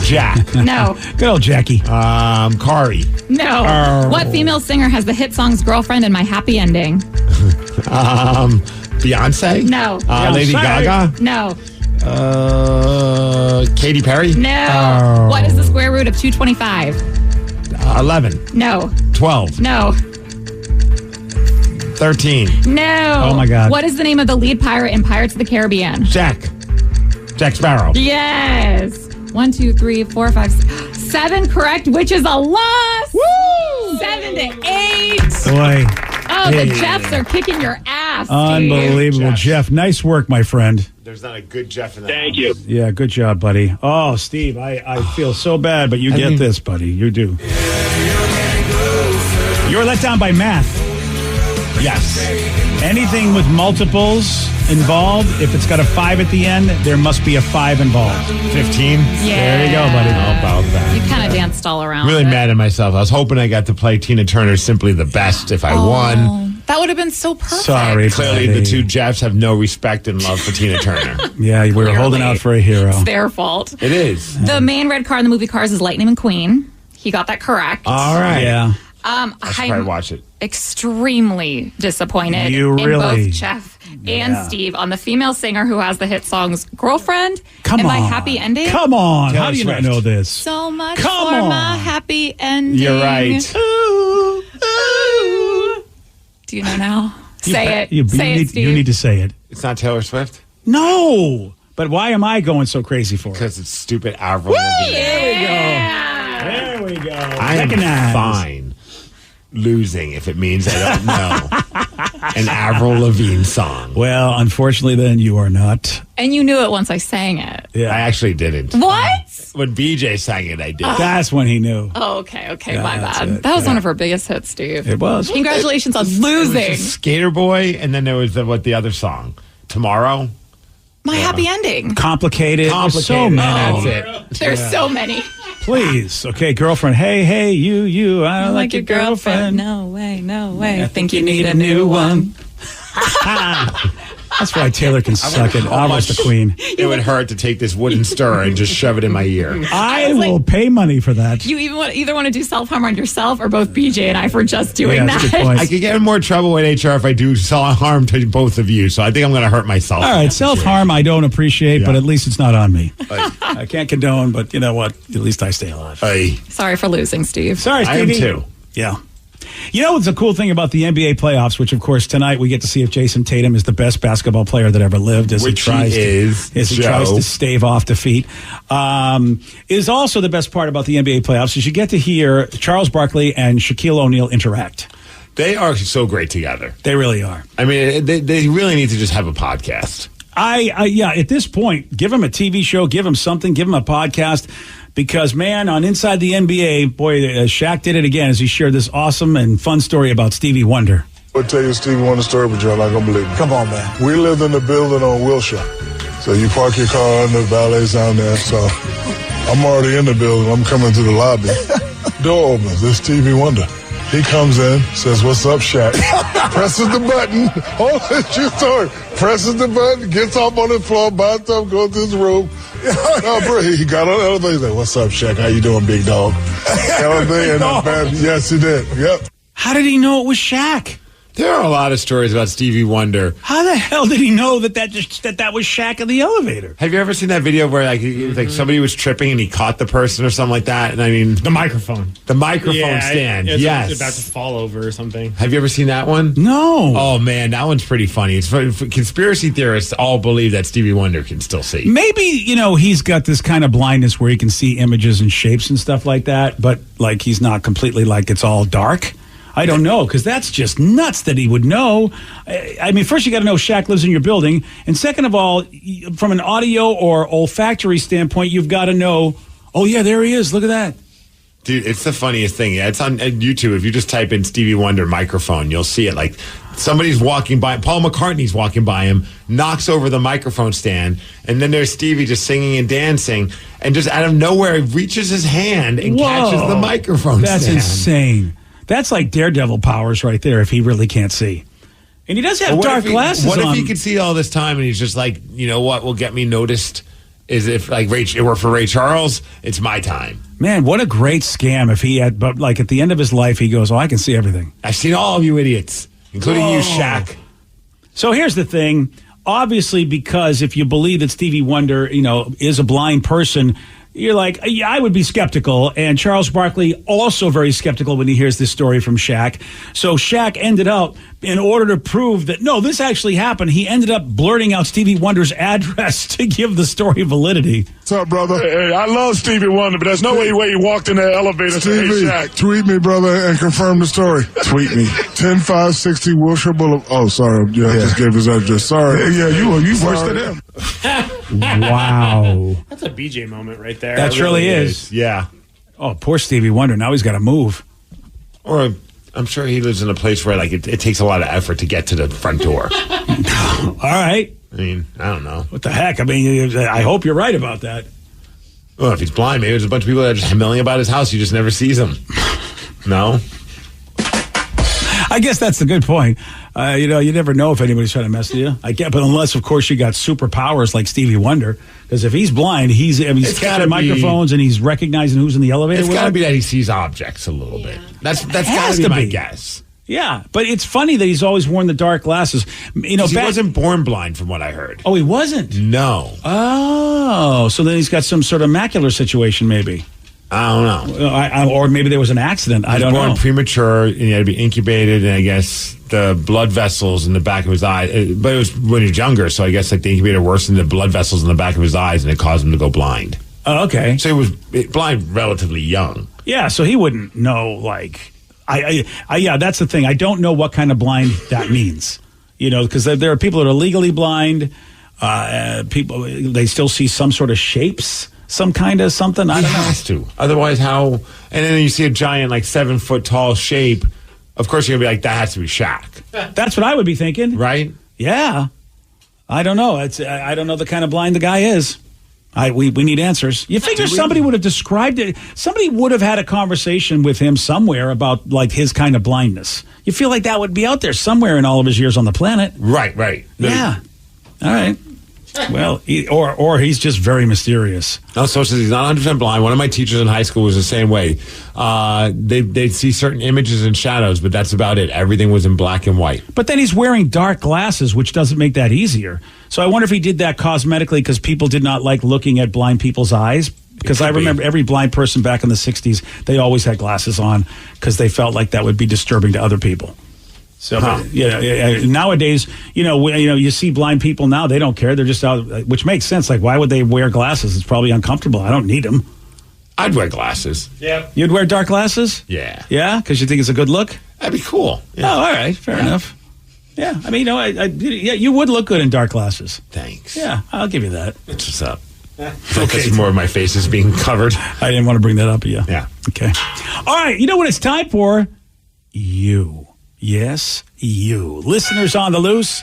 Jack. No. Good old Jackie. Kari. No. What female singer has the hit songs Girlfriend and My Happy Ending? Beyonce? No. Lady Gaga? No. Katy Perry? No. What is the square root of 225? 11. No. 12. No. 13. No. Oh, my God. What is the name of the lead pirate in Pirates of the Caribbean? Jack Sparrow. Yes. 1, 2, 3, 4, 5, 6, 7 correct, which is a loss. Woo! 7 to 8. Boy. Oh, the Jeffs are kicking your ass. Unbelievable, Jeff. Nice work, my friend. There's not a good Jeff in that. Thank you. Yeah, good job, buddy. Oh, Steve, I feel so bad, but you get this, buddy. You do. You're let down by math. Yes. Anything with multiples involved, if it's got a 5 at the end, there must be a 5 involved. 15? Yeah. There you go, buddy. How about that? You kind of danced all around. Really it. mad at myself. I was hoping I got to play Tina Turner Simply the Best if I won. That would have been so perfect. Sorry, Clearly, buddy. the two Jeffs have no respect and love for Tina Turner. Yeah, we were holding out for a hero. It's their fault. It is. The main red car in the movie Cars is Lightning McQueen. He got that correct. All right. Yeah. I should probably watch it. Extremely disappointed You in really? both Jeff and Steve on the female singer who has the hit songs Girlfriend and My Happy Ending. Come on. Taylor How do you Swift. not know this? So much Come for on. my happy ending. You're right. Ooh, ooh. Do you know now? Say it. You Say it, need, Steve. you need to say it. It's not Taylor Swift? No. But why am I going so crazy for it? Because it's stupid Avril Lavigne. There we go. I am Recognize. fine losing if it means I don't know an Avril Lavigne song. Well, unfortunately, then you are not. And you knew it once I sang it. Yeah. I actually didn't. What? When BJ sang it, I did. That's when he knew. Oh, okay, my That's bad. it. That was Yeah. one of her biggest hits, Steve. It was. Congratulations on losing. Skater Boy, and then there was the other song? Tomorrow? My happy ending. Complicated. There's so many. That's it. There's so many. Please. Okay, girlfriend. Hey, you. I don't like your girlfriend. No way. I think you need a new one. That's why Taylor can suck it. how Almost much the queen. It would hurt to take this wooden stir and just shove it in my ear. I will pay money for that. You either want to do self-harm on yourself or both BJ and I for just doing Yeah, that's a that. good point. I could get in more trouble with HR if I do harm to both of you, so I think I'm going to hurt myself. All right, self-harm I don't appreciate, but Yeah. at least it's not on me. I can't condone, but you know what? At least I stay alive. Hey, Sorry for losing, Steve. Sorry, I am Stevie. too. Yeah. You know what's a cool thing about the NBA playoffs, which of course tonight we get to see if Jason Tatum is the best basketball player that ever lived, as Which he tries he is, as he Joe. tries to stave off defeat. Is also the best part about the NBA playoffs is you get to hear Charles Barkley and Shaquille O'Neal interact. They are so great together. They really are. I mean, they really need to just have a podcast. Yeah, at this point, give him a TV show, give him something, give him a podcast. Because, man, on Inside the NBA, boy, Shaq did it again as he shared this awesome and fun story about Stevie Wonder. I'll tell you a Stevie Wonder story, but you're not going to believe me. Come on, man. We lived in the building on Wilshire. So you park your car under the valet's down there. So I'm already in the building. I'm coming to the lobby. Door opens. It's Stevie Wonder. He comes in, says, "What's up, Shaq?" Presses the button. Oh, it's your story. Presses the button, gets up on the floor, buys stuff, goes to his room. No, bro, he got on the elevator. He's like, "What's up, Shaq? How you doing, big dog?" Yes, he did. Yep. How did he know it was Shaq? There are a lot of stories about Stevie Wonder. How the hell did he know that was Shaq in the elevator? Have you ever seen that video where like somebody was tripping and he caught the person or something like that? And I mean, The microphone. the microphone stand. Yes. It's about to fall over or something. Have you ever seen that one? No. Oh man, that one's pretty funny. It's conspiracy theorists all believe that Stevie Wonder can still see. Maybe, he's got this kind of blindness where he can see images and shapes and stuff like that, but like he's not completely like it's all dark. I don't know, because that's just nuts that he would know. I mean, first you got to know Shaq lives in your building, and second of all, from an audio or olfactory standpoint, you've got to know, oh yeah, there he is, look at that. Dude, it's the funniest thing. Yeah, it's on YouTube. If you just type in Stevie Wonder microphone, you'll see it. Like somebody's walking by, Paul McCartney's walking by him, knocks over the microphone stand, and then there's Stevie just singing and dancing, and just out of nowhere, he reaches his hand and catches the microphone That's stand. insane. That's like Daredevil powers right there if he really can't see. And he does have dark glasses What on. if he could see all this time and he's just like, you know what will get me noticed is if like it were for Ray Charles, it's my time. Man, what a great scam if he had, but like at the end of his life, he goes, I can see everything. I've seen all of you idiots, including you, Shaq. So here's the thing. Obviously, because if you believe that Stevie Wonder, is a blind person, you're like, yeah, I would be skeptical. And Charles Barkley also very skeptical when he hears this story from Shaq. So Shaq ended up, in order to prove that, no, this actually happened, he ended up blurting out Stevie Wonder's address to give the story validity. What's up, brother? Hey, I love Stevie Wonder, but there's no way he walked in that elevator and said, Stevie, hey, Shaq. tweet me, brother, and confirm the story. Tweet me. 10560 Wilshire Boulevard. Oh, sorry. Yeah, I just gave his address. Sorry. Yeah, you worse than him. Wow. That's a BJ moment right there. That really is. Yeah. Oh, poor Stevie Wonder. Now he's got to move. Or I'm sure he lives in a place where like it takes a lot of effort to get to the front door. All right. I mean, I don't know. What the heck? I mean, I hope you're right about that. Well, if he's blind, maybe there's a bunch of people that are just milling about his house. You just never sees them. No? I guess that's the good point. You never know if anybody's trying to mess with you. I get, but unless, of course, you got superpowers like Stevie Wonder. Because if he's blind, he's catching microphones and he's recognizing who's in the elevator. It's got to be that he sees objects a little bit. That's got to be my guess. Yeah, but it's funny that he's always worn the dark glasses. He wasn't born blind, from what I heard. Oh, he wasn't? No. Oh, so then he's got some sort of macular situation, maybe. I don't know. Or maybe there was an accident. I don't know. He was born premature, and he had to be incubated, and I guess the blood vessels in the back of his eye. But it was when he was younger, so I guess like the incubator worsened the blood vessels in the back of his eyes, and it caused him to go blind. Oh, okay. So he was blind relatively young. Yeah, so he wouldn't know, like... yeah, that's the thing. I don't know what kind of blind that means. Because there are people that are legally blind. People, they still see some sort of shapes, some kind of something. I don't know. He has to. Otherwise, how? And then you see a giant, like 7 foot tall shape. Of course, you're gonna be like, that has to be Shaq. That's what I would be thinking, right? Yeah. I don't know. I don't know the kind of blind the guy is. We need answers. You figure somebody would have described it. Somebody would have had a conversation with him somewhere about like his kind of blindness. You feel like that would be out there somewhere in all of his years on the planet. Right. Yeah. All right. Well, or he's just very mysterious. No, so he's not 100% blind. One of my teachers in high school was the same way. They'd see certain images and shadows, but that's about it. Everything was in black and white. But then he's wearing dark glasses, which doesn't make that easier. So I wonder if he did that cosmetically because people did not like looking at blind people's eyes. Because I remember every blind person back in the 60s, they always had glasses on because they felt like that would be disturbing to other people. So nowadays, you see blind people now, they don't care. They're just out, which makes sense. Like, why would they wear glasses? It's probably uncomfortable. I don't need them. I'd wear glasses. Yeah. You'd wear dark glasses? Yeah. Yeah? Because you think it's a good look? That'd be cool. Yeah. Oh, all right. Fair enough. Yeah. I mean, you would look good in dark glasses. Thanks. Yeah. I'll give you that. That's what's up. Okay. More of my face is being covered. I didn't want to bring that up, yeah. Yeah. Okay. All right. You know what it's time for? You. Yes, you. Listeners on the loose,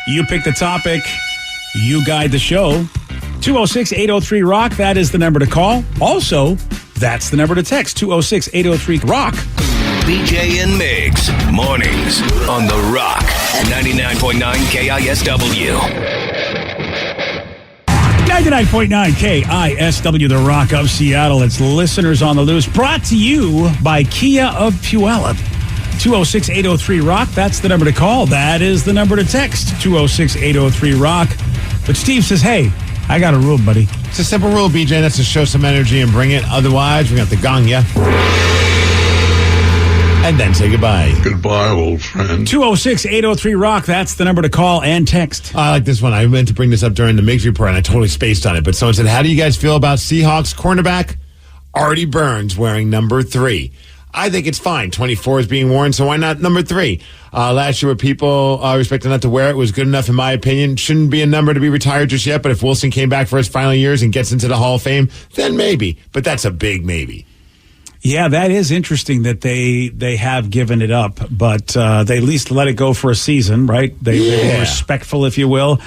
you pick the topic, you guide the show. 206-803-ROCK, that is the number to call. Also, that's the number to text, 206-803-ROCK. BJ and Migs, mornings on The Rock, 99.9 KISW. 99.9 KISW, The Rock of Seattle. It's Listeners on the Loose, brought to you by Kia of Puyallup. 206-803-ROCK. That's the number to call. That is the number to text. 206-803-ROCK. But Steve says, hey, I got a rule, buddy. It's a simple rule, BJ. That's to show some energy and bring it. Otherwise, we're going to have to gong ya. And then say goodbye. Goodbye, old friend. 206-803-ROCK. That's the number to call and text. I like this one. I meant to bring this up during the Migs report, and I totally spaced on it. But someone said, how do you guys feel about Seahawks cornerback Artie Burns wearing number 3? I think it's fine. 24 is being worn, so why not number 3? Last year, with people respected not to wear it was good enough, in my opinion. Shouldn't be a number to be retired just yet, but if Wilson came back for his final years and gets into the Hall of Fame, then maybe. But that's a big maybe. Yeah, that is interesting that they have given it up, but they at least let it go for a season, right? They were respectful, if you will.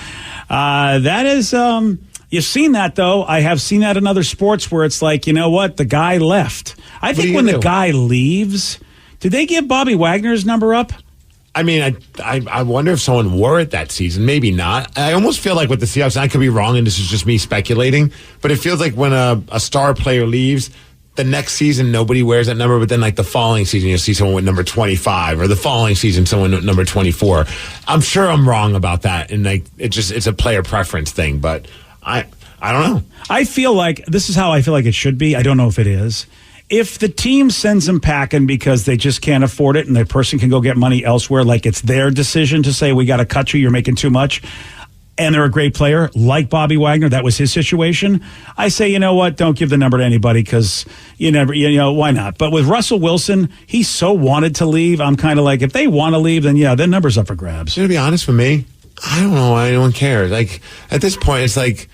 That is, you've seen that, though. I have seen that in other sports where it's like, you know what? The guy left. I think when the guy leaves, did they give Bobby Wagner's number up? I mean, I wonder if someone wore it that season. Maybe not. I almost feel like with the Seahawks, and I could be wrong, and this is just me speculating, but it feels like when a star player leaves, the next season nobody wears that number, but then like the following season you'll see someone with number 25, or the following season someone with number 24. I'm sure I'm wrong about that, and like it's a player preference thing, but I don't know. I feel like this is how I feel like it should be. I don't know if it is. If the team sends them packing because they just can't afford it and the person can go get money elsewhere, like it's their decision to say, we got to cut you, you're making too much, and they're a great player, like Bobby Wagner, that was his situation, I say, you know what, don't give the number to anybody because why not? But with Russell Wilson, he so wanted to leave, I'm kind of like, if they want to leave, then yeah, their number's up for grabs. To be honest with me, I don't know why anyone cares. Like, at this point, it's like,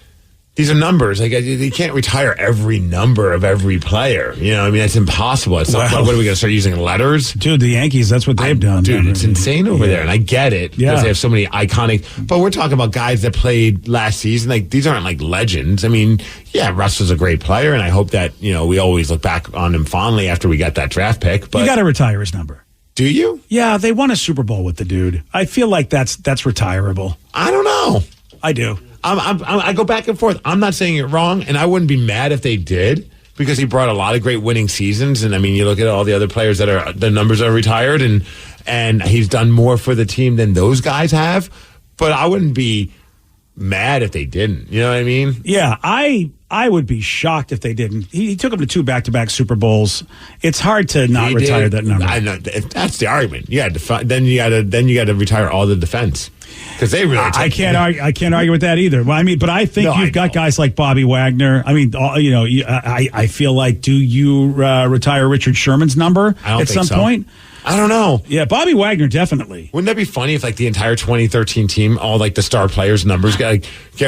these are numbers. Like, you can't retire every number of every player. You know, I mean, that's impossible. It's not, what are we going to start using letters? Dude, the Yankees, that's what they've done. Dude, it's insane over there. And I get it because they have so many iconic. But we're talking about guys that played last season. Like, these aren't like legends. I mean, yeah, Russell's a great player. And I hope that, we always look back on him fondly after we got that draft pick. But you got to retire his number. Do you? Yeah, they won a Super Bowl with the dude. I feel like that's retirable. I don't know. I do. I go back and forth. I'm not saying it wrong, and I wouldn't be mad if they did because he brought a lot of great winning seasons. And I mean, you look at all the other players the numbers are retired, and he's done more for the team than those guys have. But I wouldn't be mad if they didn't. You know what I mean? Yeah, I would be shocked if they didn't. He took them to 2 back-to-back Super Bowls. It's hard to not retire that number. I know that's the argument. You had to then you got to retire all the defense. Because they really, I can't argue with that either. Well, I mean, but I think you've got guys like Bobby Wagner. I mean, I feel like, do you retire Richard Sherman's number at some point? I don't know. Yeah, Bobby Wagner definitely. Wouldn't that be funny if like the entire 2013 team, all like the star players' numbers get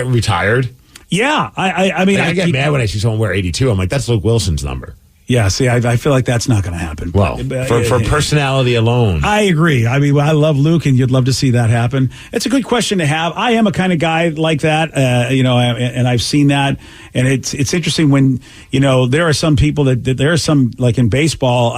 retired? Yeah, I mean, I get mad when I see someone wear 82. I'm like, that's Luke Wilson's number. Yeah, see, I feel like that's not going to happen. Well, for personality alone. I agree. I mean, I love Luke, and you'd love to see that happen. It's a good question to have. I am a kind of guy like that, and I've seen that. And it's interesting when, there are some people there are some, like in baseball,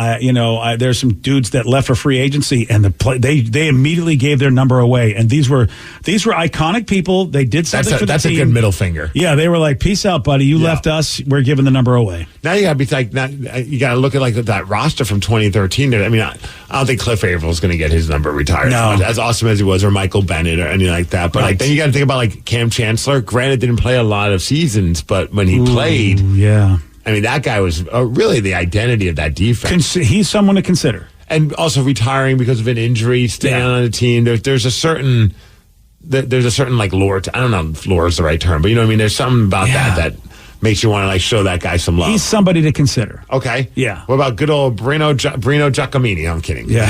there's some dudes that left for free agency, and they immediately gave their number away. And these were iconic people. They did something for the team. That's a good middle finger. Yeah, they were like, peace out, buddy. You left us. We're giving the number away. Now you got to be like, you got to look at like that roster from 2013. I mean, I don't think Cliff Avrill's going to get his number retired. No. As awesome as he was, or Michael Bennett, or anything like that. But like, then you got to think about like Cam Chancellor. Granted, didn't play a lot of seasons, but when he played, yeah, I mean, that guy was really the identity of that defense. He's someone to consider, and also retiring because of an injury, staying on the team. There's a certain like lore. I don't know if lore is the right term, but you know what I mean. There's something about that makes you want to like show that guy some love. He's somebody to consider. Okay. Yeah. What about good old Brino Giacomini? I'm kidding. Yeah.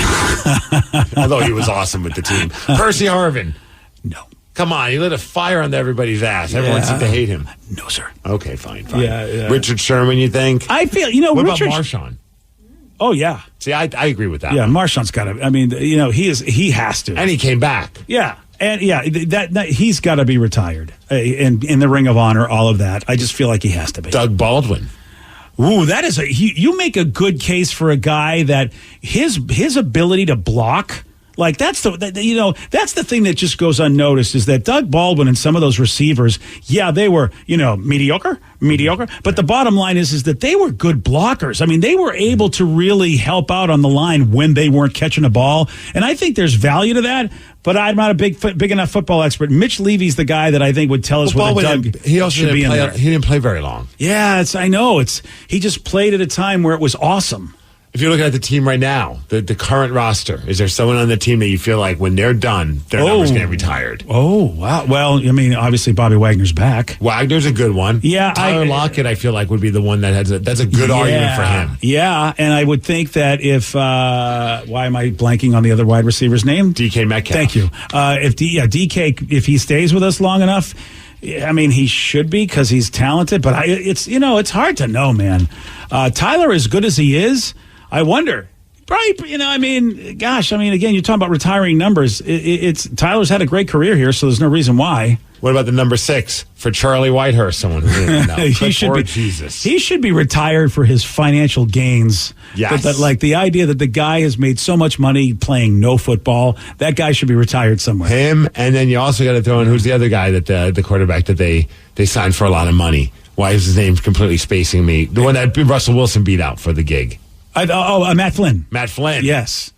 Although he was awesome with the team. Percy Harvin. No. Come on, he lit a fire under everybody's ass. Everyone seemed to hate him. No, sir. Okay, fine. Yeah. Richard Sherman, you think? I feel, what Richard... about Marshawn? Oh, yeah. See, I agree with that. Yeah, one. Marshawn's got to, I mean, he has to. And he came back. Yeah. And that he's got to be retired in the Ring of Honor, all of that. I just feel like he has to be. Doug Baldwin. Ooh, that is you make a good case for a guy that his ability to block. Like that's the thing that just goes unnoticed is that Doug Baldwin and some of those receivers, yeah, they were, mediocre, but the bottom line is that they were good blockers. I mean, they were able to really help out on the line when they weren't catching a ball. And I think there's value to that, but I'm not a big enough football expert. Mitch Levy's the guy that I think would tell us whether Doug should be in there. He didn't play very long. Yeah, I know. He just played at a time where it was awesome. If you're looking at the team right now, the current roster, is there someone on the team that you feel like when they're done, their number's getting retired? Oh, wow. Well, I mean, obviously Bobby Wagner's back. Wagner's a good one. Yeah. Tyler Lockett, I feel like, would be the one that's a good argument for him. Yeah, and I would think that if, why am I blanking on the other wide receiver's name? DK Metcalf. Thank you. If DK, if he stays with us long enough, I mean, he should be because he's talented, but it's hard to know, man. Tyler, as good as he is, I wonder. Probably, again, you're talking about retiring numbers. Tyler's had a great career here, so there's no reason why. What about the number 6 for Charlie Whitehurst? Someone who didn't know. He should be retired for his financial gains. Yes. Like the idea that the guy has made so much money playing no football, that guy should be retired somewhere. Him, and then you also got to throw in who's the other guy that the quarterback that they signed for a lot of money. Why is his name completely spacing me? The one that Russell Wilson beat out for the gig. Matt Flynn. Matt Flynn. Yes.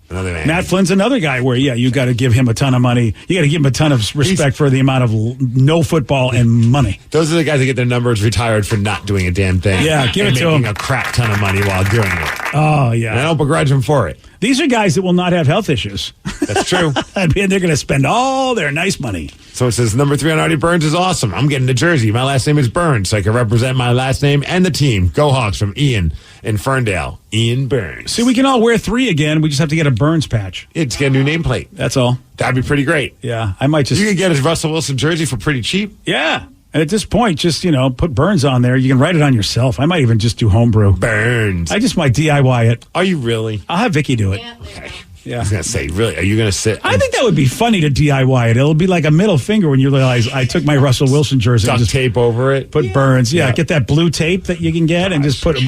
Another man. Matt Flynn's another guy where, you got to give him a ton of money. You got to give him a ton of respect for the amount of no football and money. Those are the guys that get their numbers retired for not doing a damn thing. Yeah, give it to them. Making a crap ton of money while doing it. Oh, yeah. And I don't begrudge them for it. These are guys that will not have health issues. That's true. And they're going to spend all their nice money. So it says number 3 on Artie Burns is awesome. I'm getting the jersey. My last name is Burns, so I can represent my last name and the team. Go Hawks from Ian in Ferndale. Ian Burns. See, we can all wear 3 again. We just have to get a Burns patch. It's get a new nameplate. That's all. That'd be pretty great. Yeah, I might just... You could get a Russell Wilson jersey for pretty cheap. Yeah. And at this point, just, put Burns on there. You can write it on yourself. I might even just do homebrew. Burns. I just might DIY it. Are you really? I'll have Vicky do it. Yeah. Okay. Yeah. I was going to say, really? Are you going to sit? I think that would be funny to DIY it. It'll be like a middle finger when you realize I took my Russell Wilson jersey. Duct and just tape over it. Put Burns. Yeah, get that blue tape that you can get and just put it,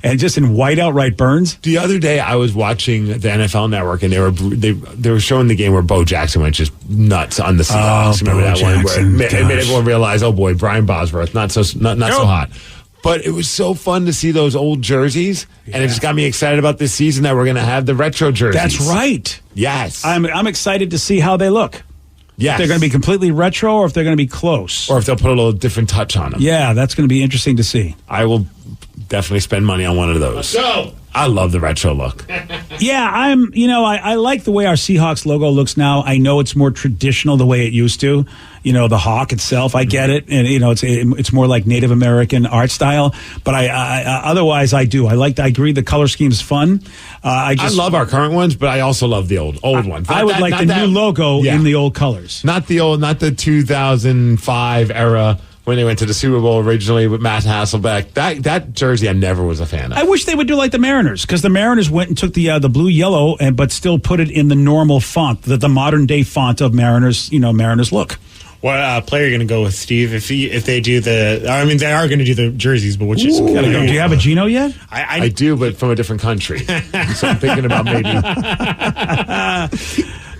and just in whiteout write Burns. The other day I was watching the NFL Network and they were showing the game where Bo Jackson went just nuts on the Seahawks. Remember that one where it made everyone realize, oh boy, Brian Bosworth, not so hot. But it was so fun to see those old jerseys, and it just got me excited about this season that we're going to have the retro jerseys. That's right. Yes. I'm excited to see how they look. Yes. If they're going to be completely retro or if they're going to be close. Or if they'll put a little different touch on them. Yeah, that's going to be interesting to see. I will definitely spend money on one of those. Let's go. I love the retro look. Yeah, I like the way our Seahawks logo looks now. I know it's more traditional the way it used to. The hawk itself, I get it, and it's more like Native American art style. But I otherwise I do. I agree. The color scheme's fun. I love our current ones, but I also love the old ones. I would like the new logo in the old colors, not the 2005 era. When they went to the Super Bowl originally with Matt Hasselbeck, that jersey I never was a fan of. I wish they would do like the Mariners, because the Mariners went and took the blue yellow but still put it in the normal font, the modern day font of Mariners. Mariners look. What player are you going to go with, Steve? If they do they are going to do the jerseys, but which is do you have a Gino yet? I do, but from a different country. So I'm thinking about maybe.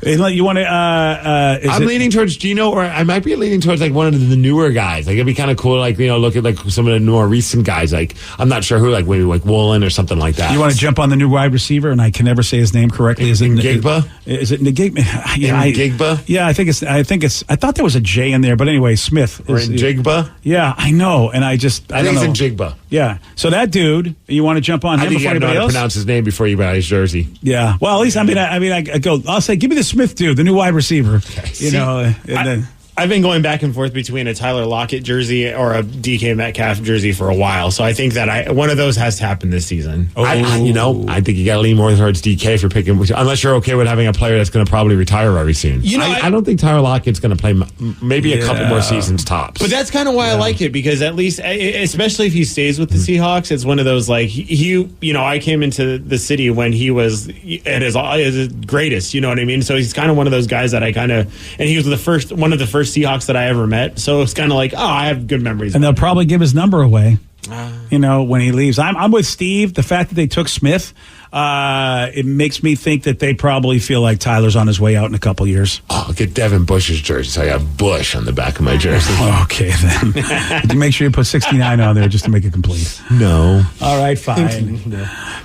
You want to? I'm leaning towards Gino, or I might be leaning towards like one of the newer guys. Like it'd be kind of cool, like look at like some of the more recent guys. Like I'm not sure who, like maybe like Woolen or something like that. You want to jump on the new wide receiver, and I can never say his name correctly. Is it Ngigba? Is it Ngigba? Ngigba? Yeah, I think it's. I thought there was a J in there, but anyway, Smith. Or Njigba? Yeah, I know, and I think it's Njigba. Yeah, so that dude, you want to jump on him before anybody else? Pronounce his name before you buy his jersey. Yeah, well, at least I go. I'll say, give me the Smith dude, the new wide receiver. Okay. I've been going back and forth between a Tyler Lockett jersey or a DK Metcalf jersey for a while, so I think that one of those has to happen this season. I think you got to lean more towards DK if you're picking, unless you're okay with having a player that's going to probably retire very soon. I don't think Tyler Lockett's going to play maybe a couple more seasons tops. But that's kind of why I like it, because at least, especially if he stays with the Seahawks, it's one of those like I came into the city when he was at his greatest. You know what I mean? So he's kind of one of those guys that and he was one of the first Seahawks that I ever met, so it's kind of like, I have good memories. And they'll probably give his number away, when he leaves. I'm with Steve. The fact that they took Smith, it makes me think that they probably feel like Tyler's on his way out in a couple years. Oh, get Devin Bush's jersey, so I have Bush on the back of my jersey. Okay, then. Make sure you put 69 on there just to make it complete. No. All right, fine.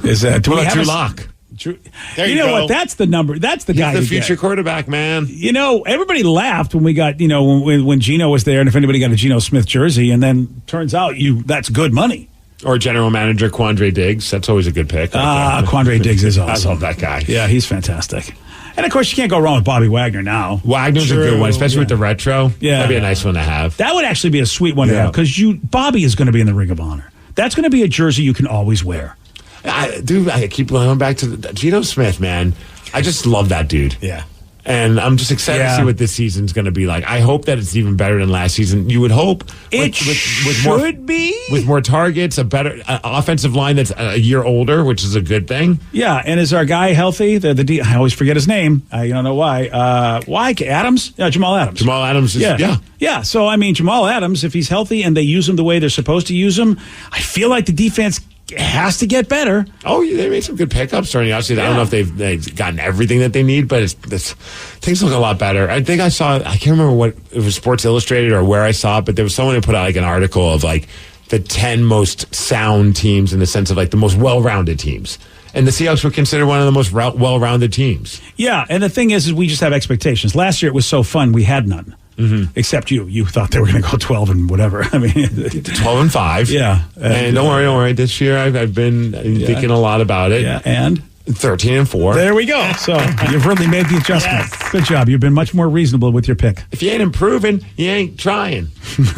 Is that Drew Lock? You know what? That's the number. That's the guy. He's the future quarterback, man. Everybody laughed when we got, when Geno was there, and if anybody got a Geno Smith jersey, and then turns out that's good money. Or general manager Quandre Diggs. That's always a good pick. Quandre Diggs is awesome. I love that guy. Yeah, he's fantastic. And of course, you can't go wrong with Bobby Wagner now. Wagner's a good one, especially with the retro. Yeah, that'd be a nice one to have. That would actually be a sweet one to have, because Bobby is going to be in the Ring of Honor. That's going to be a jersey you can always wear. I keep going back to Geno Smith, man. I just love that dude. Yeah. And I'm just excited to see what this season's going to be like. I hope that it's even better than last season. You would hope it should be with more targets, a better offensive line that's a year older, which is a good thing. Yeah, and is our guy healthy? I always forget his name. I don't know why. Why Adams? Yeah, Jamal Adams. Jamal Adams. Yeah. So I mean, Jamal Adams, if he's healthy and they use him the way they're supposed to use him, I feel like the defense has to get better. Oh, they made some good pickups during the offseason. I don't know if they've gotten everything that they need, but things look a lot better. I think I can't remember what it was, Sports Illustrated or where I saw it, but there was someone who put out like an article of like the 10 most sound teams in the sense of like the most well-rounded teams. And the Seahawks were considered one of the most well-rounded teams. Yeah, and the thing is we just have expectations. Last year it was so fun, we had none. Mm-hmm. Except you. You thought they were going to go 12 and whatever. I mean, 12 and 5. Yeah. And don't worry. This year I've been thinking a lot about it. Yeah. And 13 and 4. There we go. So you've really made the adjustment. Yes. Good job. You've been much more reasonable with your pick. If you ain't improving, you ain't trying. Isn't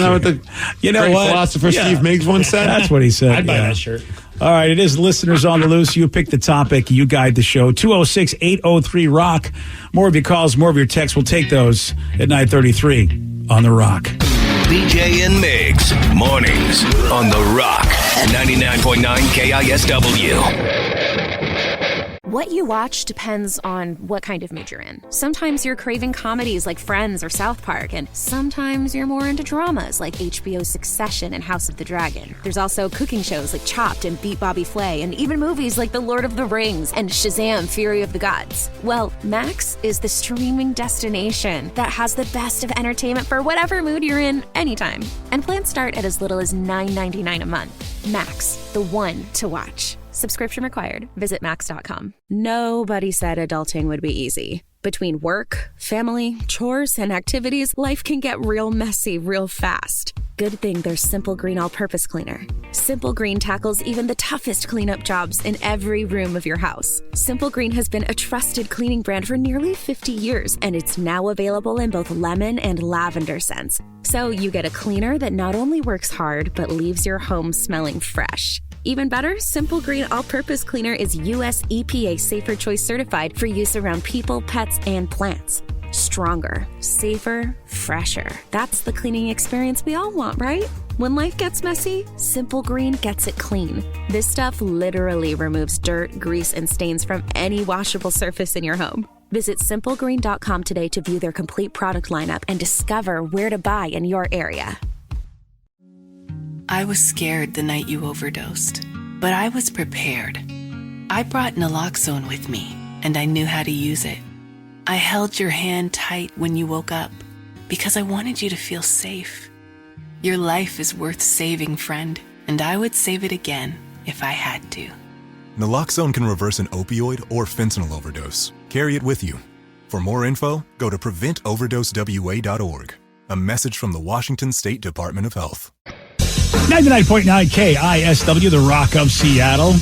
that what the great philosopher Steve Migs once said? That's what he said. I'd buy that shirt. All right, it is Listeners on the Loose. You pick the topic. You guide the show. 206-803-ROCK. More of your calls, more of your texts. We'll take those at 9:33 on The Rock. BJ and Migs, mornings on The Rock, 99.9 KISW. What you watch depends on what kind of mood you're in. Sometimes you're craving comedies like Friends or South Park, and sometimes you're more into dramas like HBO's Succession and House of the Dragon. There's also cooking shows like Chopped and Beat Bobby Flay, and even movies like The Lord of the Rings and Shazam! Fury of the Gods. Well, Max is the streaming destination that has the best of entertainment for whatever mood you're in anytime. And plans start at as little as $9.99 a month. Max, the one to watch. Subscription required. Visit Max.com. Nobody said adulting would be easy. Between work, family, chores, and activities, life can get real messy real fast. Good thing there's Simple Green All-Purpose Cleaner. Simple Green tackles even the toughest cleanup jobs in every room of your house. Simple Green has been a trusted cleaning brand for nearly 50 years, and it's now available in both lemon and lavender scents. So you get a cleaner that not only works hard, but leaves your home smelling fresh. Even better, Simple Green All-Purpose Cleaner is U.S. EPA Safer Choice certified for use around people, pets, and plants. Stronger, safer, fresher. That's the cleaning experience we all want, right? When life gets messy, Simple Green gets it clean. This stuff literally removes dirt, grease, and stains from any washable surface in your home. Visit simplegreen.com today to view their complete product lineup and discover where to buy in your area. I was scared the night you overdosed, but I was prepared. I brought naloxone with me, and I knew how to use it. I held your hand tight when you woke up because I wanted you to feel safe. Your life is worth saving, friend, and I would save it again if I had to. Naloxone can reverse an opioid or fentanyl overdose. Carry it with you. For more info, go to preventoverdosewa.org. A message from the Washington State Department of Health. 99.9 KISW, The Rock of Seattle.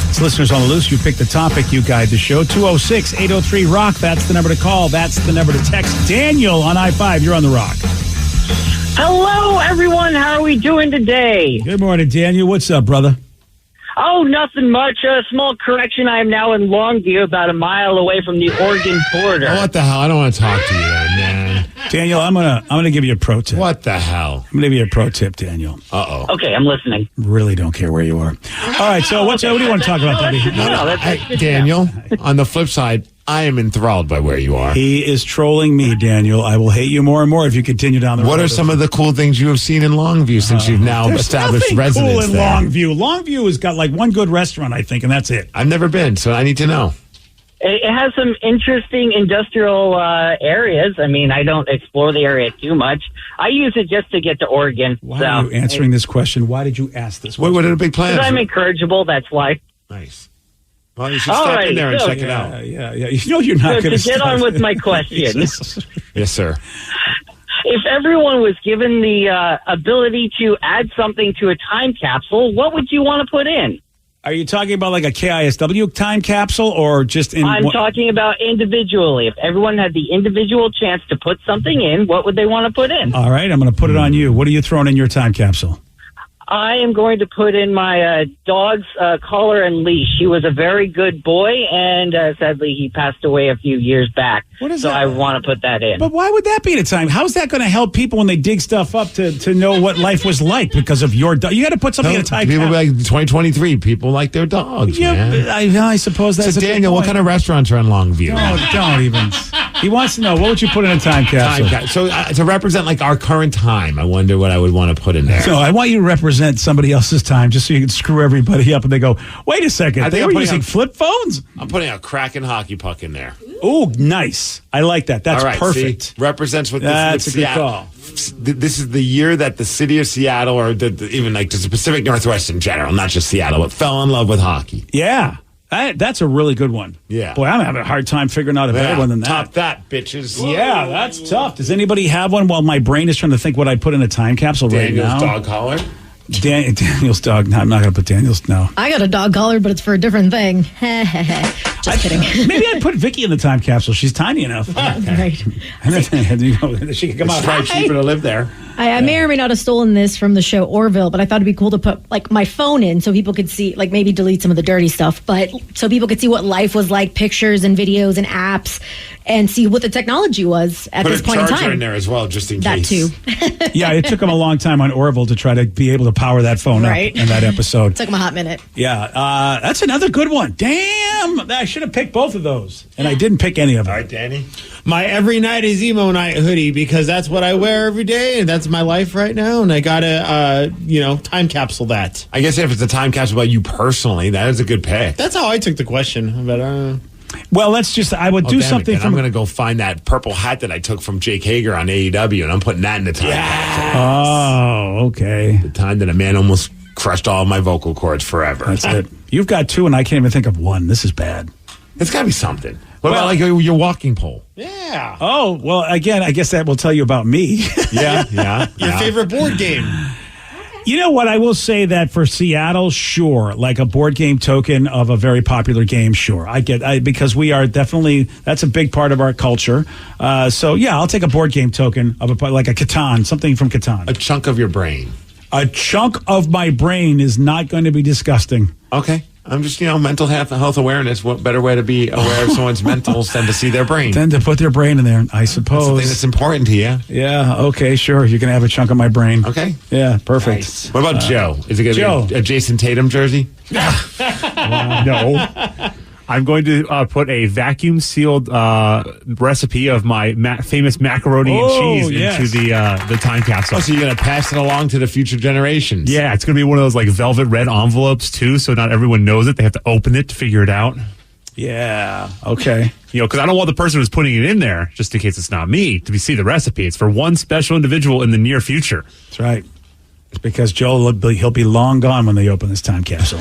It's Listeners on the Loose. You pick the topic, you guide the show. 206-803-ROCK. That's the number to call. That's the number to text. Daniel on I-5, you're on The Rock. Hello, everyone. How are we doing today? Good morning, Daniel. What's up, brother? Oh, nothing much. A small correction. I am now in Longview, about a mile away from the Oregon border. Oh, what the hell? I don't want to talk to you then, man. Daniel, I'm gonna give you a pro tip. What the hell? I'm gonna give you a pro tip, Daniel. Uh-oh. Okay, I'm listening. Really don't care where you are. All right, so what do you want to talk about, buddy? That's Daniel, on the flip side, I am enthralled by where you are. He is trolling me, Daniel. I will hate you more and more if you continue down the road. What are some of the cool things you have seen in Longview since you've now established residence cool in there? Longview. Longview has got like one good restaurant, I think, and that's it. I've never been, so I need to know. It has some interesting industrial areas. I mean, I don't explore the area too much. I use it just to get to Oregon. Why are you answering this question? Why did you ask this question? What are the big plans? Because I'm incorrigible, that's why. Nice. Well, you should stop in there and check it out. Yeah. You know you're not going to get on with my question. Yes, sir. If everyone was given the ability to add something to a time capsule, what would you want to put in? Are you talking about like a KISW time capsule or just in... I'm talking about individually. If everyone had the individual chance to put something in, what would they want to put in? All right, I'm going to put it on you. What are you throwing in your time capsule? I am going to put in my dog's collar and leash. He was a very good boy, and sadly, he passed away a few years back. What is so that? I want to put that in. But why would that be at a time? How's that going to help people when they dig stuff up to know what life was like because of your dog? You got to put something in a time People capsule. be like 2023. People like their dogs. Yeah, man. I suppose that's So a good Daniel, what point. kind of restaurants are in Longview? Don't even. He wants to know, what would you put in a time capsule? So to represent like our current time, I wonder what I would want to put in there. So I want you to represent somebody else's time just so you can screw everybody up and they go, wait a second, I think they I'm were putting using on- flip phones? I'm putting a Kraken hockey puck in there. Oh, nice. I like that. That's All right, perfect. see? Represents what That's this a good Seattle. call. This is the year that the city of Seattle, or even like just the Pacific Northwest in general, not just Seattle, but fell in love with hockey. Yeah. That's a really good one. Yeah. Boy, I'm having a hard time figuring out a better one than that. Top that, bitches. Yeah, that's tough. Does anybody have one while my brain is trying to think what I'd put in a time capsule Daniel's right now? dog collar. Daniel's dog. No, I'm not going to put Daniel's. No. I got a dog collar, but it's for a different thing. Just kidding. Maybe I'd put Vicky in the time capsule. She's tiny enough. Right. And then she could come out. It's probably cheaper to live there. I may or may not have stolen this from the show Orville, but I thought it'd be cool to put like my phone in so people could see, like maybe delete some of the dirty stuff, but so people could see what life was like, pictures and videos and apps, and see what the technology was at Put this a point in charger time. in there as well, just in That case. too. Yeah, it took him a long time on Orville to try to be able to power that phone Right. up in that episode. Took him a hot minute. Yeah, that's another good one. Damn, I should have picked both of those, and I didn't pick any of them. All right, Danny. My every night is emo night hoodie because that's what I wear every day and that's my life right now. And I gotta, time capsule that. I guess if it's a time capsule about you personally, that is a good pick. That's how I took the question. But Well, I would do damn it, something then from. I'm going to go find that purple hat that I took from Jake Hager on AEW, and I'm putting that in the time capsule. Oh, okay. The time that a man almost crushed all of my vocal cords forever. That's it. You've got two, and I can't even think of one. This is bad. It's got to be something. What about like your walking pole? yeah. Oh, well, again, I guess that will tell you about me. Yeah. Your favorite board game. You know what? I will say that for Seattle, sure, like a board game token of a very popular game, sure. Because we are definitely, that's a big part of our culture. So, yeah, I'll take a board game token of like a Catan, something from Catan. A chunk of your brain. A chunk of my brain is not going to be disgusting. Okay. I'm just, mental health awareness. What better way to be aware of someone's mentals than to see their brain? Then to put their brain in there, I suppose. That's the thing that's important to you. Yeah, okay, sure. You can have a chunk of my brain. Okay. Yeah, perfect. Nice. What about Joe? Is it going to be a Jason Tatum jersey? No. I'm going to put a vacuum sealed recipe of my famous macaroni and cheese into the time capsule. Oh, so you're going to pass it along to the future generations? Yeah, it's going to be one of those like velvet red envelopes too, so not everyone knows it. They have to open it to figure it out. Yeah. Okay. Because I don't want the person who's putting it in there, just in case it's not me, to see the recipe. It's for one special individual in the near future. That's right. It's because Joel, he'll be long gone when they open this time capsule.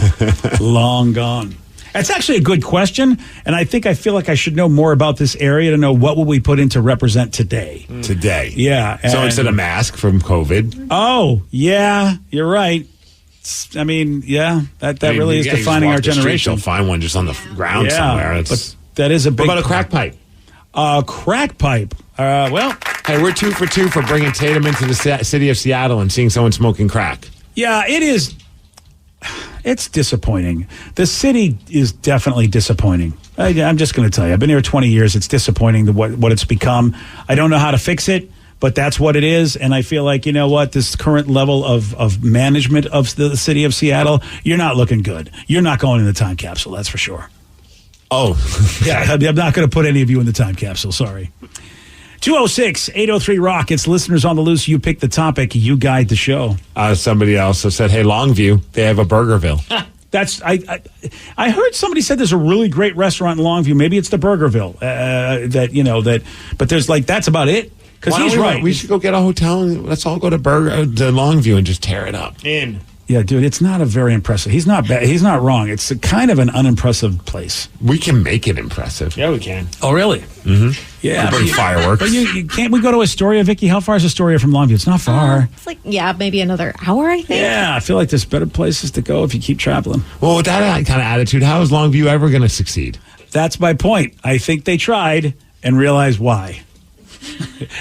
Long gone. That's actually a good question, and I feel like I should know more about this area to know what will we put in to represent today. Today. Yeah. So instead of mask from COVID. Oh, yeah, you're right. I mean, yeah, that really is defining our generation. You'll find one just on the ground somewhere. But that is a big... What about a crack pipe? Crack pipe. Well... Hey, we're 2 for 2 for bringing Tatum into the city of Seattle and seeing someone smoking crack. Yeah, it is... It's disappointing. The city is definitely disappointing. I'm just going to tell you. I've been here 20 years. It's disappointing what it's become. I don't know how to fix it, but that's what it is. And I feel like, you know what, this current level of management of the city of Seattle, you're not looking good. You're not going in the time capsule, that's for sure. Oh. Yeah, I'm not going to put any of you in the time capsule. Sorry. 206-803-ROCK. It's listeners on the loose. You pick the topic. You guide the show. Somebody also said, hey, Longview, they have a Burgerville. That's I heard somebody said there's a really great restaurant in Longview. Maybe it's the Burgerville. But there's that's about it. Because he's right. We should go get a hotel and let's all go to Longview and just tear it up. Yeah, dude, it's not a very impressive. He's not bad. He's not wrong. It's kind of an unimpressive place. We can make it impressive. Yeah, we can. Oh, really? Mm-hmm. Yeah. We'll bring fireworks. But you can't we go to Astoria, Vicky? How far is Astoria from Longview? It's not far. It's like, maybe another hour, I think. Yeah, I feel like there's better places to go if you keep traveling. Well, with that kind of attitude, how is Longview ever going to succeed? That's my point. I think they tried and realized why.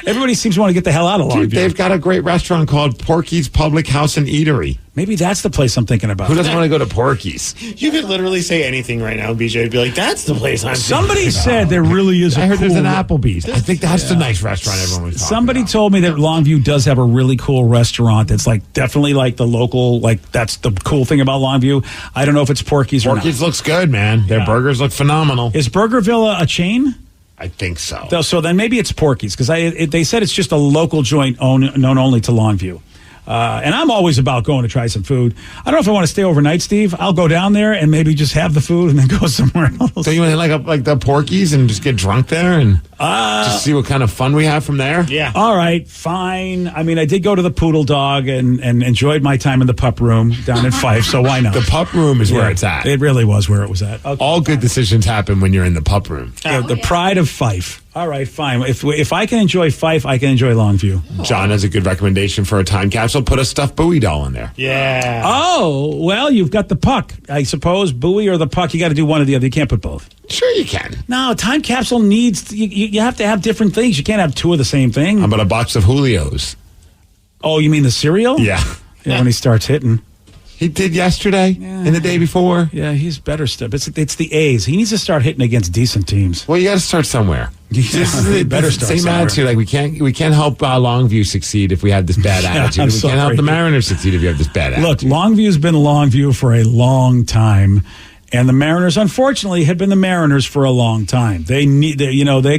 Everybody seems to want to get the hell out of Longview. Dude, they've got a great restaurant called Porky's Public House and Eatery. Maybe that's the place I'm thinking about. Who doesn't want to go to Porky's? You could literally say anything right now, BJ would be like, that's the place I'm Somebody said there really is a I heard cool... there's an Applebee's. I think that's the nice restaurant everyone was talking Somebody about. told me that Longview does have a really cool restaurant that's like definitely like the local, like that's the cool thing about Longview. I don't know if it's Porky's or not. Porky's looks good, man. Their burgers look phenomenal. Is Burgerville a chain? I think so. So then maybe it's Porky's because they said it's just a local joint known only to Longview. And I'm always about going to try some food. I don't know if I want to stay overnight, Steve. I'll go down there and maybe just have the food and then go somewhere else. So you want to like the Porky's and just get drunk there and just see what kind of fun we have from there? Yeah. All right, fine. I mean, I did go to the Poodle Dog and enjoyed my time in the pup room down in Fife, so why not? The pup room is where it's at. It really was where it was at. Okay. All good decisions happen when you're in the pup room. The pride of Fife. All right, fine. If I can enjoy Fife, I can enjoy Longview. John has a good recommendation for a time capsule. Put a stuffed Bowie doll in there. Yeah. Oh, well, you've got the puck. I suppose Bowie or the puck, you got to do one or the other. You can't put both. Sure you can. No, time capsule needs, you have to have different things. You can't have two of the same thing. How about a box of Julio's? Oh, you mean the cereal? Yeah. When he starts hitting. He did yesterday and the day before. Yeah, he's better stuff. It's the A's. He needs to start hitting against decent teams. Well, you got to start somewhere. Better start same somewhere. attitude. Like we can't help Longview succeed if we have this bad attitude. We can't help the Mariners succeed if you have this bad attitude. Look, Longview's been Longview for a long time, and the Mariners, unfortunately, have been the Mariners for a long time. They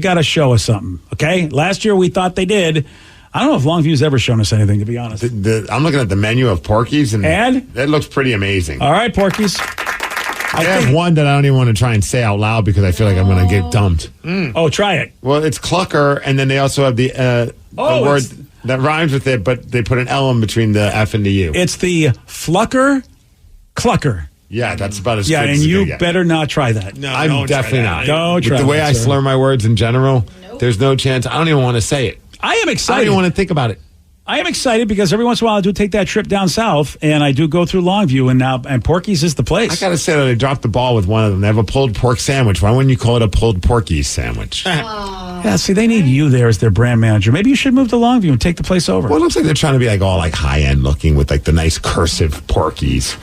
got to show us something. Okay, last year we thought they did. I don't know if Longview's ever shown us anything, to be honest. I'm looking at the menu of Porky's, and that looks pretty amazing. All right, Porky's. I have one that I don't even want to try and say out loud because I feel like I'm going to get dumped. Oh, try it. Well, it's Clucker, and then they also have the word that rhymes with it, but they put an L in between the F and the U. It's the Flucker Clucker. Yeah, that's about as good and as you it gets. better not try that. No, I'm definitely not. Don't try With the way that, I sir. slur my words in general, there's no chance. I don't even want to say it. I am I excited. don't even want to think about it. I am excited because every once in a while I do take that trip down south, and I do go through Longview, and Porky's is the place. I got to say that I dropped the ball with one of them. They have a pulled pork sandwich. Why wouldn't you call it a pulled Porky's sandwich? Yeah, see, they need you there as their brand manager. Maybe you should move to Longview and take the place over. Well, it looks like they're trying to be like all like high end looking with like the nice cursive Porky's.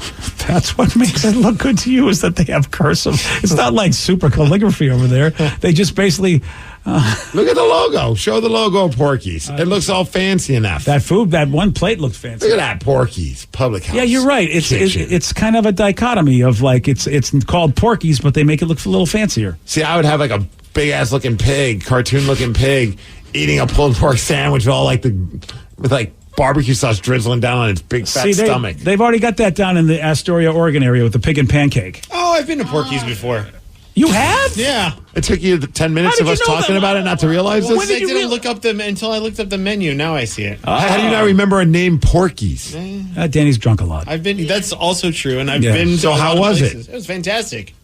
That's what makes it look good to you is that they have cursive. It's not like super calligraphy over there. They just basically... Look at the logo. Show the logo of Porky's. It looks all fancy enough. That one plate looks fancy. Look at that Porky's Public House. Yeah, you're right. It's kind of a dichotomy of like it's called Porky's, but they make it look a little fancier. See, I would have like a big ass looking pig, cartoon looking pig, eating a pulled pork sandwich with all like with barbecue sauce drizzling down on its big fat stomach. They've already got that down in the Astoria, Oregon area with the pig and pancake. Oh, I've been to Porky's before. You have? Yeah. It took you 10 minutes of us talking about it not to realize Well, this? I didn't look up until I looked up the menu. Now I see it. How do you not remember a name Porky's? Danny's drunk a lot. That's also true, and I've been to So a how lot of was places. it? It was fantastic.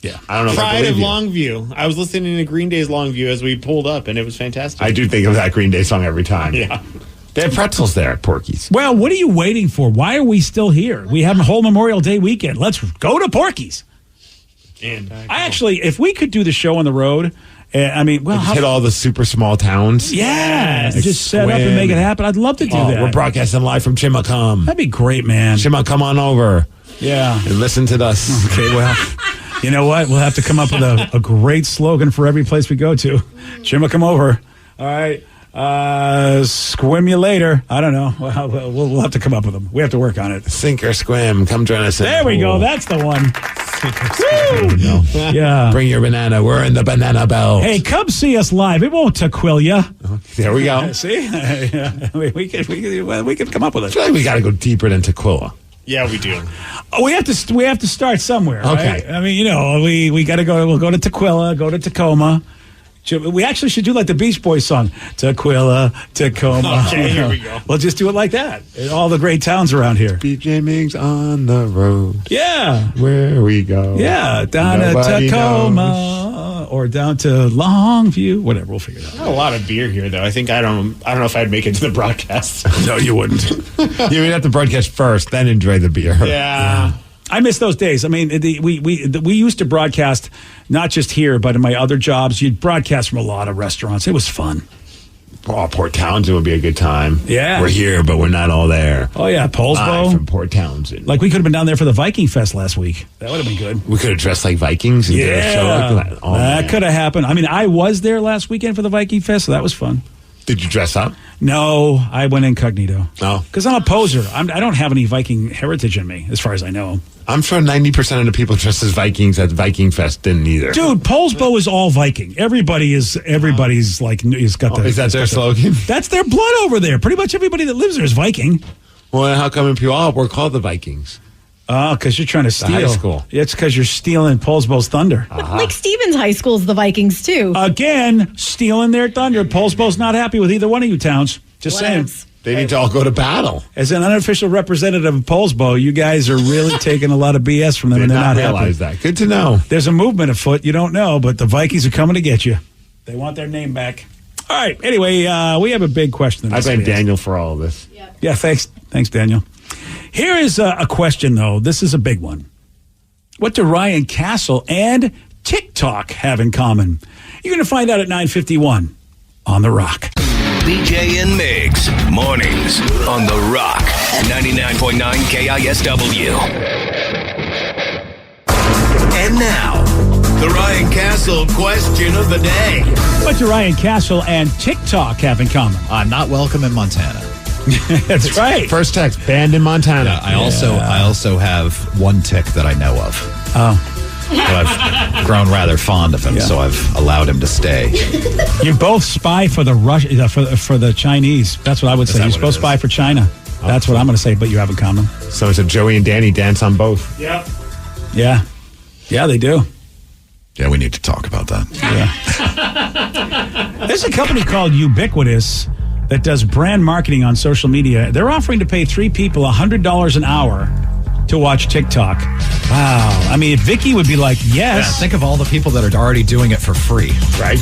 Yeah. I don't know if I Pride of believe you. Longview. I was listening to Green Day's Longview as we pulled up, and it was fantastic. I do think of that Green Day song every time. Yeah. They have pretzels there at Porky's. Well, what are you waiting for? Why are we still here? We have a whole Memorial Day weekend. Let's go to Porky's. And I actually, if we could do the show on the road, Just hit all the super small towns. Yeah, Like just set up and make it happen. I'd love to do that. We're broadcasting live from Chimacum. That'd be great, man. Chimacum on over. Yeah. And listen to us. Okay, well, you know what? We'll have to come up with a great slogan for every place we go to. Jimma, come over. All right. Squim you later. I don't know. We'll have to come up with them. We have to work on it. Sink or swim. Come join us. There we go. That's the one. Yeah. Bring your banana. We're in the banana belt. Hey, come see us live. It won't Tequila. There we go. See? we could come up with it. I feel like we got to go deeper than Tequila. Yeah, we do. Oh, we have to start somewhere. Okay. Right? I mean, we got to go. We'll go to Tequila. Go to Tacoma. We actually should do like the Beach Boys song, Tequila, Tacoma. Okay, here we go. We'll just do it like that. In all the great towns around here. BJ Migs on the road. Yeah. Where we go. Yeah, down Nobody to Tacoma knows. or down to Longview. Whatever, we'll figure it out. Got a lot of beer here, though. I don't know if I'd make it to the broadcast. No, you wouldn't. You'd have to broadcast first, then enjoy the beer. Yeah. I miss those days. I mean, we used to broadcast not just here, but in my other jobs. You'd broadcast from a lot of restaurants. It was fun. Port Townsend would be a good time. Yeah. We're here, but we're not all there. Oh, yeah, Poulsbo. From Port Townsend. Like, we could have been down there for the Viking Fest last week. That would have been good. We could have dressed like Vikings and did a show like that. Oh, that could have happened. I mean, I was there last weekend for the Viking Fest, so that was fun. Did you dress up? No, I went incognito. Oh. Because I'm a poser. I don't have any Viking heritage in me, as far as I know. I'm sure 90% of the people dressed as Vikings at Viking Fest didn't either. Dude, Poulsbo is all Viking. Everybody's like, he's got the... Is that their slogan? That's their blood over there. Pretty much everybody that lives there is Viking. Well, how come we're called the Vikings? Oh, because you're trying to steal. High school. It's because you're stealing Poulsbo's thunder. Like Stevens High School's the Vikings, too. Again, stealing their thunder. Poulsbo's not happy with either one of you towns. Just saying. They need to all go to battle. As an unofficial representative of Poulsbo, you guys are really taking a lot of BS from them, and they're not realize happy. That. Good to know. There's a movement afoot. You don't know, but the Vikings are coming to get you. They want their name back. All right. Anyway, we have a big question. I blame Daniel for all of this. Yeah, thanks, Daniel. Here is a question, though. This is a big one. What do Ryan Castle and TikTok have in common? You're going to find out at 9:51 on The Rock. BJ and Migs, mornings on The Rock, 99.9 KISW. And now, the Ryan Castle question of the day. What do Ryan Castle and TikTok have in common? I'm not welcome in Montana. That's right. First text, banned in Montana. Yeah, I also have one tick that I know of. Oh. But I've grown rather fond of him, so I've allowed him to stay. You both spy for the for the Chinese. That's what I would say. You're supposed to spy for China. That's what I'm going to say, but you have in common. So it's a Joey and Danny dance on both. Yep. Yeah. Yeah, they do. Yeah, we need to talk about that. Yeah. There's a company called Ubiquitous that does brand marketing on social media. They're offering to pay 3 people $100 an hour to watch TikTok. Wow. I mean, if Vicky would be like, yes. Yeah, think of all the people that are already doing it for free. Right.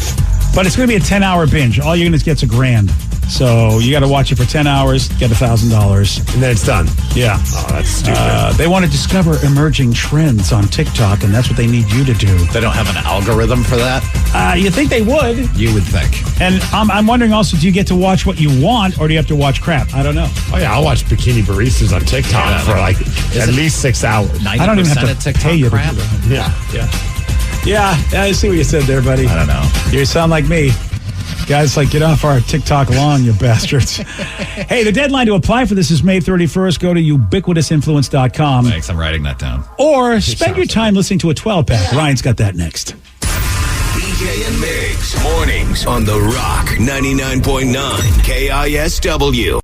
But it's going to be a 10-hour binge. All you're going to get is $1,000. So you got to watch it for 10 hours, get $1,000. And then it's done. Yeah. Oh, that's stupid. They want to discover emerging trends on TikTok, and that's what they need you to do. They don't have an algorithm for that? You think they would. You would think. And I'm wondering also, do you get to watch what you want, or do you have to watch crap? I don't know. Oh, yeah, I'll watch bikini baristas on TikTok for like at least 6 hours. 90% I don't even have to pay you crap? to do that. Yeah, I see what you said there, buddy. I don't know. You sound like me. Guys, like, get off our TikTok lawn, you bastards. Hey, the deadline to apply for this is May 31st. Go to ubiquitousinfluence.com. Thanks, I'm writing that down. Or spend your time listening to a 12-pack. Ryan's got that next. BJ and Migs, mornings on The Rock, 99.9 KISW.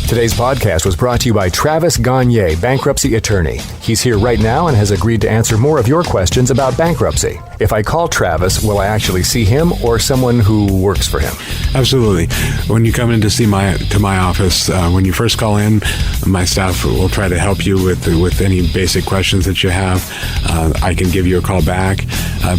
Today's podcast was brought to you by Travis Gagne, bankruptcy attorney. He's here right now and has agreed to answer more of your questions about bankruptcy. If I call Travis, will I actually see him or someone who works for him? Absolutely. When you come in to see my office, when you first call in, my staff will try to help you with any basic questions that you have. I can give you a call back,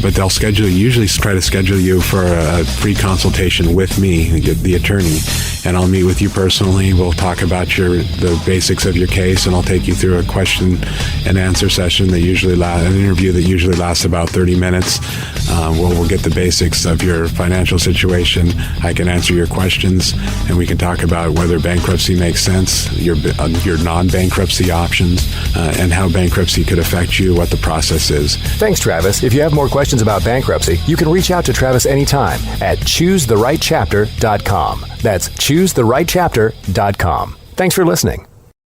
but they'll usually try to schedule you for a free consultation with me, the attorney, and I'll meet with you personally. We'll talk about the basics of your case, and I'll take you through a question and answer session an interview that usually lasts about 30 minutes. We'll get the basics of your financial situation. I can answer your questions, and we can talk about whether bankruptcy makes sense, your non-bankruptcy options, and how bankruptcy could affect you, what the process is. Thanks, Travis. If you have more questions about bankruptcy, you can reach out to Travis anytime at choosetherightchapter.com. That's choosetherightchapter.com. Thanks for listening.